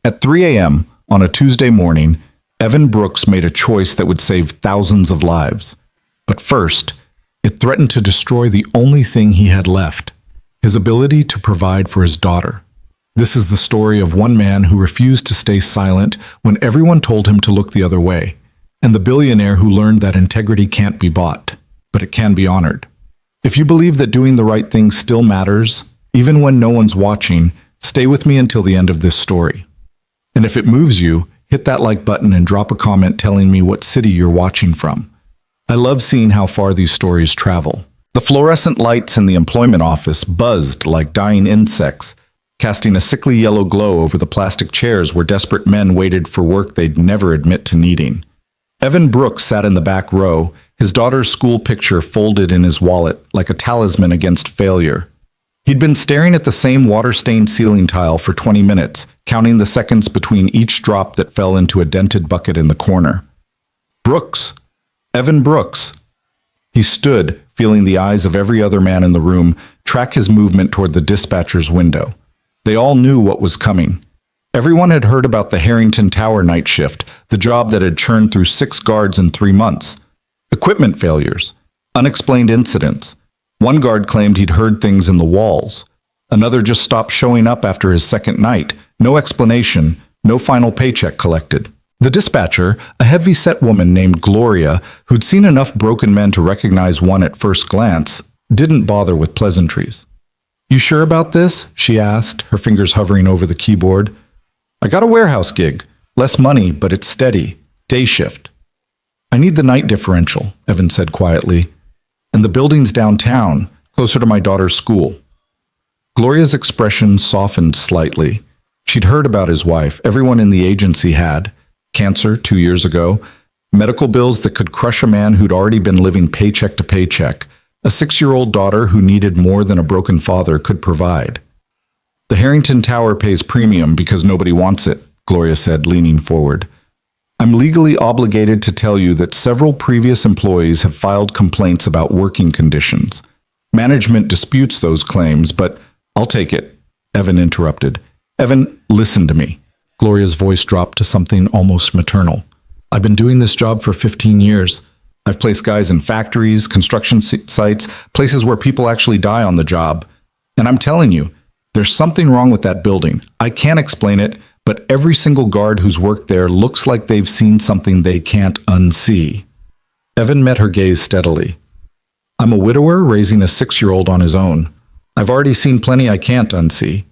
At 3 a.m. on a Tuesday morning, Evan Brooks made a choice that would save thousands of lives. But first, it threatened to destroy the only thing he had left, his ability to provide for his daughter. This is the story of one man who refused to stay silent when everyone told him to look the other way, and the billionaire who learned that integrity can't be bought, but it can be honored. If you believe that doing the right thing still matters, even when no one's watching, stay with me until the end of this story. And if it moves you, hit that like button and drop a comment telling me what city you're watching from. I love seeing how far these stories travel. The fluorescent lights in the employment office buzzed like dying insects, casting a sickly yellow glow over the plastic chairs where desperate men waited for work they'd never admit to needing. Evan Brooks sat in the back row, his daughter's school picture folded in his wallet like a talisman against failure. He'd been staring at the same water-stained ceiling tile for 20 minutes, counting the seconds between each drop that fell into a dented bucket in the corner. Brooks. Evan Brooks. He stood, feeling the eyes of every other man in the room track his movement toward the dispatcher's window. They all knew what was coming. Everyone had heard about the Harrington Tower night shift, the job that had churned through 6 guards in 3 months. Equipment failures, unexplained incidents. One guard claimed he'd heard things in the walls. Another just stopped showing up after his second night. No explanation, no final paycheck collected. The dispatcher, a heavy-set woman named Gloria, who'd seen enough broken men to recognize one at first glance, didn't bother with pleasantries. "You sure about this?" she asked, her fingers hovering over the keyboard. "I got a warehouse gig. Less money, but it's steady. Day shift." "I need the night differential," Evan said quietly. "And the building's downtown, closer to my daughter's school." Gloria's expression softened slightly. She'd heard about his wife, everyone in the agency had. Cancer 2 years ago, medical bills that could crush a man who'd already been living paycheck to paycheck, a 6-year-old daughter who needed more than a broken father could provide. "The Harrington Tower pays premium because nobody wants it," Gloria said, leaning forward. "I'm legally obligated to tell you that several previous employees have filed complaints about working conditions. Management disputes those claims, but I'll take it," Evan interrupted. "Evan, listen to me." Gloria's voice dropped to something almost maternal. "I've been doing this job for 15 years. I've placed guys in factories, construction sites, places where people actually die on the job. And I'm telling you, there's something wrong with that building. I can't explain it, but every single guard who's worked there looks like they've seen something they can't unsee." Evan met her gaze steadily. "I'm a widower raising a 6-year-old on his own. I've already seen plenty I can't unsee.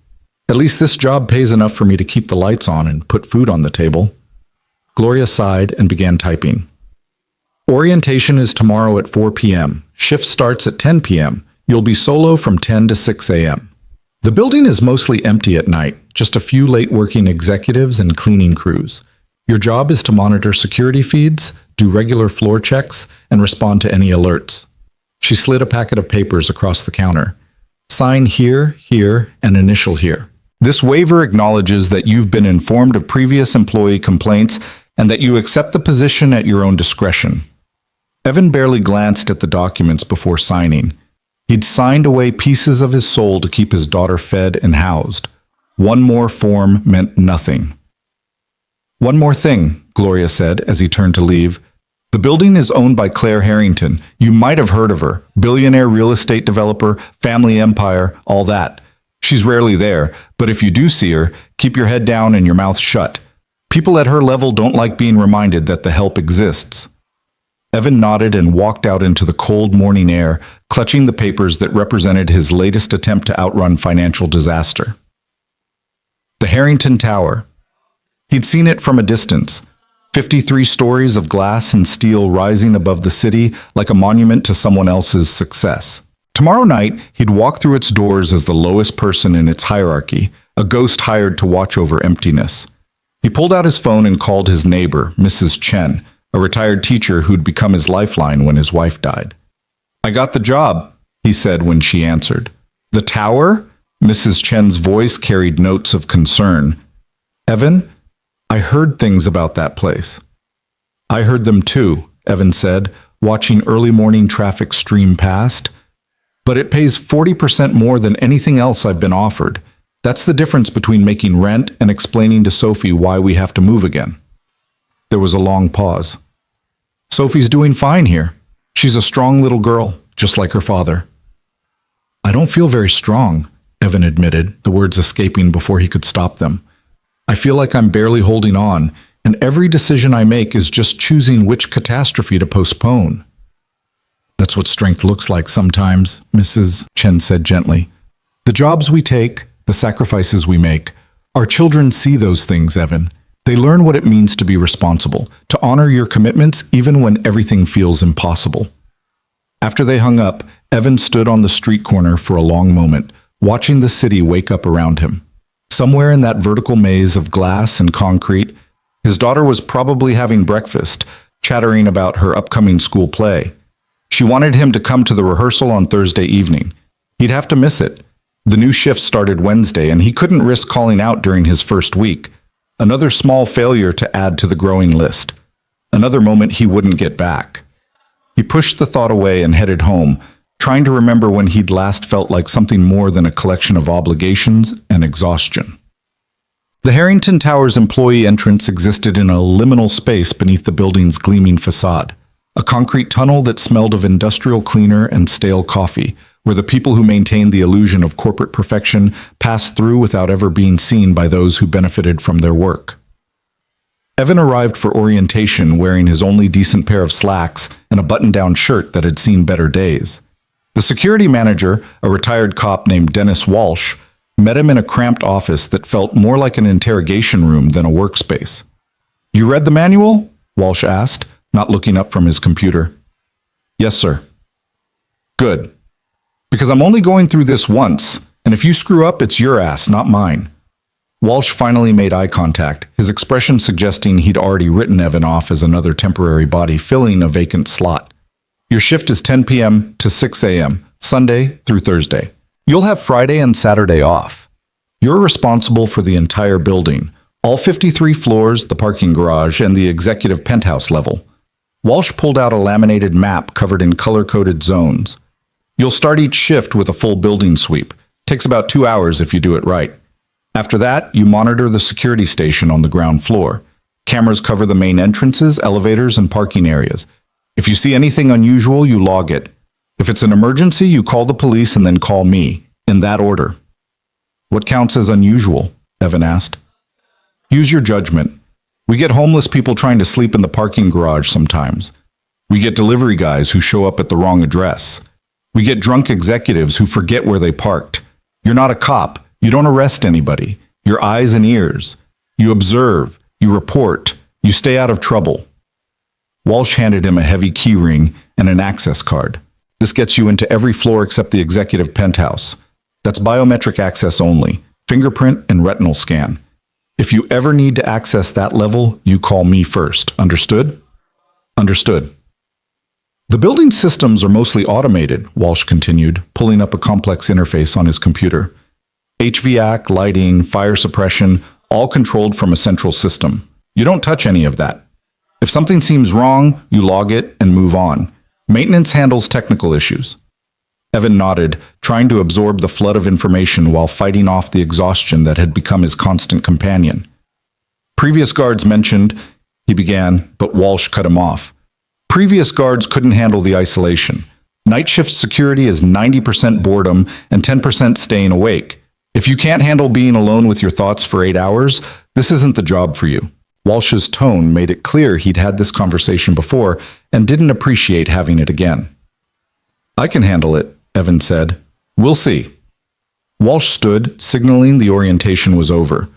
At least this job pays enough for me to keep the lights on and put food on the table." Gloria sighed and began typing. "Orientation is tomorrow at 4 p.m. Shift starts at 10 p.m. You'll be solo from 10 to 6 a.m. The building is mostly empty at night, just a few late-working executives and cleaning crews. Your job is to monitor security feeds, do regular floor checks, and respond to any alerts." She slid a packet of papers across the counter. "Sign here, here, and initial here. This waiver acknowledges that you've been informed of previous employee complaints and that you accept the position at your own discretion." Evan barely glanced at the documents before signing. He'd signed away pieces of his soul to keep his daughter fed and housed. One more form meant nothing. "One more thing," Gloria said as he turned to leave. "The building is owned by Claire Harrington. You might have heard of her. Billionaire real estate developer, family empire, all that. She's rarely there, but if you do see her, keep your head down and your mouth shut. People at her level don't like being reminded that the help exists." Evan nodded and walked out into the cold morning air, clutching the papers that represented his latest attempt to outrun financial disaster. The Harrington Tower. He'd seen it from a distance. 53 stories of glass and steel rising above the city like a monument to someone else's success. Tomorrow night, he'd walk through its doors as the lowest person in its hierarchy, a ghost hired to watch over emptiness. He pulled out his phone and called his neighbor, Mrs. Chen, a retired teacher who'd become his lifeline when his wife died. "I got the job," he said when she answered. "The tower?" Mrs. Chen's voice carried notes of concern. "Evan, I heard things about that place." "I heard them too," Evan said, watching early morning traffic stream past. "But it pays 40% more than anything else I've been offered. That's the difference between making rent and explaining to Sophie why we have to move again. There was a long pause. Sophie's doing fine here. She's a strong little girl, just like her father. I don't feel very strong, Evan admitted, the words escaping before he could stop them. I feel like I'm barely holding on, and every decision I make is just choosing which catastrophe to postpone. That's what strength looks like sometimes, Mrs. Chen said gently. The jobs we take, the sacrifices we make, our children see those things, Evan. They learn what it means to be responsible, to honor your commitments even when everything feels impossible. After they hung up, Evan stood on the street corner for a long moment, watching the city wake up around him. Somewhere in that vertical maze of glass and concrete, his daughter was probably having breakfast, chattering about her upcoming school play. She wanted him to come to the rehearsal on Thursday evening. He'd have to miss it. The new shift started Wednesday, and he couldn't risk calling out during his first week. Another small failure to add to the growing list. Another moment he wouldn't get back. He pushed the thought away and headed home, trying to remember when he'd last felt like something more than a collection of obligations and exhaustion. The Harrington Towers employee entrance existed in a liminal space beneath the building's gleaming facade, a concrete tunnel that smelled of industrial cleaner and stale coffee, where the people who maintained the illusion of corporate perfection passed through without ever being seen by those who benefited from their work. Evan arrived for orientation wearing his only decent pair of slacks and a button-down shirt that had seen better days. The security manager, a retired cop named Dennis Walsh, met him in a cramped office that felt more like an interrogation room than a workspace. "You read the manual?" Walsh asked, not looking up from his computer. "Yes, sir." "Good. Because I'm only going through this once, and if you screw up, it's your ass, not mine." Walsh finally made eye contact, his expression suggesting he'd already written Evan off as another temporary body filling a vacant slot. "Your shift is 10 p.m. to 6 a.m., Sunday through Thursday. You'll have Friday and Saturday off. You're responsible for the entire building, all 53 floors, the parking garage, and the executive penthouse level." Walsh pulled out a laminated map covered in color-coded zones. "You'll start each shift with a full building sweep. Takes about 2 hours if you do it right. After that, you monitor the security station on the ground floor. Cameras cover the main entrances, elevators, and parking areas. If you see anything unusual, you log it. If it's an emergency, you call the police and then call me, in that order." "What counts as unusual?" Evan asked. "Use your judgment. We get homeless people trying to sleep in the parking garage sometimes. We get delivery guys who show up at the wrong address. We get drunk executives who forget where they parked. You're not a cop. You don't arrest anybody. You're eyes and ears. You observe. You report. You stay out of trouble." Walsh handed him a heavy key ring and an access card. "This gets you into every floor except the executive penthouse. That's biometric access only, fingerprint and retinal scan. If you ever need to access that level, you call me first. Understood?" "Understood." "The building systems are mostly automated," Walsh continued, pulling up a complex interface on his computer. "HVAC, lighting, fire suppression, all controlled from a central system. You don't touch any of that. If something seems wrong, you log it and move on. Maintenance handles technical issues." Evan nodded, trying to absorb the flood of information while fighting off the exhaustion that had become his constant companion. "Previous guards mentioned," he began, but Walsh cut him off. "Previous guards couldn't handle the isolation. Night shift security is 90% boredom and 10% staying awake. If you can't handle being alone with your thoughts for 8 hours, this isn't the job for you." Walsh's tone made it clear he'd had this conversation before and didn't appreciate having it again. "I can handle it," Evan said. "We'll see." Walsh stood, signaling the orientation was over.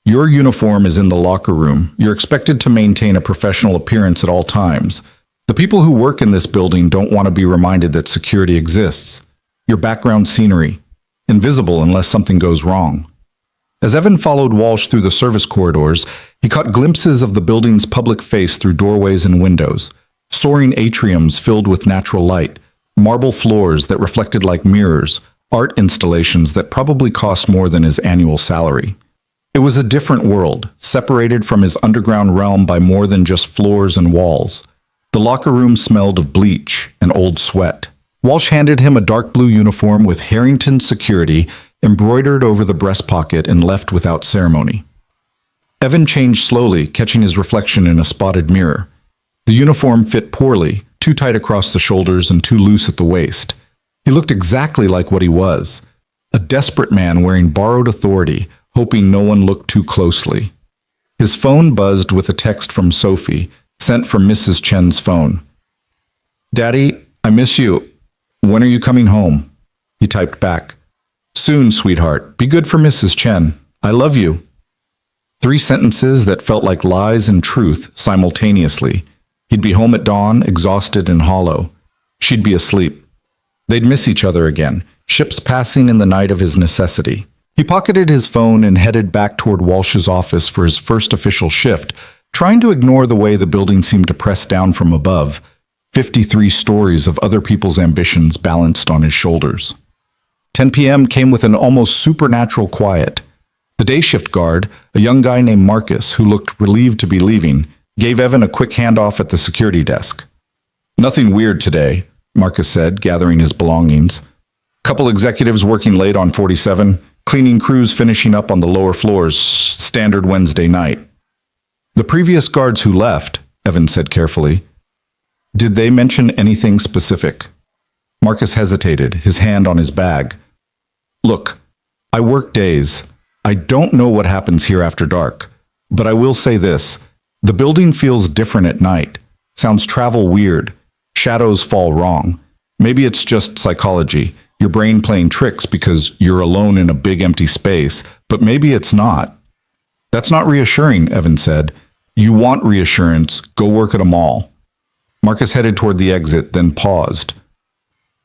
"Your uniform is in the locker room. You're expected to maintain a professional appearance at all times. The people who work in this building don't want to be reminded that security exists. Your background scenery, invisible unless something goes wrong." As Evan followed Walsh through the service corridors, he caught glimpses of the building's public face through doorways and windows, soaring atriums filled with natural light, marble floors that reflected like mirrors, art installations that probably cost more than his annual salary. It was a different world, separated from his underground realm by more than just floors and walls. The locker room smelled of bleach and old sweat. Walsh handed him a dark blue uniform with Harrington Security embroidered over the breast pocket and left without ceremony. Evan changed slowly, catching his reflection in a spotted mirror. The uniform fit poorly, too tight across the shoulders and too loose at the waist. He looked exactly like what he was, a desperate man wearing borrowed authority, hoping no one looked too closely. His phone buzzed with a text from Sophie, sent from Mrs. Chen's phone. "Daddy, I miss you. When are you coming home?" He typed back. "Soon, sweetheart. Be good for Mrs. Chen. I love you." 3 sentences that felt like lies and truth simultaneously. He'd be home at dawn, exhausted and hollow. She'd be asleep. They'd miss each other again, ships passing in the night of his necessity. He pocketed his phone and headed back toward Walsh's office for his first official shift, trying to ignore the way the building seemed to press down from above, 53 stories of other people's ambitions balanced on his shoulders. 10 p.m. came with an almost supernatural quiet. The day shift guard, a young guy named Marcus who looked relieved to be leaving, gave Evan a quick handoff at the security desk. "Nothing weird today," Marcus said, gathering his belongings. "Couple executives working late on 47, cleaning crews finishing up on the lower floors, standard Wednesday night." "The previous guards who left," Evan said carefully. "Did they mention anything specific?" Marcus hesitated, his hand on his bag. "Look, I work days. I don't know what happens here after dark. But I will say this. The building feels different at night. Sounds travel weird. Shadows fall wrong. Maybe it's just psychology, your brain playing tricks because you're alone in a big empty space, but maybe it's not." "That's not reassuring," Evan said. "You want reassurance, go work at a mall." Marcus headed toward the exit, then paused.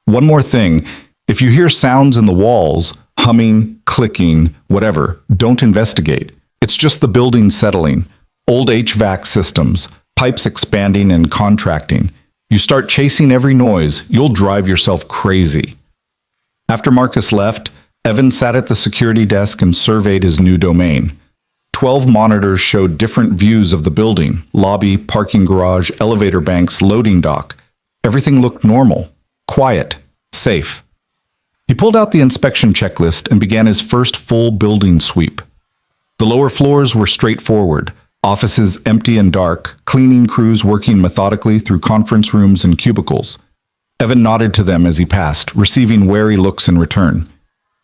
"One more thing. If you hear sounds in the walls, humming, clicking, whatever, don't investigate. It's just the building settling. Old HVAC systems, pipes expanding and contracting. You start chasing every noise, you'll drive yourself crazy." After Marcus left, Evan sat at the security desk and surveyed his new domain. 12 monitors showed different views of the building: lobby, parking garage, elevator banks, loading dock. Everything looked normal, quiet, safe. He pulled out the inspection checklist and began his first full building sweep. The lower floors were straightforward. Offices empty and dark, cleaning crews working methodically through conference rooms and cubicles. Evan nodded to them as he passed, receiving wary looks in return.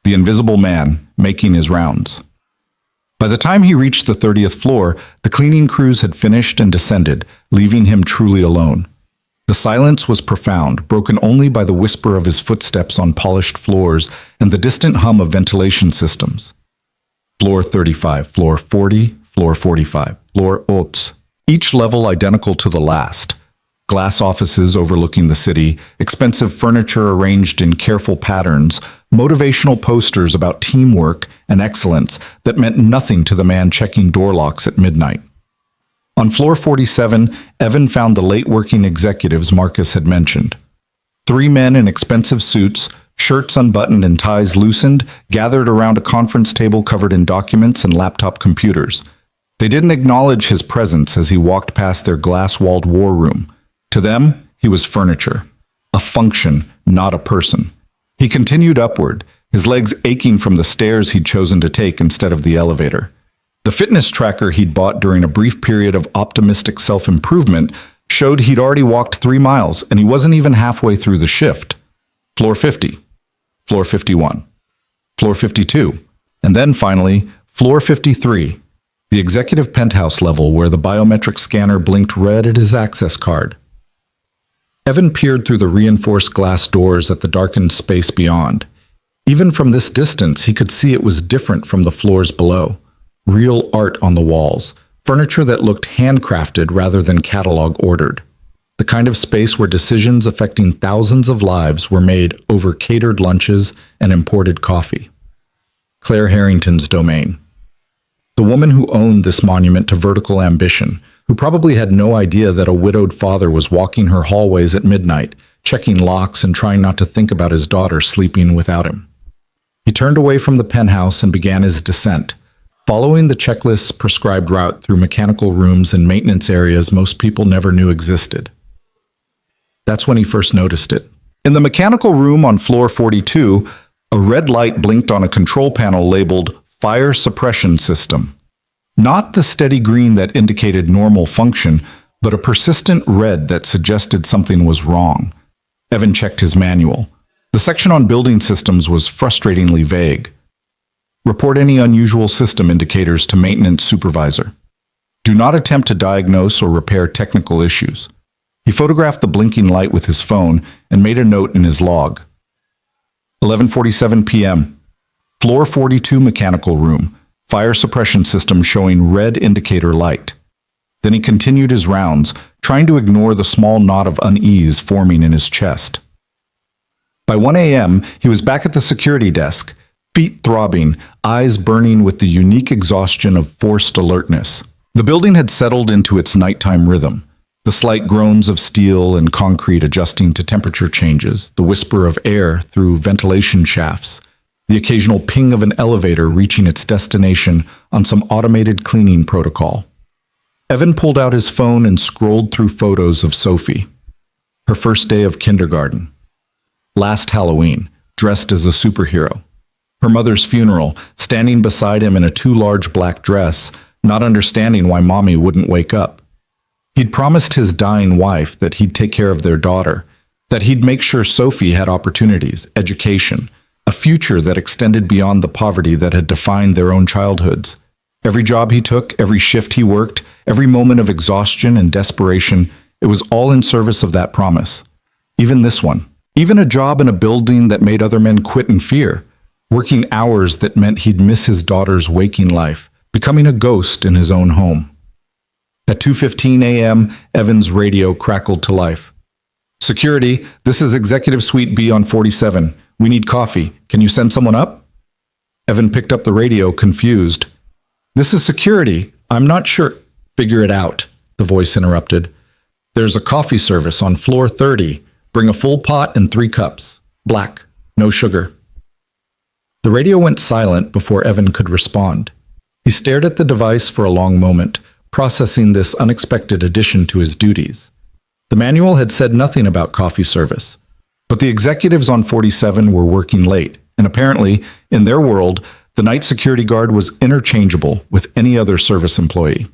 The invisible man making his rounds. By the time he reached the 30th floor, the cleaning crews had finished and descended, leaving him truly alone. The silence was profound, broken only by the whisper of his footsteps on polished floors and the distant hum of ventilation systems. Floor 35, floor 40, floor 45, floor oops, each level identical to the last. Glass offices overlooking the city, expensive furniture arranged in careful patterns, motivational posters about teamwork and excellence that meant nothing to the man checking door locks at midnight. On floor 47, Evan found the late-working executives Marcus had mentioned. 3 men in expensive suits, shirts unbuttoned and ties loosened, gathered around a conference table covered in documents and laptop computers. They didn't acknowledge his presence as he walked past their glass-walled war room. To them, he was furniture, a function, not a person. He continued upward, his legs aching from the stairs he'd chosen to take instead of the elevator. The fitness tracker he'd bought during a brief period of optimistic self-improvement showed he'd already walked 3 miles, and he wasn't even halfway through the shift. Floor 50, floor 51, floor 52, and then finally, floor 53, the executive penthouse level where the biometric scanner blinked red at his access card. Evan peered through the reinforced glass doors at the darkened space beyond. Even from this distance, he could see it was different from the floors below. Real art on the walls, furniture that looked handcrafted rather than catalog ordered. The kind of space where decisions affecting thousands of lives were made over catered lunches and imported coffee. Claire Harrington's domain. The woman who owned this monument to vertical ambition, who probably had no idea that a widowed father was walking her hallways at midnight, checking locks and trying not to think about his daughter sleeping without him. He turned away from the penthouse and began his descent, following the checklist's prescribed route through mechanical rooms and maintenance areas most people never knew existed. That's when he first noticed it. In the mechanical room on floor 42, A red light blinked on a control panel labeled Fire Suppression System. Not the steady green that indicated normal function, but a persistent red that suggested something was wrong. Evan checked his manual. The section on building systems was frustratingly vague. Report any unusual system indicators to maintenance supervisor. Do not attempt to diagnose or repair technical issues. He photographed the blinking light with his phone and made a note in his log. 11:47 p.m. Floor 42 mechanical room. Fire suppression system showing red indicator light. Then he continued his rounds, trying to ignore the small knot of unease forming in his chest. By 1 a.m., he was back at the security desk, feet throbbing, eyes burning with the unique exhaustion of forced alertness. The building had settled into its nighttime rhythm. The slight groans of steel and concrete adjusting to temperature changes, the whisper of air through ventilation shafts, the occasional ping of an elevator reaching its destination on some automated cleaning protocol. Evan pulled out his phone and scrolled through photos of Sophie. Her first day of kindergarten. Last Halloween, dressed as a superhero. Her mother's funeral, standing beside him in a too large black dress, not understanding why mommy wouldn't wake up. He'd promised his dying wife that he'd take care of their daughter, that he'd make sure Sophie had opportunities, education, a future that extended beyond the poverty that had defined their own childhoods. Every job he took, every shift he worked, every moment of exhaustion and desperation, it was all in service of that promise. Even this one. Even a job in a building that made other men quit in fear. Working hours that meant he'd miss his daughter's waking life, becoming a ghost in his own home. At 2:15 a.m., Evan's radio crackled to life. Security, this is Executive Suite B on 47. We need coffee. Can you send someone up? Evan picked up the radio, confused. This is security. I'm not sure. Figure it out, the voice interrupted. There's a coffee service on floor 30. Bring a full pot and 3 cups. Black, no sugar. The radio went silent before Evan could respond. He stared at the device for a long moment, processing this unexpected addition to his duties. The manual had said nothing about coffee service, but the executives on 47 were working late, and apparently, in their world, the night security guard was interchangeable with any other service employee.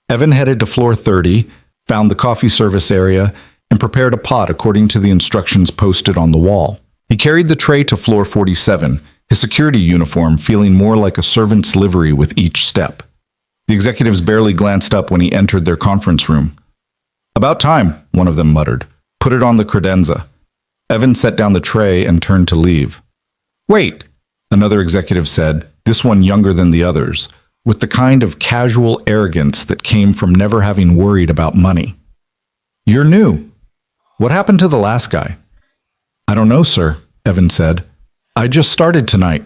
Evan headed to floor 30, found the coffee service area, and prepared a pot according to the instructions posted on the wall. He carried the tray to floor 47, his security uniform feeling more like a servant's livery with each step. The executives barely glanced up when he entered their conference room. About time, one of them muttered. Put it on the credenza. Evan set down the tray and turned to leave. Wait, another executive said, this one younger than the others, with the kind of casual arrogance that came from never having worried about money. You're new. What happened to the last guy? I don't know, sir, Evan said. I just started tonight.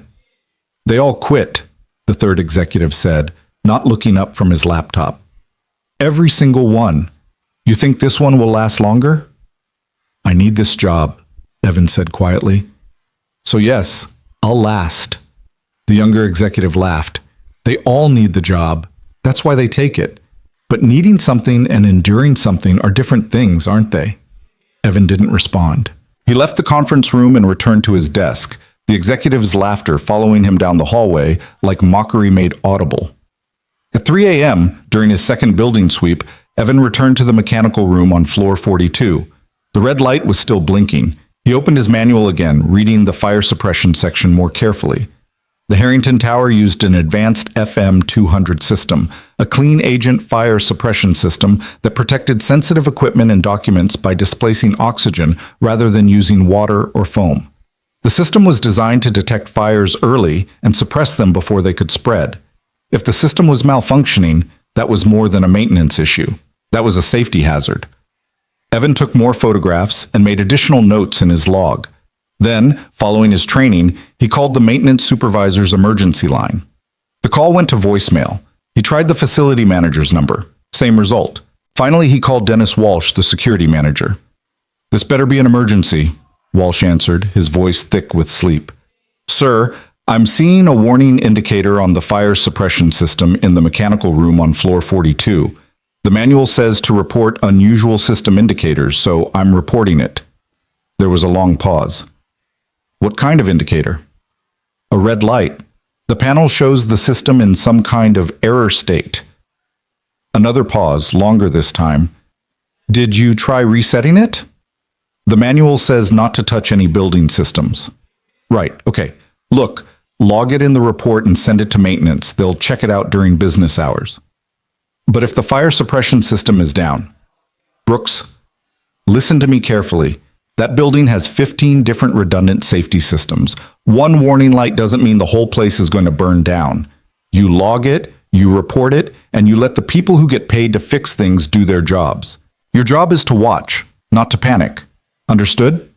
They all quit, the third executive said, not looking up from his laptop. Every single one. You think this one will last longer? I need this job, Evan said quietly. So yes, I'll last. The younger executive laughed. They all need the job. That's why they take it. But needing something and enduring something are different things, aren't they? Evan didn't respond. He left the conference room and returned to his desk, the executive's laughter following him down the hallway like mockery made audible. At 3 a.m., during his second building sweep, Evan returned to the mechanical room on floor 42. The red light was still blinking. He opened his manual again, reading the fire suppression section more carefully. The Harrington Tower used an advanced FM 200 system, a clean agent fire suppression system that protected sensitive equipment and documents by displacing oxygen rather than using water or foam. The system was designed to detect fires early and suppress them before they could spread. If the system was malfunctioning, that was more than a maintenance issue. That was a safety hazard. Evan took more photographs and made additional notes in his log. Then, following his training, he called the maintenance supervisor's emergency line. The call went to voicemail. He tried the facility manager's number. Same result. Finally, he called Dennis Walsh, the security manager. This better be an emergency, Walsh answered, his voice thick with sleep. Sir, I'm seeing a warning indicator on the fire suppression system in the mechanical room on floor 42. The manual says to report unusual system indicators, so I'm reporting it. There was a long pause. What kind of indicator? A red light. The panel shows the system in some kind of error state. Another pause, longer this time. Did you try resetting it? The manual says not to touch any building systems. Right, okay. Look, log it in the report and send it to maintenance. They'll check it out during business hours. But if the fire suppression system is down, Brooks, listen to me carefully. That building has 15 different redundant safety systems. One warning light doesn't mean the whole place is going to burn down. You log it, you report it, and you let the people who get paid to fix things do their jobs. Your job is to watch, not to panic. Understood?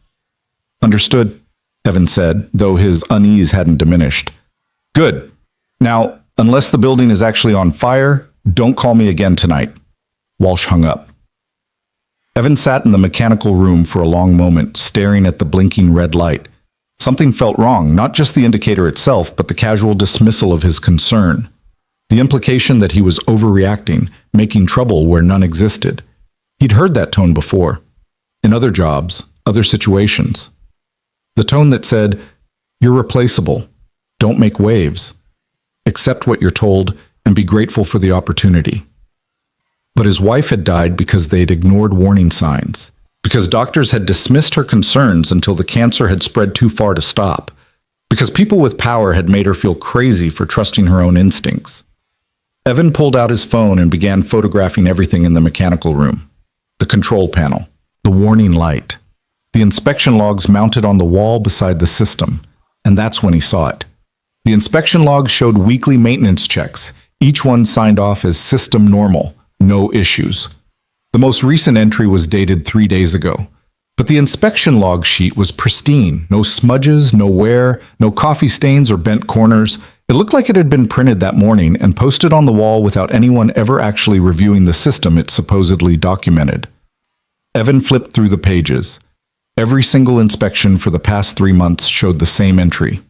Understood, Evan said, though his unease hadn't diminished. Good. Now, unless the building is actually on fire, don't call me again tonight. Walsh hung up. Evan sat in the mechanical room for a long moment, staring at the blinking red light. Something felt wrong, not just the indicator itself, but the casual dismissal of his concern. The implication that he was overreacting, making trouble where none existed. He'd heard that tone before, in other jobs, other situations. The tone that said, "You're replaceable. Don't make waves. Accept what you're told and be grateful for the opportunity." But his wife had died because they'd ignored warning signs, because doctors had dismissed her concerns until the cancer had spread too far to stop, because people with power had made her feel crazy for trusting her own instincts. Evan pulled out his phone and began photographing everything in the mechanical room. The control panel, the warning light, the inspection logs mounted on the wall beside the system, and that's when he saw it. The inspection logs showed weekly maintenance checks, each one signed off as system normal, no issues. The most recent entry was dated 3 days ago, but the inspection log sheet was pristine, no smudges, no wear, no coffee stains or bent corners. It looked like it had been printed that morning and posted on the wall without anyone ever actually reviewing the system it supposedly documented. Evan flipped through the pages. Every single inspection for the past 3 months showed the same entry.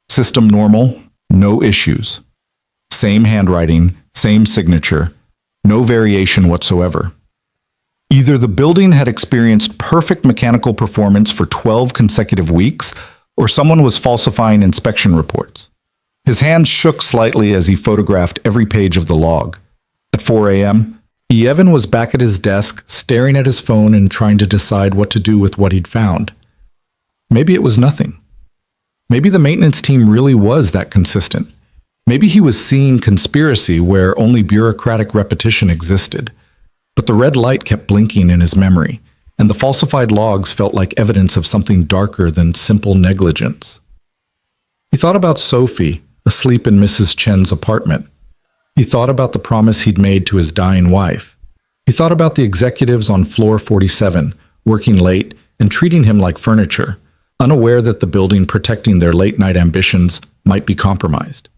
System normal, no issues. Same handwriting, same signature, no variation whatsoever. Either the building had experienced perfect mechanical performance for 12 consecutive weeks, or someone was falsifying inspection reports. His hands shook slightly as he photographed every page of the log. At 4 a.m., Evan was back at his desk, staring at his phone and trying to decide what to do with what he'd found. Maybe it was nothing. Maybe the maintenance team really was that consistent. Maybe he was seeing conspiracy where only bureaucratic repetition existed. But the red light kept blinking in his memory, and the falsified logs felt like evidence of something darker than simple negligence. He thought about Sophie, asleep in Mrs. Chen's apartment. He thought about the promise he'd made to his dying wife. He thought about the executives on floor 47, working late and treating him like furniture, unaware that the building protecting their late-night ambitions might be compromised.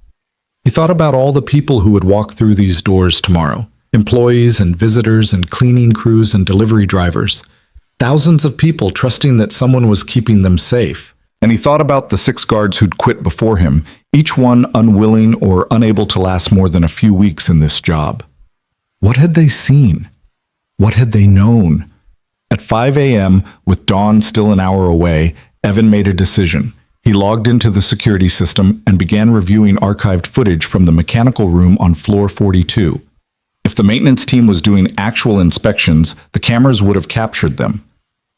He thought about all the people who would walk through these doors tomorrow, employees and visitors and cleaning crews and delivery drivers, thousands of people trusting that someone was keeping them safe. And he thought about the 6 guards who'd quit before him, each one unwilling or unable to last more than a few weeks in this job. What had they seen? What had they known? At 5 a.m., with dawn still an hour away, Evan made a decision. He logged into the security system and began reviewing archived footage from the mechanical room on floor 42. If the maintenance team was doing actual inspections, the cameras would have captured them.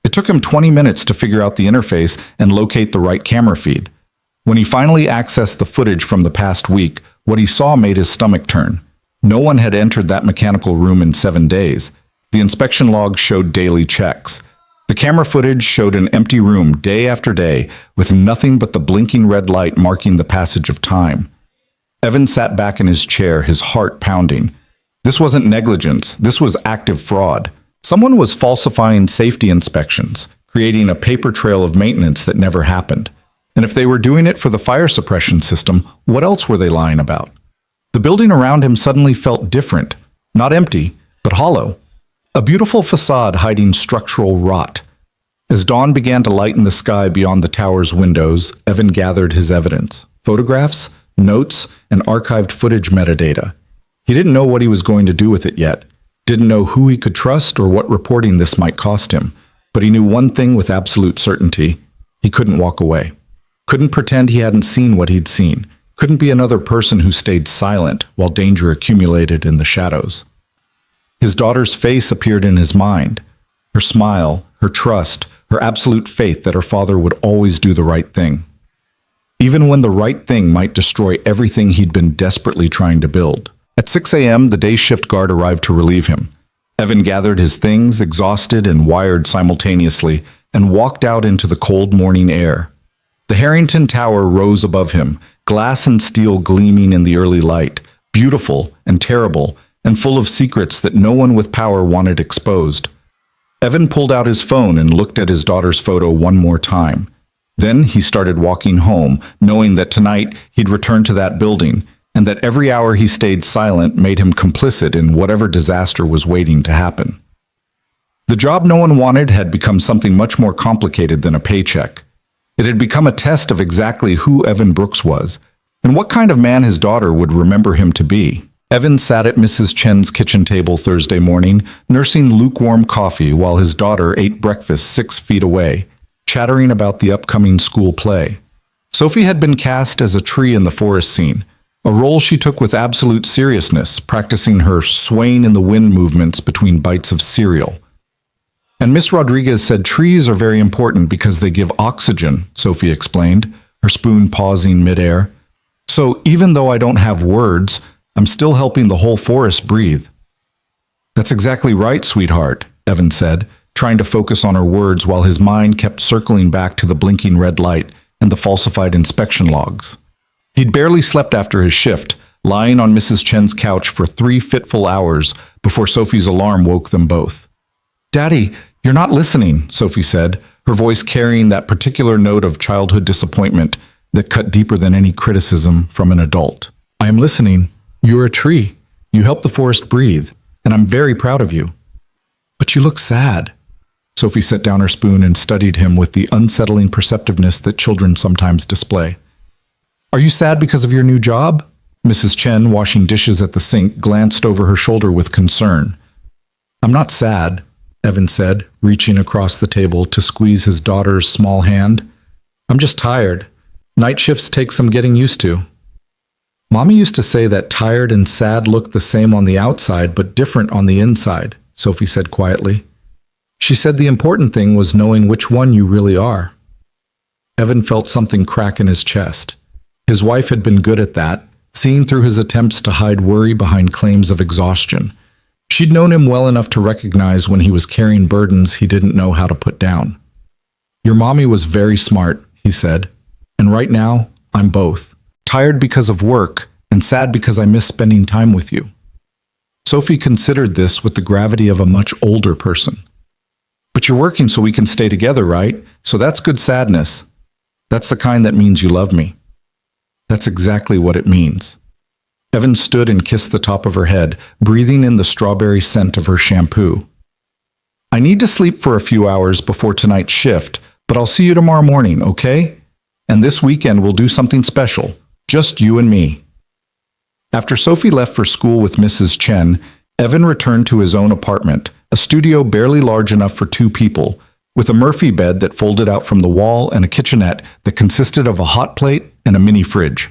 It took him 20 minutes to figure out the interface and locate the right camera feed. When he finally accessed the footage from the past week, what he saw made his stomach turn. No one had entered that mechanical room in 7 days. The inspection log showed daily checks. The camera footage showed an empty room day after day, with nothing but the blinking red light marking the passage of time. Evan sat back in his chair, his heart pounding. This wasn't negligence, this was active fraud. Someone was falsifying safety inspections, creating a paper trail of maintenance that never happened. And if they were doing it for the fire suppression system, what else were they lying about? The building around him suddenly felt different, not empty, but hollow. A beautiful facade hiding structural rot. As dawn began to lighten the sky beyond the tower's windows, Evan gathered his evidence. Photographs, notes, and archived footage metadata. He didn't know what he was going to do with it yet. Didn't know who he could trust or what reporting this might cost him. But he knew one thing with absolute certainty. He couldn't walk away. Couldn't pretend he hadn't seen what he'd seen. Couldn't be another person who stayed silent while danger accumulated in the shadows. His daughter's face appeared in his mind. Her smile, her trust, her absolute faith that her father would always do the right thing. Even when the right thing might destroy everything he'd been desperately trying to build. At 6 a.m., the day shift guard arrived to relieve him. Evan gathered his things, exhausted and wired simultaneously, and walked out into the cold morning air. The Harrington Tower rose above him, glass and steel gleaming in the early light, beautiful and terrible, and full of secrets that no one with power wanted exposed. Evan pulled out his phone and looked at his daughter's photo one more time. Then he started walking home, knowing that tonight he'd return to that building, and that every hour he stayed silent made him complicit in whatever disaster was waiting to happen. The job no one wanted had become something much more complicated than a paycheck. It had become a test of exactly who Evan Brooks was, and what kind of man his daughter would remember him to be. Evan sat at Mrs. Chen's kitchen table Thursday morning, nursing lukewarm coffee while his daughter ate breakfast 6 feet away, chattering about the upcoming school play. Sophie had been cast as a tree in the forest scene, a role she took with absolute seriousness, practicing her swaying in the wind movements between bites of cereal. And Miss Rodriguez said trees are very important because they give oxygen, Sophie explained, her spoon pausing midair. So even though I don't have words, I'm still helping the whole forest breathe. That's exactly right, sweetheart, Evan said, trying to focus on her words while his mind kept circling back to the blinking red light and the falsified inspection logs. He'd barely slept after his shift, lying on Mrs. Chen's couch for 3 fitful hours before Sophie's alarm woke them both. Daddy, you're not listening, Sophie said, her voice carrying that particular note of childhood disappointment that cut deeper than any criticism from an adult. I am listening. You're a tree. You help the forest breathe, and I'm very proud of you. But you look sad. Sophie set down her spoon and studied him with the unsettling perceptiveness that children sometimes display. Are you sad because of your new job? Mrs. Chen, washing dishes at the sink, glanced over her shoulder with concern. I'm not sad, Evan said, reaching across the table to squeeze his daughter's small hand. I'm just tired. Night shifts take some getting used to. Mommy used to say that tired and sad look the same on the outside but different on the inside, Sophie said quietly. She said the important thing was knowing which one you really are. Evan felt something crack in his chest. His wife had been good at that, seeing through his attempts to hide worry behind claims of exhaustion. She'd known him well enough to recognize when he was carrying burdens he didn't know how to put down. Your mommy was very smart, he said, and right now, I'm both. Tired because of work and sad because I miss spending time with you. Sophie considered this with the gravity of a much older person. But you're working so we can stay together, right? So that's good sadness. That's the kind that means you love me. That's exactly what it means. Evan stood and kissed the top of her head, breathing in the strawberry scent of her shampoo. I need to sleep for a few hours before tonight's shift, but I'll see you tomorrow morning, okay? And this weekend we'll do something special, just you and me. After Sophie left for school with Mrs. Chen, Evan returned to his own apartment, a studio barely large enough for 2 people, with a Murphy bed that folded out from the wall and a kitchenette that consisted of a hot plate and a mini fridge.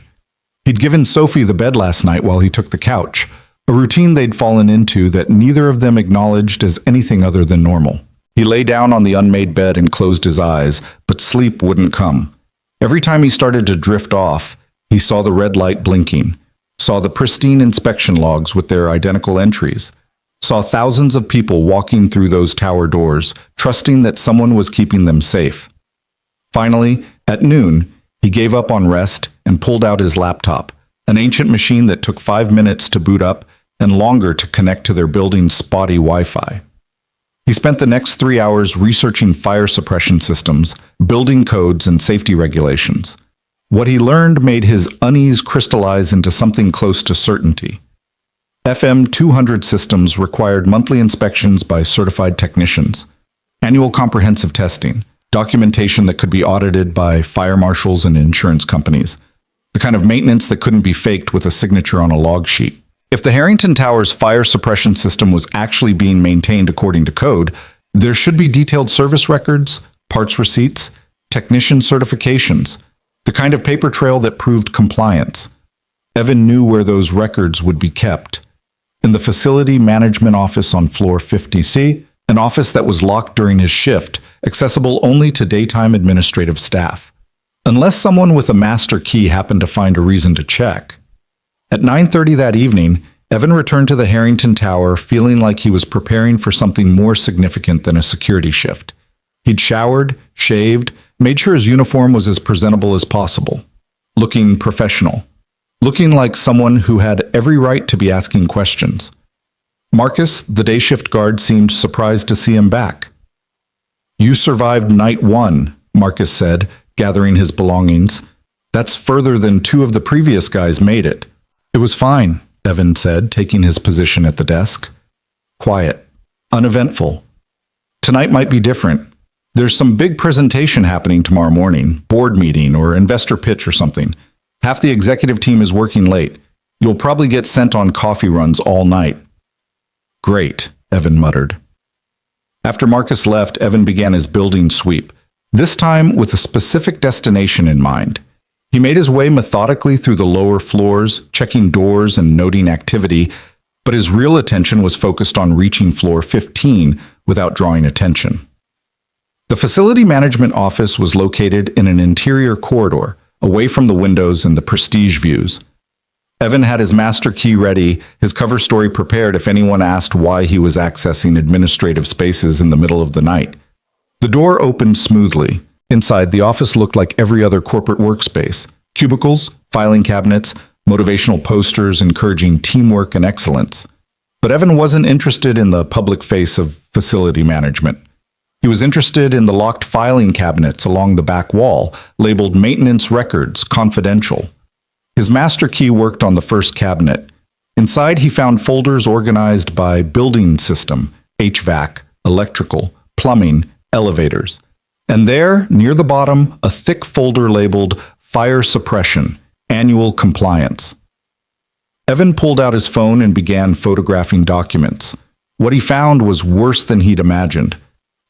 He'd given Sophie the bed last night while he took the couch, a routine they'd fallen into that neither of them acknowledged as anything other than normal. He lay down on the unmade bed and closed his eyes, but sleep wouldn't come. Every time he started to drift off, he saw the red light blinking, saw the pristine inspection logs with their identical entries, saw thousands of people walking through those tower doors, trusting that someone was keeping them safe. Finally, at noon, he gave up on rest and pulled out his laptop, an ancient machine that took 5 minutes to boot up and longer to connect to their building's spotty Wi-Fi. He spent the next 3 hours researching fire suppression systems, building codes, and safety regulations. What he learned made his unease crystallize into something close to certainty. FM 200 systems required monthly inspections by certified technicians, annual comprehensive testing, documentation that could be audited by fire marshals and insurance companies, the kind of maintenance that couldn't be faked with a signature on a log sheet. If the Harrington Tower's fire suppression system was actually being maintained according to code, there should be detailed service records, parts receipts, technician certifications, The kind of paper trail that proved compliance. Evan knew where those records would be kept. In the facility management office on floor 50C, an office that was locked during his shift, accessible only to daytime administrative staff. Unless someone with a master key happened to find a reason to check. At 9:30 that evening, Evan returned to the Harrington Tower feeling like he was preparing for something more significant than a security shift. He'd showered, shaved, made sure his uniform was as presentable as possible. Looking professional. Looking like someone who had every right to be asking questions. Marcus, the day shift guard, seemed surprised to see him back. "You survived night 1, Marcus said, gathering his belongings. "That's further than 2 of the previous guys made it." "It was fine," Evan said, taking his position at the desk. Quiet. Uneventful. "Tonight might be different. There's some big presentation happening tomorrow morning, board meeting or investor pitch or something. Half the executive team is working late. You'll probably get sent on coffee runs all night." "Great," Evan muttered. After Marcus left, Evan began his building sweep, this time with a specific destination in mind. He made his way methodically through the lower floors, checking doors and noting activity, but his real attention was focused on reaching floor 15 without drawing attention. The facility management office was located in an interior corridor, away from the windows and the prestige views. Evan had his master key ready, his cover story prepared if anyone asked why he was accessing administrative spaces in the middle of the night. The door opened smoothly. Inside, the office looked like every other corporate workspace. Cubicles, filing cabinets, motivational posters encouraging teamwork and excellence. But Evan wasn't interested in the public face of facility management. He was interested in the locked filing cabinets along the back wall, labeled Maintenance Records, Confidential. His master key worked on the first cabinet. Inside, he found folders organized by building system, HVAC, electrical, plumbing, elevators. And there, near the bottom, a thick folder labeled Fire Suppression, Annual Compliance. Evan pulled out his phone and began photographing documents. What he found was worse than he'd imagined.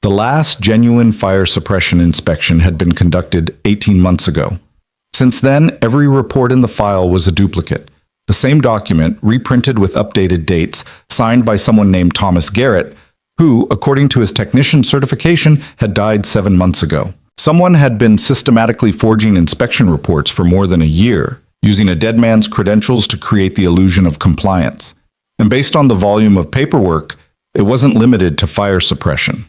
The last genuine fire suppression inspection had been conducted 18 months ago. Since then, every report in the file was a duplicate. The same document, reprinted with updated dates, signed by someone named Thomas Garrett, who, according to his technician certification, had died 7 months ago. Someone had been systematically forging inspection reports for more than a year, using a dead man's credentials to create the illusion of compliance. And based on the volume of paperwork, it wasn't limited to fire suppression.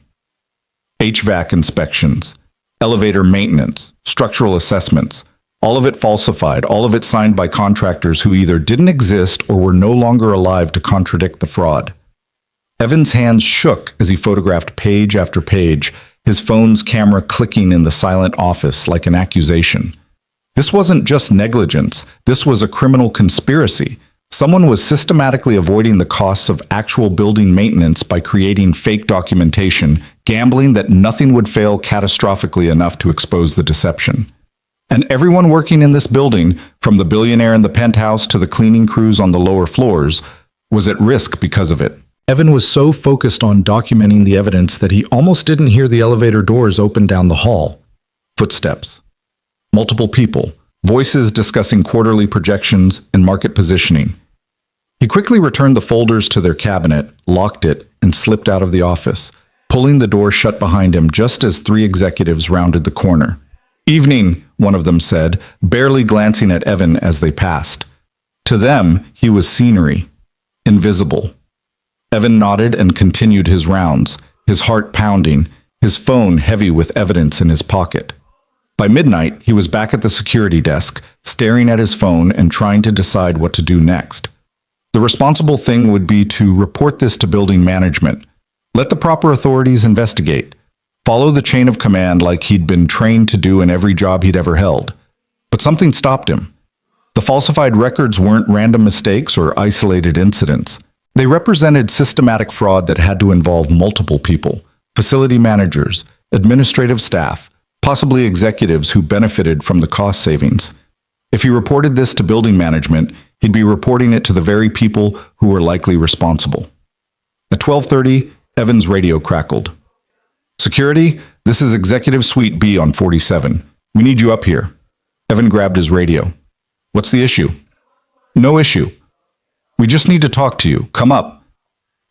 HVAC inspections, elevator maintenance, structural assessments, all of it falsified, all of it signed by contractors who either didn't exist or were no longer alive to contradict the fraud. Evan's hands shook as he photographed page after page, his phone's camera clicking in the silent office like an accusation. This wasn't just negligence, this was a criminal conspiracy. Someone was systematically avoiding the costs of actual building maintenance by creating fake documentation, gambling that nothing would fail catastrophically enough to expose the deception. And everyone working in this building, from the billionaire in the penthouse to the cleaning crews on the lower floors, was at risk because of it. Evan was so focused on documenting the evidence that he almost didn't hear the elevator doors open down the hall. Footsteps. Multiple people. Voices discussing quarterly projections and market positioning. He quickly returned the folders to their cabinet, locked it, and slipped out of the office, pulling the door shut behind him just as 3 executives rounded the corner. "Evening," one of them said, barely glancing at Evan as they passed. To them, he was scenery, invisible. Evan nodded and continued his rounds, his heart pounding, his phone heavy with evidence in his pocket. By midnight, he was back at the security desk, staring at his phone and trying to decide what to do next. The responsible thing would be to report this to building management. Let the proper authorities investigate. Follow the chain of command like he'd been trained to do in every job he'd ever held. But something stopped him. The falsified records weren't random mistakes or isolated incidents. They represented systematic fraud that had to involve multiple people, facility managers, administrative staff, possibly executives who benefited from the cost savings. If he reported this to building management, he'd be reporting it to the very people who were likely responsible. At 12:30, Evan's radio crackled. "Security, this is Executive Suite B on 47. We need you up here." Evan grabbed his radio. What's the issue? No issue. We just need to talk to you. Come up.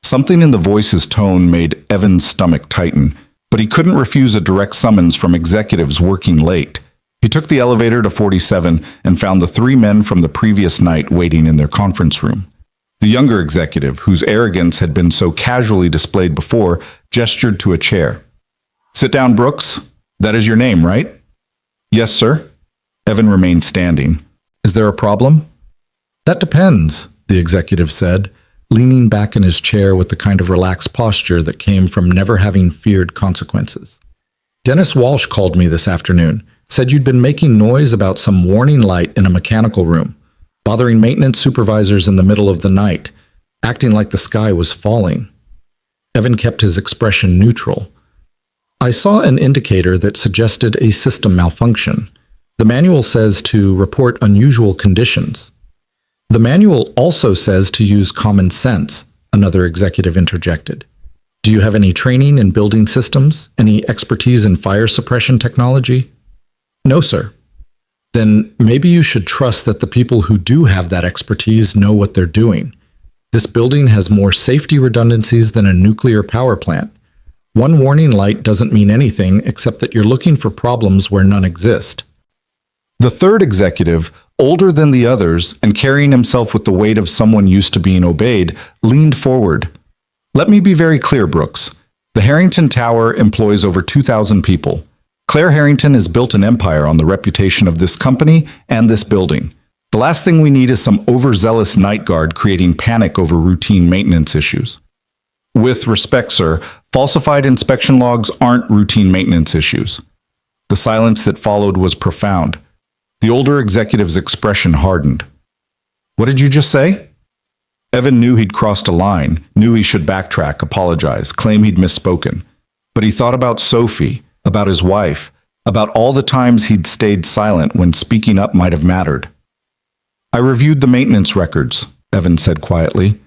Something in the voice's tone made Evan's stomach tighten, but he couldn't refuse a direct summons from executives working late. He took the elevator to 47 and found the three men from the previous night waiting in their conference room. The younger executive, whose arrogance had been so casually displayed before, gestured to a chair. Sit down, Brooks. That is your name, right? Yes, sir. Evan remained standing. Is there a problem? That depends, the executive said, leaning back in his chair with the kind of relaxed posture that came from never having feared consequences. Dennis Walsh called me this afternoon, said you'd been making noise about some warning light in a mechanical room, bothering maintenance supervisors in the middle of the night, acting like the sky was falling. Evan kept his expression neutral. I saw an indicator that suggested a system malfunction. The manual says to report unusual conditions. The manual also says to use common sense, another executive interjected. Do you have any training in building systems? Any expertise in fire suppression technology? No, sir. Then maybe you should trust that the people who do have that expertise know what they're doing. This building has more safety redundancies than a nuclear power plant. One warning light doesn't mean anything except that you're looking for problems where none exist. The third executive, older than the others and carrying himself with the weight of someone used to being obeyed, leaned forward. Let me be very clear, Brooks. The Harrington Tower employs over 2,000 people. Claire Harrington has built an empire on the reputation of this company and this building. The last thing we need is some overzealous night guard creating panic over routine maintenance issues. With respect, sir, falsified inspection logs aren't routine maintenance issues. The silence that followed was profound. The older executive's expression hardened. What did you just say? Evan knew he'd crossed a line, knew he should backtrack, apologize, claim he'd misspoken. But he thought about Sophie, about his wife, about all the times he'd stayed silent when speaking up might have mattered. I reviewed the maintenance records, Evan said quietly.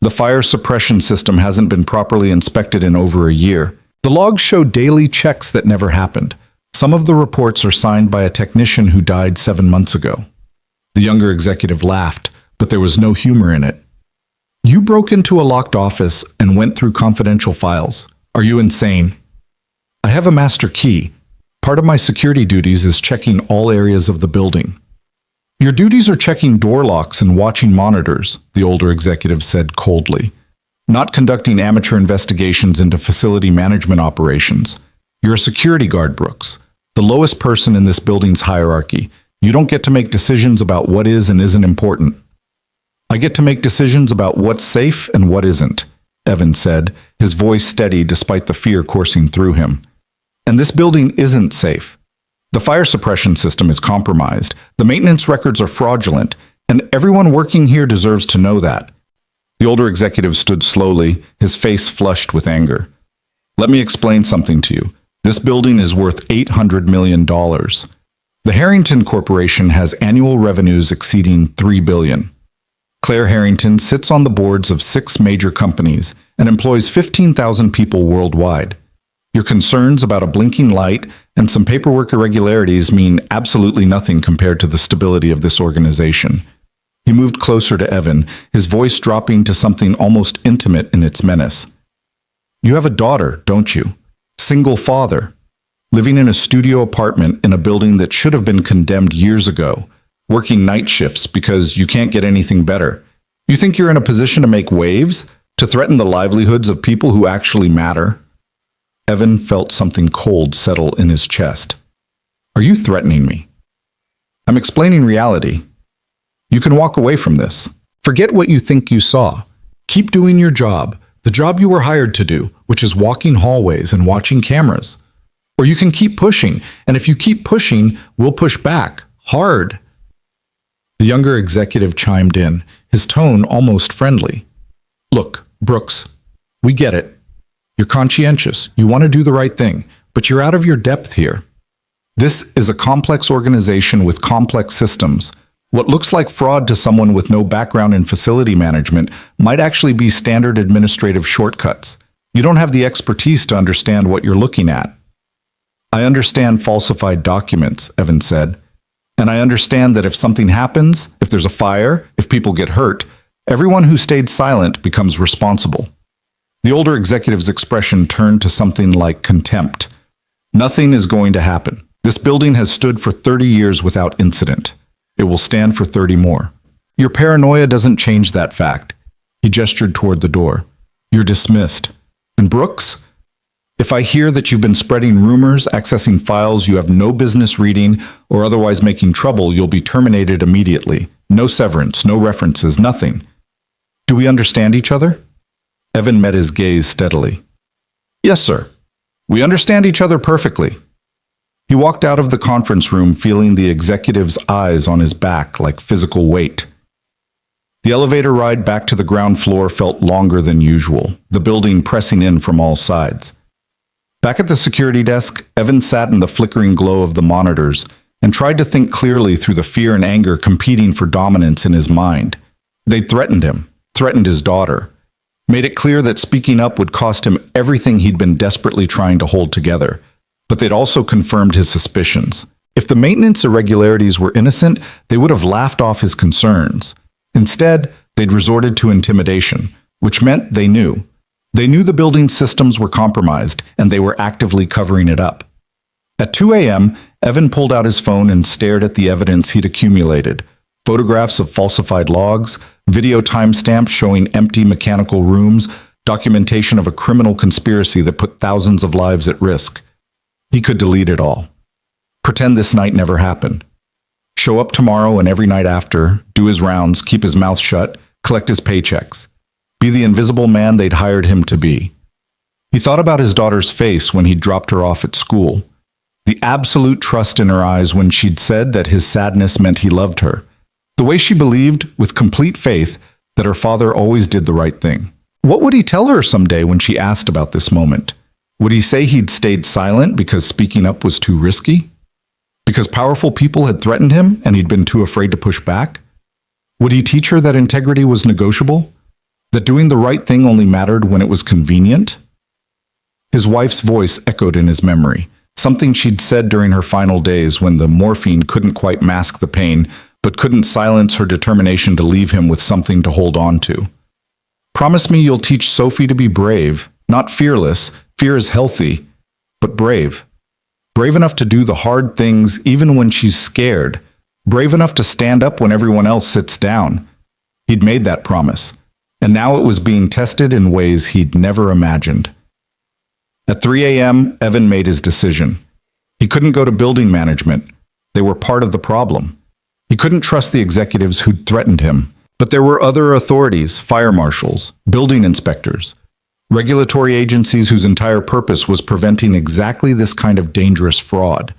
The fire suppression system hasn't been properly inspected in over a year. The logs show daily checks that never happened. Some of the reports are signed by a technician who died 7 months ago. The younger executive laughed, but there was no humor in it. You broke into a locked office and went through confidential files. Are you insane? I have a master key. Part of my security duties is checking all areas of the building. Your duties are checking door locks and watching monitors, the older executive said coldly. Not conducting amateur investigations into facility management operations. You're a security guard, Brooks. The lowest person in this building's hierarchy. You don't get to make decisions about what is and isn't important. I get to make decisions about what's safe and what isn't, Evan said, his voice steady despite the fear coursing through him. And this building isn't safe. The fire suppression system is compromised, the maintenance records are fraudulent, and everyone working here deserves to know that. The older executive stood slowly, his face flushed with anger. Let me explain something to you. This building is worth $800 million. The Harrington Corporation has annual revenues exceeding $3 billion. Claire Harrington sits on the boards of 6 major companies and employs 15,000 people worldwide. Your concerns about a blinking light and some paperwork irregularities mean absolutely nothing compared to the stability of this organization. He moved closer to Evan, his voice dropping to something almost intimate in its menace. You have a daughter, don't you? Single father, living in a studio apartment in a building that should have been condemned years ago, working night shifts because you can't get anything better. You think you're in a position to make waves, to threaten the livelihoods of people who actually matter? Evan felt something cold settle in his chest. Are you threatening me? I'm explaining reality. You can walk away from this. Forget what you think you saw. Keep doing your job, the job you were hired to do, which is walking hallways and watching cameras. Or you can keep pushing, and if you keep pushing, we'll push back, hard. The younger executive chimed in, his tone almost friendly. Look, Brooks, we get it. You're conscientious, you want to do the right thing, but you're out of your depth here. This is a complex organization with complex systems. What looks like fraud to someone with no background in facility management might actually be standard administrative shortcuts. You don't have the expertise to understand what you're looking at. I understand falsified documents, Evan said. And I understand that if something happens, if there's a fire, if people get hurt, everyone who stayed silent becomes responsible. The older executive's expression turned to something like contempt. Nothing is going to happen. This building has stood for 30 years without incident. It will stand for 30 more. Your paranoia doesn't change that fact. He gestured toward the door. You're dismissed. And Brooks? If I hear that you've been spreading rumors, accessing files you have no business reading, or otherwise making trouble, you'll be terminated immediately. No severance, no references, nothing. Do we understand each other? Evan met his gaze steadily. Yes, sir. We understand each other perfectly. He walked out of the conference room feeling the executive's eyes on his back like physical weight. The elevator ride back to the ground floor felt longer than usual, the building pressing in from all sides. Back at the security desk, Evan sat in the flickering glow of the monitors and tried to think clearly through the fear and anger competing for dominance in his mind. They'd threatened him, threatened his daughter, made it clear that speaking up would cost him everything he'd been desperately trying to hold together. But they'd also confirmed his suspicions. If the maintenance irregularities were innocent, they would have laughed off his concerns. Instead, they'd resorted to intimidation, which meant they knew. They knew the building's systems were compromised, and they were actively covering it up. At 2 a.m., Evan pulled out his phone and stared at the evidence he'd accumulated. Photographs of falsified logs, video timestamps showing empty mechanical rooms, documentation of a criminal conspiracy that put thousands of lives at risk. He could delete it all. Pretend this night never happened. Show up tomorrow and every night after, do his rounds, keep his mouth shut, collect his paychecks. Be the invisible man they'd hired him to be. He thought about his daughter's face when he dropped her off at school. The absolute trust in her eyes when she'd said that his sadness meant he loved her. The way she believed, with complete faith, that her father always did the right thing. What would he tell her someday when she asked about this moment? Would he say he'd stayed silent because speaking up was too risky? Because powerful people had threatened him and he'd been too afraid to push back? Would he teach her that integrity was negotiable? That doing the right thing only mattered when it was convenient? His wife's voice echoed in his memory, something she'd said during her final days when the morphine couldn't quite mask the pain, but couldn't silence her determination to leave him with something to hold on to. Promise me you'll teach Sophie to be brave, not fearless. Fear is healthy, but brave. Brave enough to do the hard things even when she's scared. Brave enough to stand up when everyone else sits down. He'd made that promise, and now it was being tested in ways he'd never imagined. At 3 a.m., Evan made his decision. He couldn't go to building management. They were part of the problem. He couldn't trust the executives who'd threatened him. But there were other authorities, fire marshals, building inspectors, regulatory agencies whose entire purpose was preventing exactly this kind of dangerous fraud.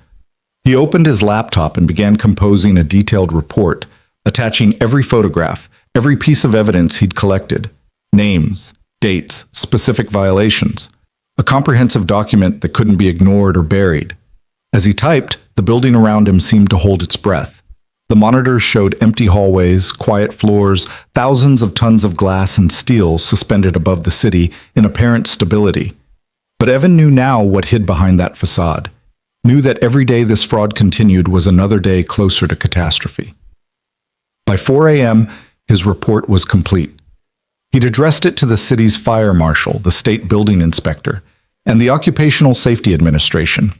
He opened his laptop and began composing a detailed report, attaching every photograph, every piece of evidence he'd collected. Names, dates, specific violations. A comprehensive document that couldn't be ignored or buried. As he typed, the building around him seemed to hold its breath. The monitors showed empty hallways, quiet floors, thousands of tons of glass and steel suspended above the city in apparent stability. But Evan knew now what hid behind that facade. Knew that every day this fraud continued was another day closer to catastrophe. By 4 a.m., his report was complete. He'd addressed it to the city's fire marshal, the state building inspector, and the Occupational Safety Administration.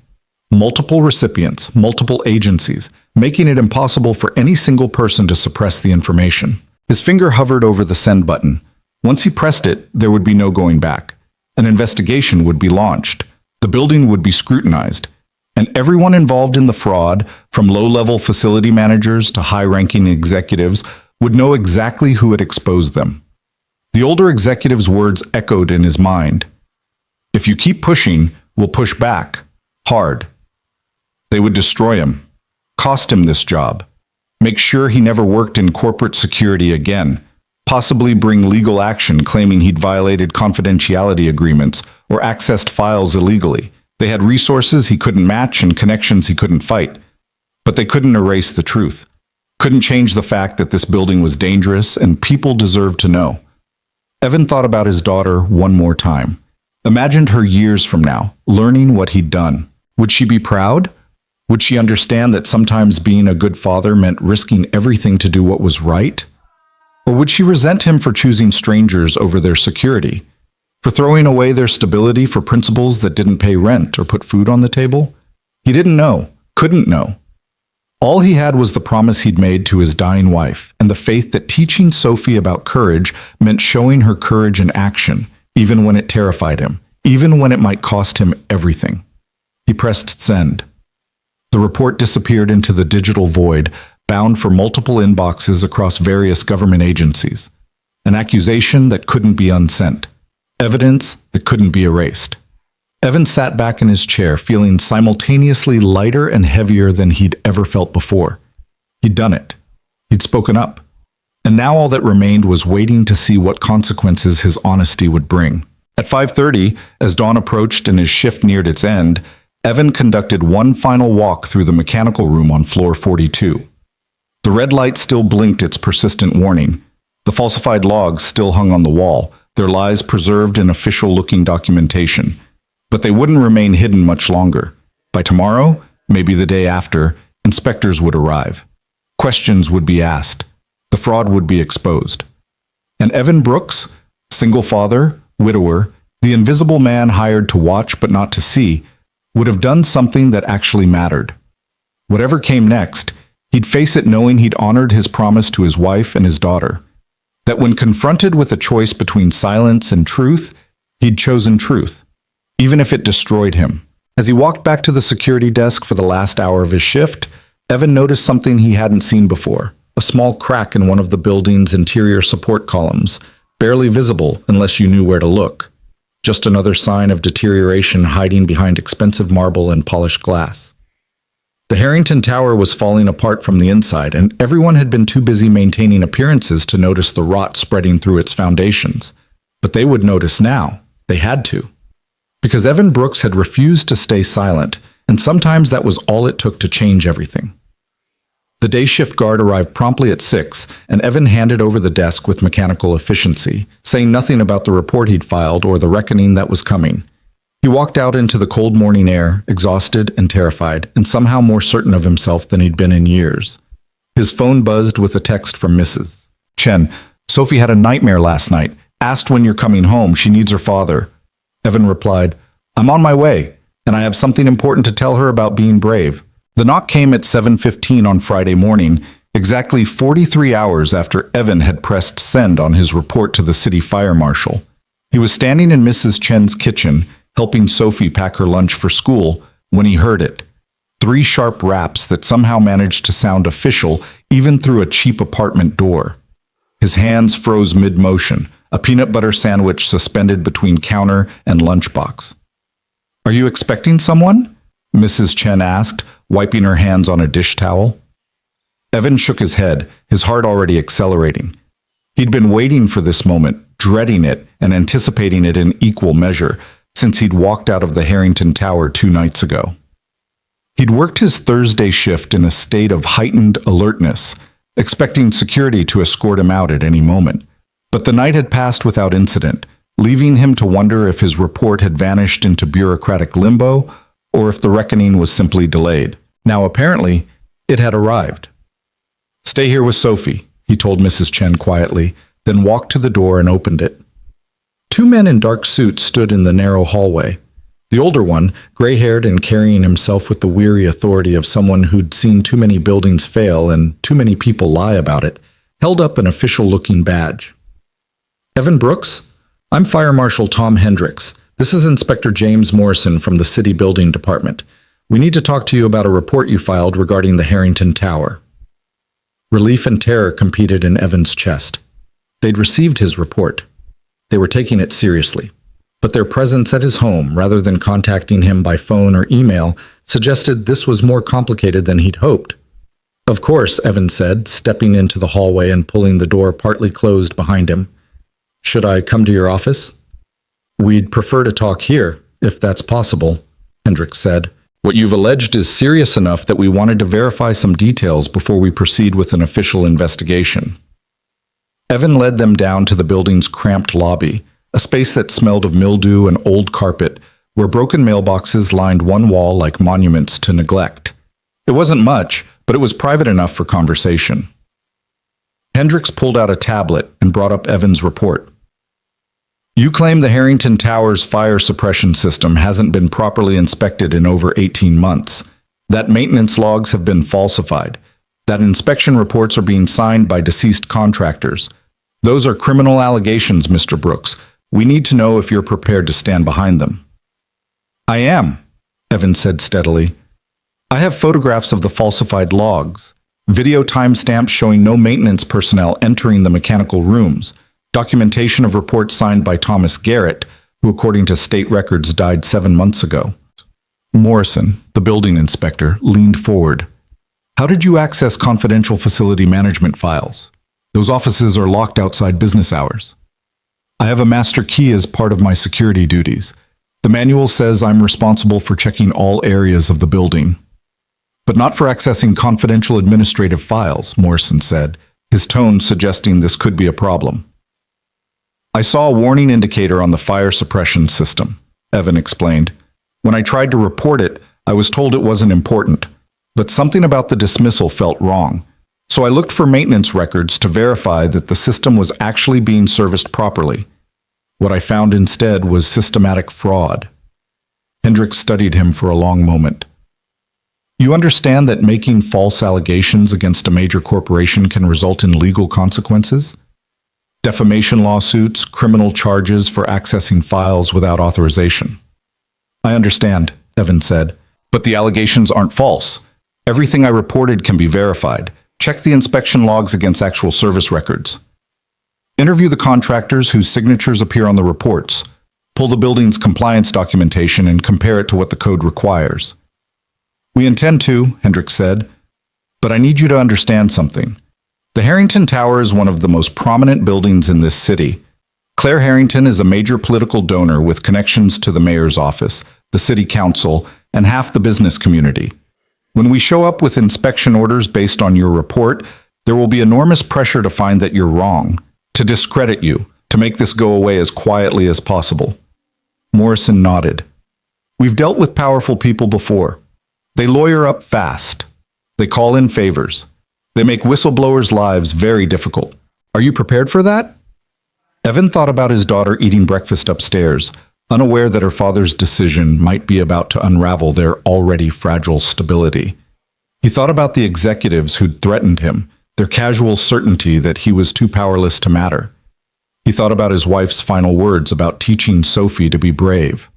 Multiple recipients, multiple agencies, making it impossible for any single person to suppress the information. His finger hovered over the send button. Once he pressed it, there would be no going back. An investigation would be launched. The building would be scrutinized. And everyone involved in the fraud, from low-level facility managers to high-ranking executives, would know exactly who had exposed them. The older executive's words echoed in his mind. If you keep pushing, we'll push back. Hard. They would destroy him, cost him this job, make sure he never worked in corporate security again, possibly bring legal action claiming he'd violated confidentiality agreements or accessed files illegally. They had resources he couldn't match and connections he couldn't fight. But they couldn't erase the truth, couldn't change the fact that this building was dangerous and people deserved to know. Evan thought about his daughter one more time, imagined her years from now, learning what he'd done. Would she be proud? Would she understand that sometimes being a good father meant risking everything to do what was right? Or would she resent him for choosing strangers over their security? For throwing away their stability for principles that didn't pay rent or put food on the table? He didn't know, couldn't know. All he had was the promise he'd made to his dying wife, and the faith that teaching Sophie about courage meant showing her courage in action, even when it terrified him, even when it might cost him everything. He pressed send. The report disappeared into the digital void, bound for multiple inboxes across various government agencies. An accusation that couldn't be unsent. Evidence that couldn't be erased. Evan sat back in his chair, feeling simultaneously lighter and heavier than he'd ever felt before. He'd done it. He'd spoken up. And now all that remained was waiting to see what consequences his honesty would bring. At 5:30, as dawn approached and his shift neared its end, Evan conducted one final walk through the mechanical room on floor 42. The red light still blinked its persistent warning. The falsified logs still hung on the wall, their lies preserved in official-looking documentation. But they wouldn't remain hidden much longer. By tomorrow, maybe the day after, inspectors would arrive. Questions would be asked. The fraud would be exposed. And Evan Brooks, single father, widower, the invisible man hired to watch but not to see, would have done something that actually mattered. Whatever came next, he'd face it knowing he'd honored his promise to his wife and his daughter. That when confronted with a choice between silence and truth, he'd chosen truth, even if it destroyed him. As he walked back to the security desk for the last hour of his shift, Evan noticed something he hadn't seen before. A small crack in one of the building's interior support columns, barely visible unless you knew where to look. Just another sign of deterioration hiding behind expensive marble and polished glass. The Harrington Tower was falling apart from the inside, and everyone had been too busy maintaining appearances to notice the rot spreading through its foundations. But they would notice now. They had to. Because Evan Brooks had refused to stay silent, and sometimes that was all it took to change everything. The day shift guard arrived promptly at 6, and Evan handed over the desk with mechanical efficiency, saying nothing about the report he'd filed or the reckoning that was coming. He walked out into the cold morning air, exhausted and terrified, and somehow more certain of himself than he'd been in years. His phone buzzed with a text from Mrs. Chen. Sophie had a nightmare last night. Asked when you're coming home. She needs her father. Evan replied, I'm on my way, and I have something important to tell her about being brave. The knock came at 7:15 on Friday morning, exactly 43 hours after Evan had pressed send on his report to the city fire marshal. He was standing in Mrs. Chen's kitchen, helping Sophie pack her lunch for school, when he heard it. 3 sharp raps that somehow managed to sound official even through a cheap apartment door. His hands froze mid-motion, a peanut butter sandwich suspended between counter and lunchbox. Are you expecting someone? Mrs. Chen asked, wiping her hands on a dish towel. Evan shook his head, his heart already accelerating. He'd been waiting for this moment, dreading it and anticipating it in equal measure, since he'd walked out of the Harrington Tower 2 nights ago. He'd worked his Thursday shift in a state of heightened alertness, expecting security to escort him out at any moment. But the night had passed without incident, leaving him to wonder if his report had vanished into bureaucratic limbo or if the reckoning was simply delayed. Now apparently, it had arrived. Stay here with Sophie, he told Mrs. Chen quietly, then walked to the door and opened it. 2 men in dark suits stood in the narrow hallway. The older one, gray-haired and carrying himself with the weary authority of someone who'd seen too many buildings fail and too many people lie about it, held up an official-looking badge. Evan Brooks? I'm Fire Marshal Tom Hendricks. This is Inspector James Morrison from the City Building Department. We need to talk to you about a report you filed regarding the Harrington Tower. Relief and terror competed in Evan's chest. They'd received his report. They were taking it seriously. But their presence at his home, rather than contacting him by phone or email, suggested this was more complicated than he'd hoped. Of course, Evan said, stepping into the hallway and pulling the door partly closed behind him. Should I come to your office? We'd prefer to talk here, if that's possible, Hendricks said. What you've alleged is serious enough that we wanted to verify some details before we proceed with an official investigation. Evan led them down to the building's cramped lobby, a space that smelled of mildew and old carpet, where broken mailboxes lined one wall like monuments to neglect. It wasn't much, but it was private enough for conversation. Hendricks pulled out a tablet and brought up Evan's report. You claim the Harrington Towers fire suppression system hasn't been properly inspected in over 18 months, that maintenance logs have been falsified, that inspection reports are being signed by deceased contractors. Those are criminal allegations, Mr. Brooks. We need to know if you're prepared to stand behind them. I am, Evan said steadily. I have photographs of the falsified logs, video timestamps showing no maintenance personnel entering the mechanical rooms, documentation of reports signed by Thomas Garrett, who according to state records died 7 months ago. Morrison, the building inspector, leaned forward. How did you access confidential facility management files? Those offices are locked outside business hours. I have a master key as part of my security duties. The manual says I'm responsible for checking all areas of the building. But not for accessing confidential administrative files, Morrison said, his tone suggesting this could be a problem. I saw a warning indicator on the fire suppression system, Evan explained. When I tried to report it, I was told it wasn't important, but something about the dismissal felt wrong. So I looked for maintenance records to verify that the system was actually being serviced properly. What I found instead was systematic fraud. Hendricks studied him for a long moment. You understand that making false allegations against a major corporation can result in legal consequences? Defamation lawsuits, criminal charges for accessing files without authorization. I understand, Evan said, but the allegations aren't false. Everything I reported can be verified. Check the inspection logs against actual service records. Interview the contractors whose signatures appear on the reports. Pull the building's compliance documentation and compare it to what the code requires. We intend to, Hendricks said, but I need you to understand something. The Harrington Tower is one of the most prominent buildings in this city. Claire Harrington is a major political donor with connections to the mayor's office, the city council, and half the business community. When we show up with inspection orders based on your report, there will be enormous pressure to find that you're wrong, to discredit you, to make this go away as quietly as possible. Morrison nodded. We've dealt with powerful people before. They lawyer up fast. They call in favors. They make whistleblowers' lives very difficult. Are you prepared for that? Evan thought about his daughter eating breakfast upstairs, unaware that her father's decision might be about to unravel their already fragile stability. He thought about the executives who'd threatened him, their casual certainty that he was too powerless to matter. He thought about his wife's final words about teaching Sophie to be brave.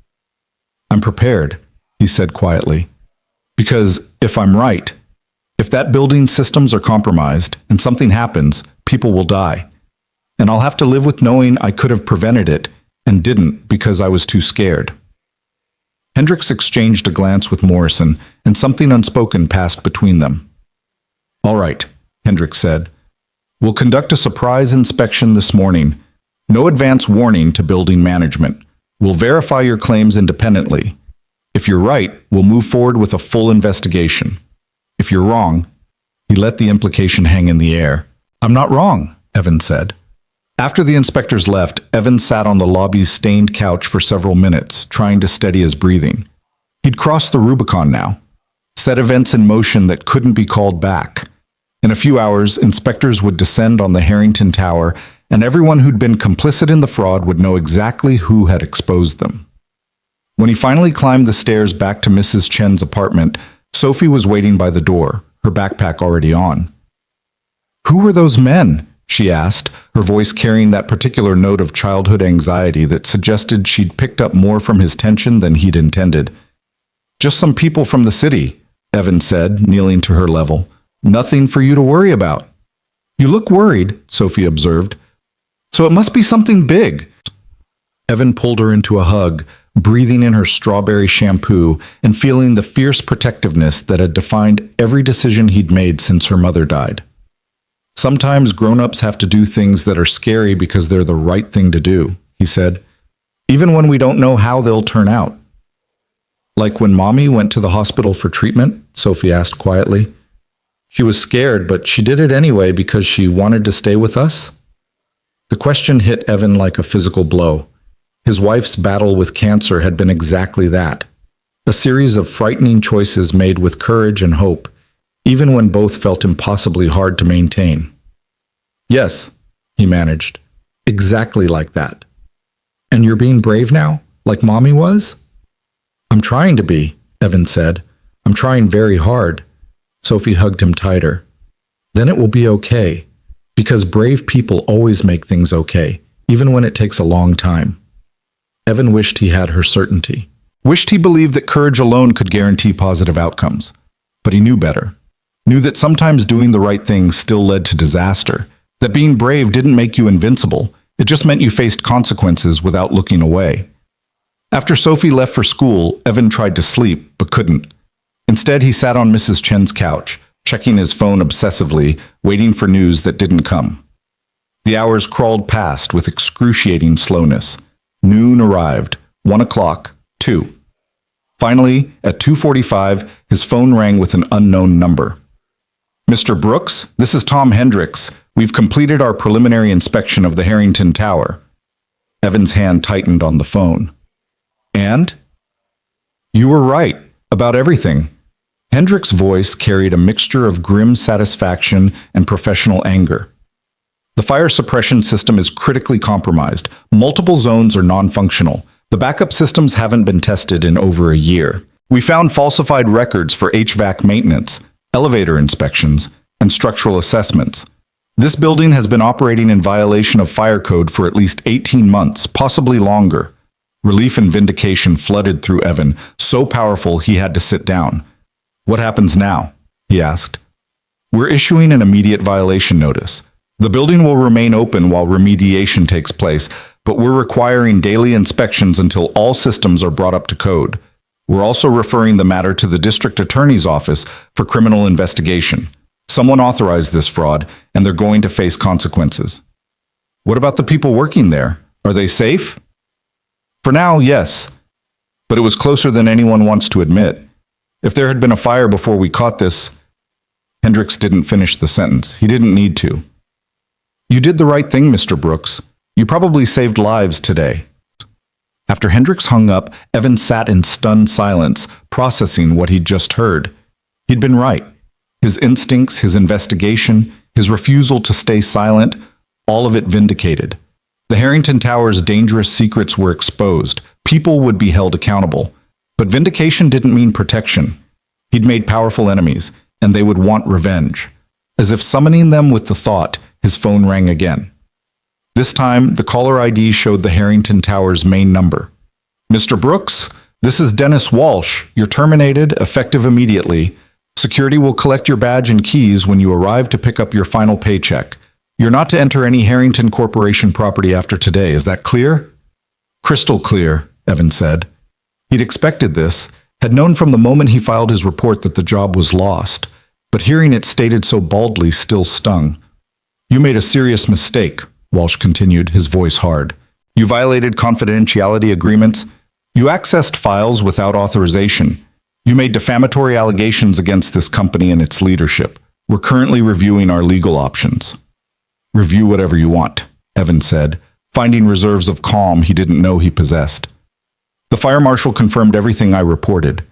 I'm prepared, he said quietly, because if I'm right, if that building's systems are compromised and something happens, people will die. And I'll have to live with knowing I could have prevented it and didn't because I was too scared. Hendricks exchanged a glance with Morrison, and something unspoken passed between them. All right, Hendricks said. We'll conduct a surprise inspection this morning. No advance warning to building management. We'll verify your claims independently. If you're right, we'll move forward with a full investigation. If you're wrong, he let the implication hang in the air. I'm not wrong, Evan said. After the inspectors left, Evan sat on the lobby's stained couch for several minutes, trying to steady his breathing. He'd crossed the Rubicon now, set events in motion that couldn't be called back. In a few hours, inspectors would descend on the Harrington Tower, and everyone who'd been complicit in the fraud would know exactly who had exposed them. When he finally climbed the stairs back to Mrs. Chen's apartment, Sophie was waiting by the door, her backpack already on. Who were those men? She asked, her voice carrying that particular note of childhood anxiety that suggested she'd picked up more from his tension than he'd intended. Just some people from the city, Evan said, kneeling to her level. Nothing for you to worry about. You look worried, Sophie observed. So it must be something big. Evan pulled her into a hug, breathing in her strawberry shampoo and feeling the fierce protectiveness that had defined every decision he'd made since her mother died. Sometimes grown-ups have to do things that are scary because they're the right thing to do, he said, even when we don't know how they'll turn out. Like when Mommy went to the hospital for treatment, Sophie asked quietly. She was scared, but she did it anyway because she wanted to stay with us? The question hit Evan like a physical blow. His wife's battle with cancer had been exactly that. A series of frightening choices made with courage and hope, even when both felt impossibly hard to maintain. Yes, he managed. Exactly like that. And you're being brave now, like Mommy was? I'm trying to be, Evan said. I'm trying very hard. Sophie hugged him tighter. Then it will be okay, because brave people always make things okay, even when it takes a long time. Evan wished he had her certainty. Wished he believed that courage alone could guarantee positive outcomes. But he knew better. Knew that sometimes doing the right thing still led to disaster. That being brave didn't make you invincible. It just meant you faced consequences without looking away. After Sophie left for school, Evan tried to sleep, but couldn't. Instead, he sat on Mrs. Chen's couch, checking his phone obsessively, waiting for news that didn't come. The hours crawled past with excruciating slowness. Noon arrived, 1 o'clock, 2. Finally, at 2:45, his phone rang with an unknown number. Mr. Brooks, this is Tom Hendricks. We've completed our preliminary inspection of the Harrington Tower. Evan's hand tightened on the phone. And? You were right, about everything. Hendricks' voice carried a mixture of grim satisfaction and professional anger. The fire suppression system is critically compromised. Multiple zones are non-functional. The backup systems haven't been tested in over a year. We found falsified records for HVAC maintenance, elevator inspections, and structural assessments. This building has been operating in violation of fire code for at least 18 months, possibly longer. Relief and vindication flooded through Evan, so powerful he had to sit down. What happens now? He asked. We're issuing an immediate violation notice. The building will remain open while remediation takes place, but we're requiring daily inspections until all systems are brought up to code. We're also referring the matter to the district attorney's office for criminal investigation. Someone authorized this fraud, and they're going to face consequences. What about the people working there? Are they safe? For now, yes. But it was closer than anyone wants to admit. If there had been a fire before we caught this... Hendricks didn't finish the sentence. He didn't need to. You did the right thing, Mr. Brooks. You probably saved lives today. After Hendricks hung up, Evan sat in stunned silence, processing what he'd just heard. He'd been right. His instincts, his investigation, his refusal to stay silent, all of it vindicated. The Harrington Tower's dangerous secrets were exposed. People would be held accountable. But vindication didn't mean protection. He'd made powerful enemies, and they would want revenge. As if summoning them with the thought, his phone rang again. This time, the caller ID showed the Harrington Tower's main number. Mr. Brooks, this is Dennis Walsh. You're terminated, effective immediately. Security will collect your badge and keys when you arrive to pick up your final paycheck. You're not to enter any Harrington Corporation property after today. Is that clear? Crystal clear, Evan said. He'd expected this, had known from the moment he filed his report that the job was lost, but hearing it stated so baldly still stung. You made a serious mistake, Walsh continued, his voice hard. You violated confidentiality agreements. You accessed files without authorization. You made defamatory allegations against this company and its leadership. We're currently reviewing our legal options. Review whatever you want, Evan said, finding reserves of calm he didn't know he possessed. The fire marshal confirmed everything I reported.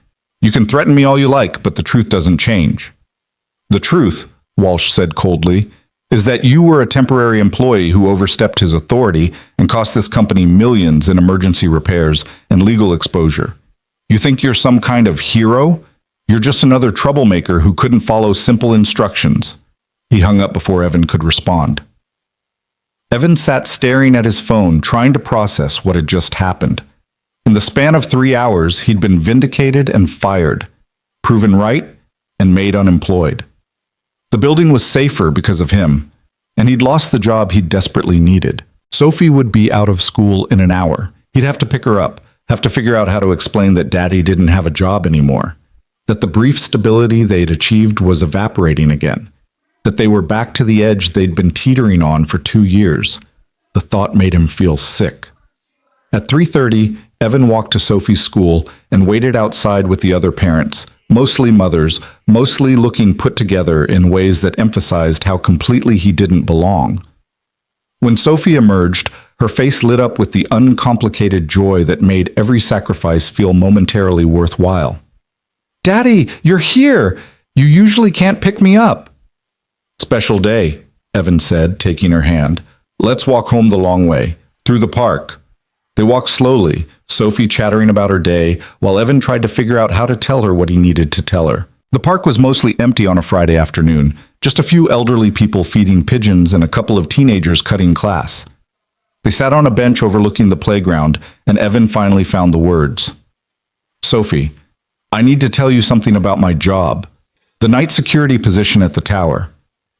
You can threaten me all you like, but the truth doesn't change. The truth, Walsh said coldly, is that you were a temporary employee who overstepped his authority and cost this company millions in emergency repairs and legal exposure. You think you're some kind of hero? You're just another troublemaker who couldn't follow simple instructions. He hung up before Evan could respond. Evan sat staring at his phone, trying to process what had just happened. In the span of 3 hours, he'd been vindicated and fired, proven right, and made unemployed. The building was safer because of him, and he'd lost the job he desperately needed. Sophie would be out of school in an hour. He'd have to pick her up, have to figure out how to explain that Daddy didn't have a job anymore, that the brief stability they'd achieved was evaporating again, that they were back to the edge they'd been teetering on for 2 years. The thought made him feel sick. At 3:30, Evan walked to Sophie's school and waited outside with the other parents, mostly mothers, mostly looking put together in ways that emphasized how completely he didn't belong. When Sophie emerged, her face lit up with the uncomplicated joy that made every sacrifice feel momentarily worthwhile. "Daddy, you're here! You usually can't pick me up." "Special day," Evan said, taking her hand. "Let's walk home the long way, through the park." They walked slowly, Sophie chattering about her day, while Evan tried to figure out how to tell her what he needed to tell her. The park was mostly empty on a Friday afternoon, just a few elderly people feeding pigeons and a couple of teenagers cutting class. They sat on a bench overlooking the playground, and Evan finally found the words. "Sophie, I need to tell you something about my job. The night security position at the tower."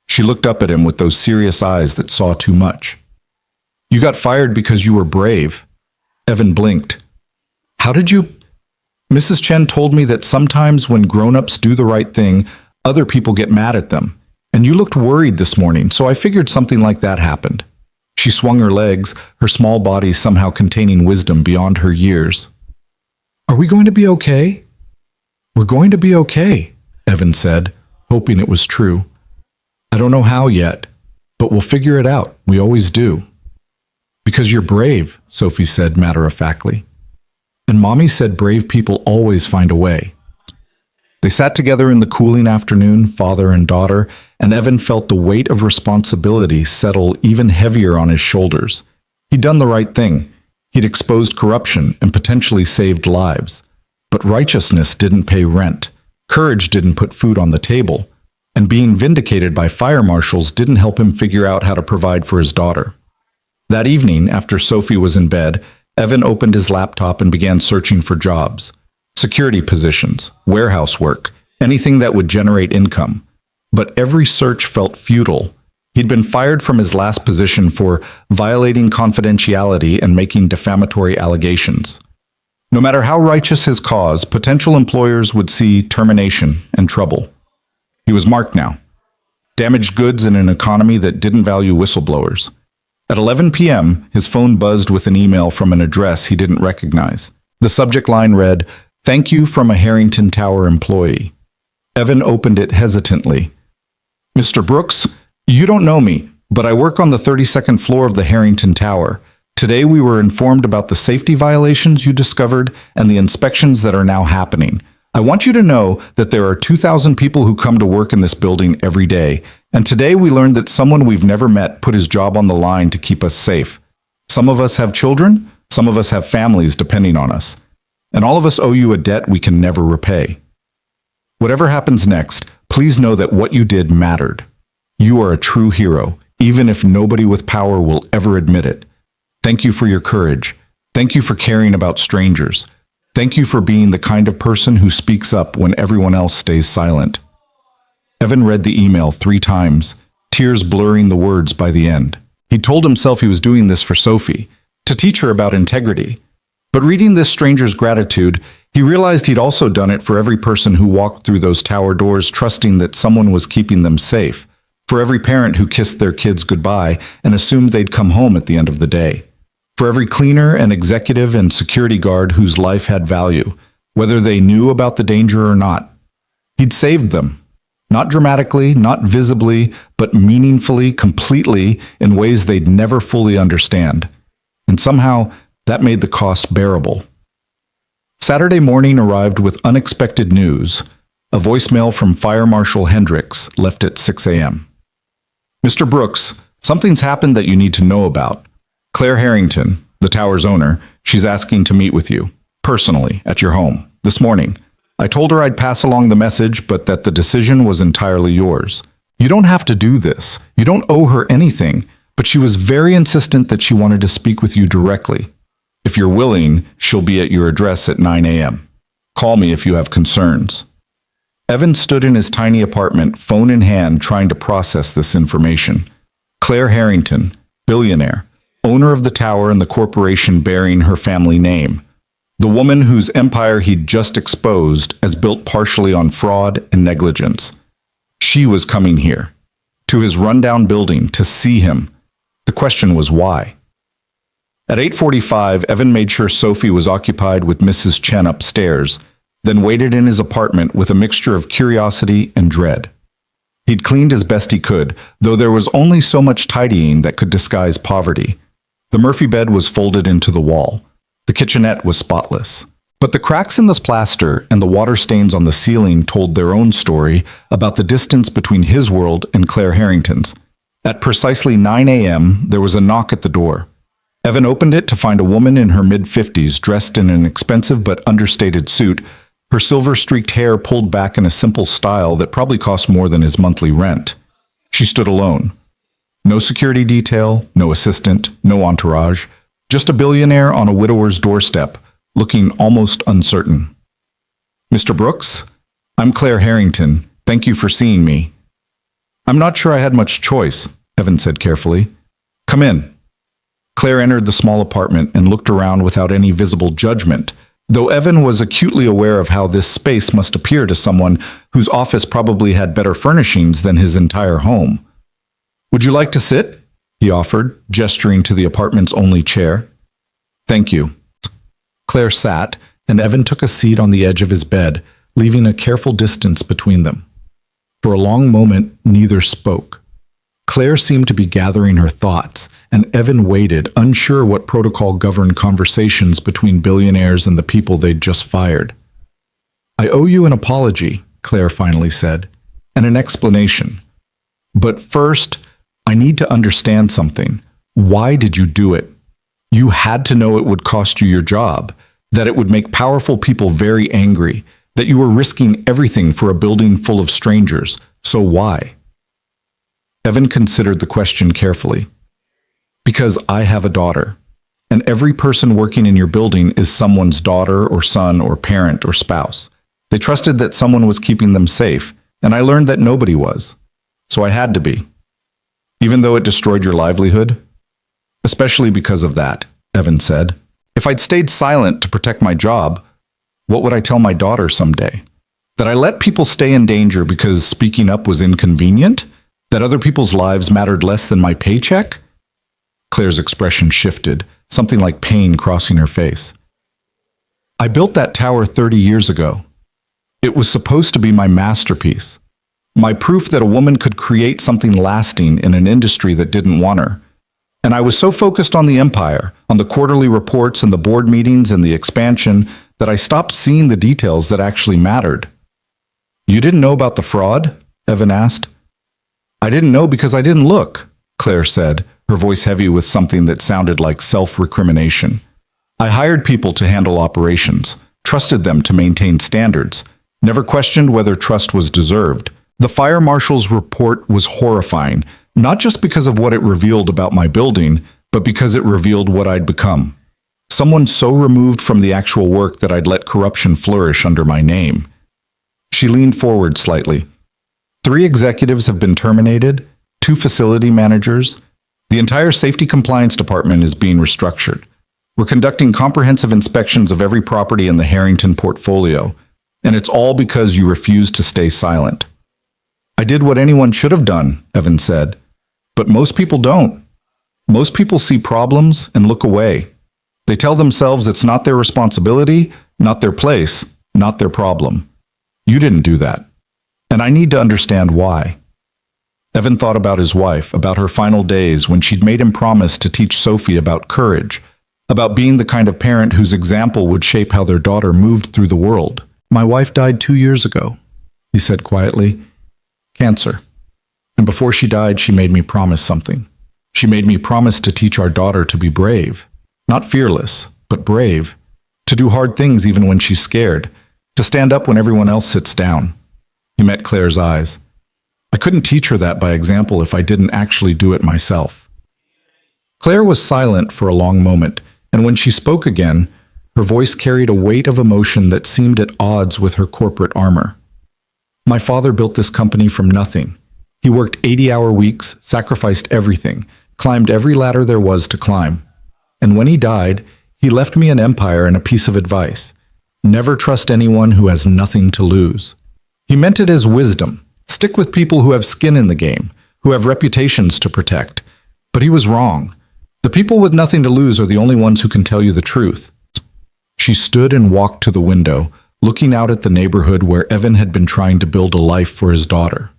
She looked up at him with those serious eyes that saw too much. "You got fired because you were brave." Evan blinked. "How did you—" "Mrs. Chen told me that sometimes when grown-ups do the right thing, other people get mad at them. And you looked worried this morning, so I figured something like that happened." She swung her legs, her small body somehow containing wisdom beyond her years. "Are we going to be okay?" "We're going to be okay," Evan said, hoping it was true. "I don't know how yet, but we'll figure it out. We always do." "Because you're brave," Sophie said matter-of-factly. "And Mommy said brave people always find a way." They sat together in the cooling afternoon, father and daughter, and Evan felt the weight of responsibility settle even heavier on his shoulders. He'd done the right thing. He'd exposed corruption and potentially saved lives. But righteousness didn't pay rent. Courage didn't put food on the table. And being vindicated by fire marshals didn't help him figure out how to provide for his daughter. That evening, after Sophie was in bed, Evan opened his laptop and began searching for jobs. Security positions, warehouse work, anything that would generate income. But every search felt futile. He'd been fired from his last position for violating confidentiality and making defamatory allegations. No matter how righteous his cause, potential employers would see termination and trouble. He was marked now. Damaged goods in an economy that didn't value whistleblowers. At 11 p.m., his phone buzzed with an email from an address he didn't recognize. The subject line read, "Thank you from a Harrington Tower employee." Evan opened it hesitantly. "Mr. Brooks, you don't know me, but I work on the 32nd floor of the Harrington Tower. Today we were informed about the safety violations you discovered and the inspections that are now happening. I want you to know that there are 2,000 people who come to work in this building every day, and today we learned that someone we've never met put his job on the line to keep us safe. Some of us have children, some of us have families depending on us, and all of us owe you a debt we can never repay. Whatever happens next, please know that what you did mattered. You are a true hero, even if nobody with power will ever admit it. Thank you for your courage. Thank you for caring about strangers. Thank you for being the kind of person who speaks up when everyone else stays silent." Evan read the email 3 times, tears blurring the words by the end. He told himself he was doing this for Sophie, to teach her about integrity. But reading this stranger's gratitude, he realized he'd also done it for every person who walked through those tower doors trusting that someone was keeping them safe, for every parent who kissed their kids goodbye and assumed they'd come home at the end of the day. For every cleaner and executive and security guard whose life had value, whether they knew about the danger or not. He'd saved them. Not dramatically, not visibly, but meaningfully, completely, in ways they'd never fully understand. And somehow, that made the cost bearable. Saturday morning arrived with unexpected news. A voicemail from Fire Marshal Hendricks left at 6 a.m. "Mr. Brooks, something's happened that you need to know about. Claire Harrington, the tower's owner, she's asking to meet with you, personally, at your home, this morning. I told her I'd pass along the message, but that the decision was entirely yours. You don't have to do this. You don't owe her anything, but she was very insistent that she wanted to speak with you directly. If you're willing, she'll be at your address at 9 a.m. Call me if you have concerns." Evan stood in his tiny apartment, phone in hand, trying to process this information. Claire Harrington, billionaire, owner of the tower and the corporation bearing her family name. The woman whose empire he'd just exposed as built partially on fraud and negligence. She was coming here, to his rundown building, to see him. The question was why. At 8:45, Evan made sure Sophie was occupied with Mrs. Chen upstairs, then waited in his apartment with a mixture of curiosity and dread. He'd cleaned as best he could, though there was only so much tidying that could disguise poverty. The Murphy bed was folded into the wall. The kitchenette was spotless. But the cracks in this plaster and the water stains on the ceiling told their own story about the distance between his world and Claire Harrington's. At precisely 9 a.m., there was a knock at the door. Evan opened it to find a woman in her mid-50s dressed in an expensive but understated suit, her silver-streaked hair pulled back in a simple style that probably cost more than his monthly rent. She stood alone. No security detail, no assistant, no entourage, just a billionaire on a widower's doorstep, looking almost uncertain. "Mr. Brooks? I'm Claire Harrington. Thank you for seeing me." "I'm not sure I had much choice," Evan said carefully. "Come in." Claire entered the small apartment and looked around without any visible judgment, though Evan was acutely aware of how this space must appear to someone whose office probably had better furnishings than his entire home. "Would you like to sit?" he offered, gesturing to the apartment's only chair. "Thank you." Claire sat, and Evan took a seat on the edge of his bed, leaving a careful distance between them. For a long moment, neither spoke. Claire seemed to be gathering her thoughts, and Evan waited, unsure what protocol governed conversations between billionaires and the people they'd just fired. "I owe you an apology," Claire finally said, "and an explanation. But first, I need to understand something. Why did you do it? You had to know it would cost you your job, that it would make powerful people very angry, that you were risking everything for a building full of strangers. So why?" Evan considered the question carefully. "Because I have a daughter, and every person working in your building is someone's daughter or son or parent or spouse. They trusted that someone was keeping them safe, and I learned that nobody was. So I had to be. Even though it destroyed your livelihood?" "Especially because of that," Evan said. "If I'd stayed silent to protect my job, what would I tell my daughter someday? That I let people stay in danger because speaking up was inconvenient? That other people's lives mattered less than my paycheck?" Claire's expression shifted, something like pain crossing her face. "I built that tower 30 years ago. It was supposed to be my masterpiece. My proof that a woman could create something lasting in an industry that didn't want her. And I was so focused on the empire, on the quarterly reports and the board meetings and the expansion, that I stopped seeing the details that actually mattered." "You didn't know about the fraud?" Evan asked. "I didn't know because I didn't look," Claire said, her voice heavy with something that sounded like self-recrimination. "I hired people to handle operations, trusted them to maintain standards, never questioned whether trust was deserved. The fire marshal's report was horrifying, not just because of what it revealed about my building, but because it revealed what I'd become. Someone so removed from the actual work that I'd let corruption flourish under my name." She leaned forward slightly. 3 executives have been terminated, 2 facility managers. The entire safety compliance department is being restructured. We're conducting comprehensive inspections of every property in the Harrington portfolio, and it's all because you refused to stay silent. "I did what anyone should have done," Evan said. "But most people don't. Most people see problems and look away. They tell themselves it's not their responsibility, not their place, not their problem. You didn't do that. And I need to understand why." Evan thought about his wife, about her final days when she'd made him promise to teach Sophie about courage, about being the kind of parent whose example would shape how their daughter moved through the world. "My wife died 2 years ago," he said quietly. "Cancer. And before she died, she made me promise something. She made me promise to teach our daughter to be brave. Not fearless, but brave. To do hard things even when she's scared. To stand up when everyone else sits down." He met Claire's eyes. "I couldn't teach her that by example if I didn't actually do it myself." Claire was silent for a long moment, and when she spoke again, her voice carried a weight of emotion that seemed at odds with her corporate armor. "My father built this company from nothing. He worked 80-hour weeks, sacrificed everything, climbed every ladder there was to climb. And when he died, he left me an empire and a piece of advice. Never trust anyone who has nothing to lose. He meant it as wisdom. Stick with people who have skin in the game, who have reputations to protect. But he was wrong. The people with nothing to lose are the only ones who can tell you the truth." She stood and walked to the window, looking out at the neighborhood where Evan had been trying to build a life for his daughter.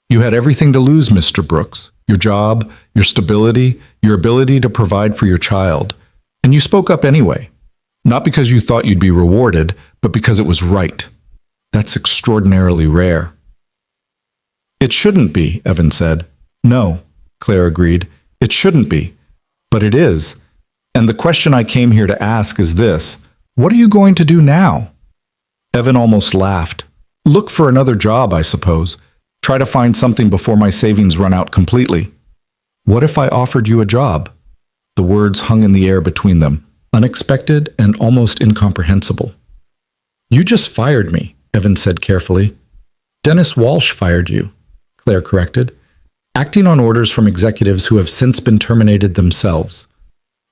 "You had everything to lose, Mr. Brooks. Your job, your stability, your ability to provide for your child. And you spoke up anyway. Not because you thought you'd be rewarded, but because it was right. That's extraordinarily rare. It shouldn't be, Evan said. No, Claire agreed. It shouldn't be. But it is. And the question I came here to ask is this: what are you going to do now? Evan almost laughed. Look for another job, I suppose. Try to find something before my savings run out completely. What if I offered you a job? The words hung in the air between them, unexpected and almost incomprehensible. You just fired me, Evan said carefully. Dennis Walsh fired you, Claire corrected, acting on orders from executives who have since been terminated themselves.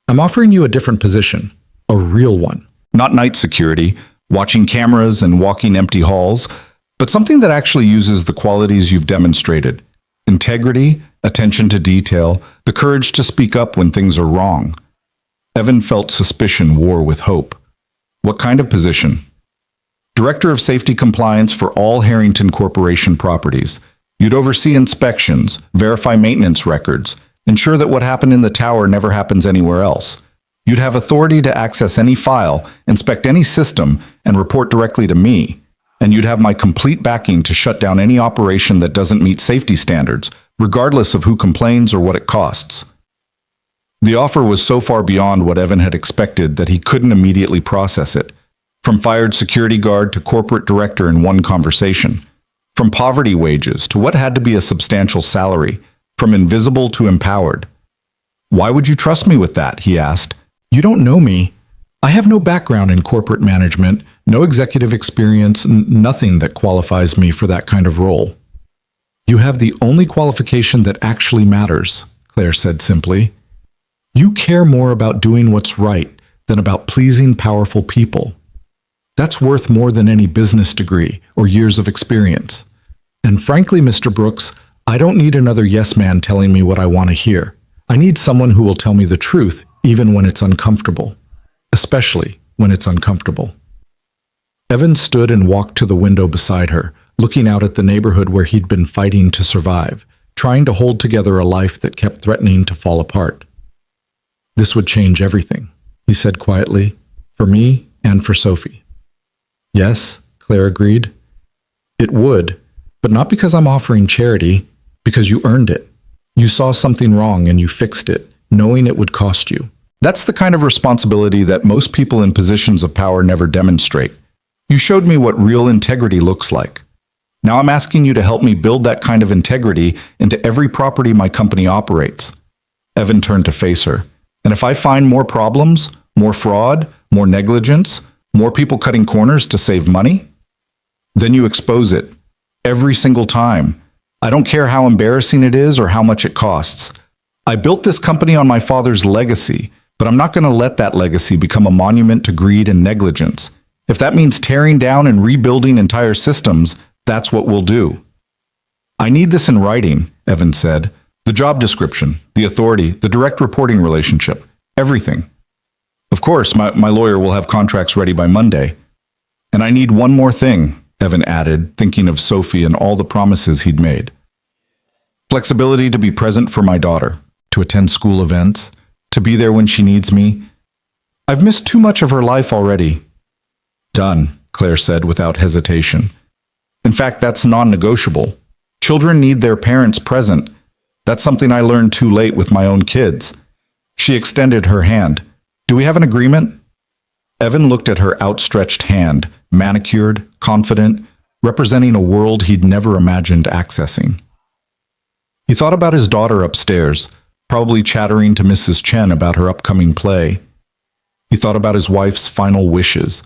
I'm offering you a different position, a real one. Not night security, watching cameras and walking empty halls, but something that actually uses the qualities you've demonstrated: integrity, attention to detail, the courage to speak up when things are wrong. Evan felt suspicion war with hope. What kind of position? Director of Safety Compliance for all Harrington Corporation properties. You'd oversee inspections, verify maintenance records, ensure that what happened in the tower never happens anywhere else. You'd have authority to access any file, inspect any system, and report directly to me. And you'd have my complete backing to shut down any operation that doesn't meet safety standards, regardless of who complains or what it costs. The offer was so far beyond what Evan had expected that he couldn't immediately process it. From fired security guard to corporate director in one conversation. From poverty wages to what had to be a substantial salary. From invisible to empowered. Why would you trust me with that? He asked. You don't know me. I have no background in corporate management, no executive experience, nothing that qualifies me for that kind of role. You have the only qualification that actually matters, Claire said simply. You care more about doing what's right than about pleasing powerful people. That's worth more than any business degree or years of experience. And frankly, Mr. Brooks, I don't need another yes man telling me what I want to hear. I need someone who will tell me the truth, even when it's uncomfortable. Especially when it's uncomfortable. Evan stood and walked to the window beside her, looking out at the neighborhood where he'd been fighting to survive, trying to hold together a life that kept threatening to fall apart. This would change everything, he said quietly, for me and for Sophie. Yes, Claire agreed. It would, but not because I'm offering charity, because you earned it. You saw something wrong and you fixed it, knowing it would cost you. That's the kind of responsibility that most people in positions of power never demonstrate. You showed me what real integrity looks like. Now I'm asking you to help me build that kind of integrity into every property my company operates. Evan turned to face her. And if I find more problems, more fraud, more negligence, more people cutting corners to save money, then you expose it. Every single time. I don't care how embarrassing it is or how much it costs. I built this company on my father's legacy, but I'm not going to let that legacy become a monument to greed and negligence. If that means tearing down and rebuilding entire systems, that's what we'll do. I need this in writing, Evan said. The job description, the authority, the direct reporting relationship, everything. Of course, my lawyer will have contracts ready by Monday. And I need one more thing, Evan added, thinking of Sophie and all the promises he'd made. Flexibility to be present for my daughter, to attend school events, to be there when she needs me. I've missed too much of her life already. Done, Claire said without hesitation. In fact, that's non-negotiable. Children need their parents present. That's something I learned too late with my own kids. She extended her hand. Do we have an agreement? Evan looked at her outstretched hand, manicured, confident, representing a world he'd never imagined accessing. He thought about his daughter upstairs, probably chattering to Mrs. Chen about her upcoming play. He thought about his wife's final wishes.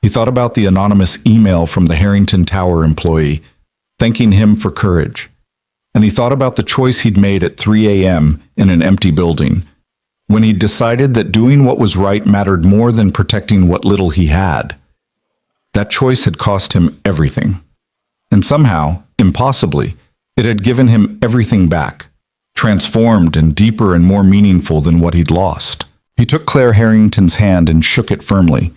He thought about the anonymous email from the Harrington Tower employee, thanking him for courage. And he thought about the choice he'd made at 3 a.m. in an empty building, when he'd decided that doing what was right mattered more than protecting what little he had. That choice had cost him everything. And somehow, impossibly, it had given him everything back, transformed and deeper and more meaningful than what he'd lost. He took Claire Harrington's hand and shook it firmly.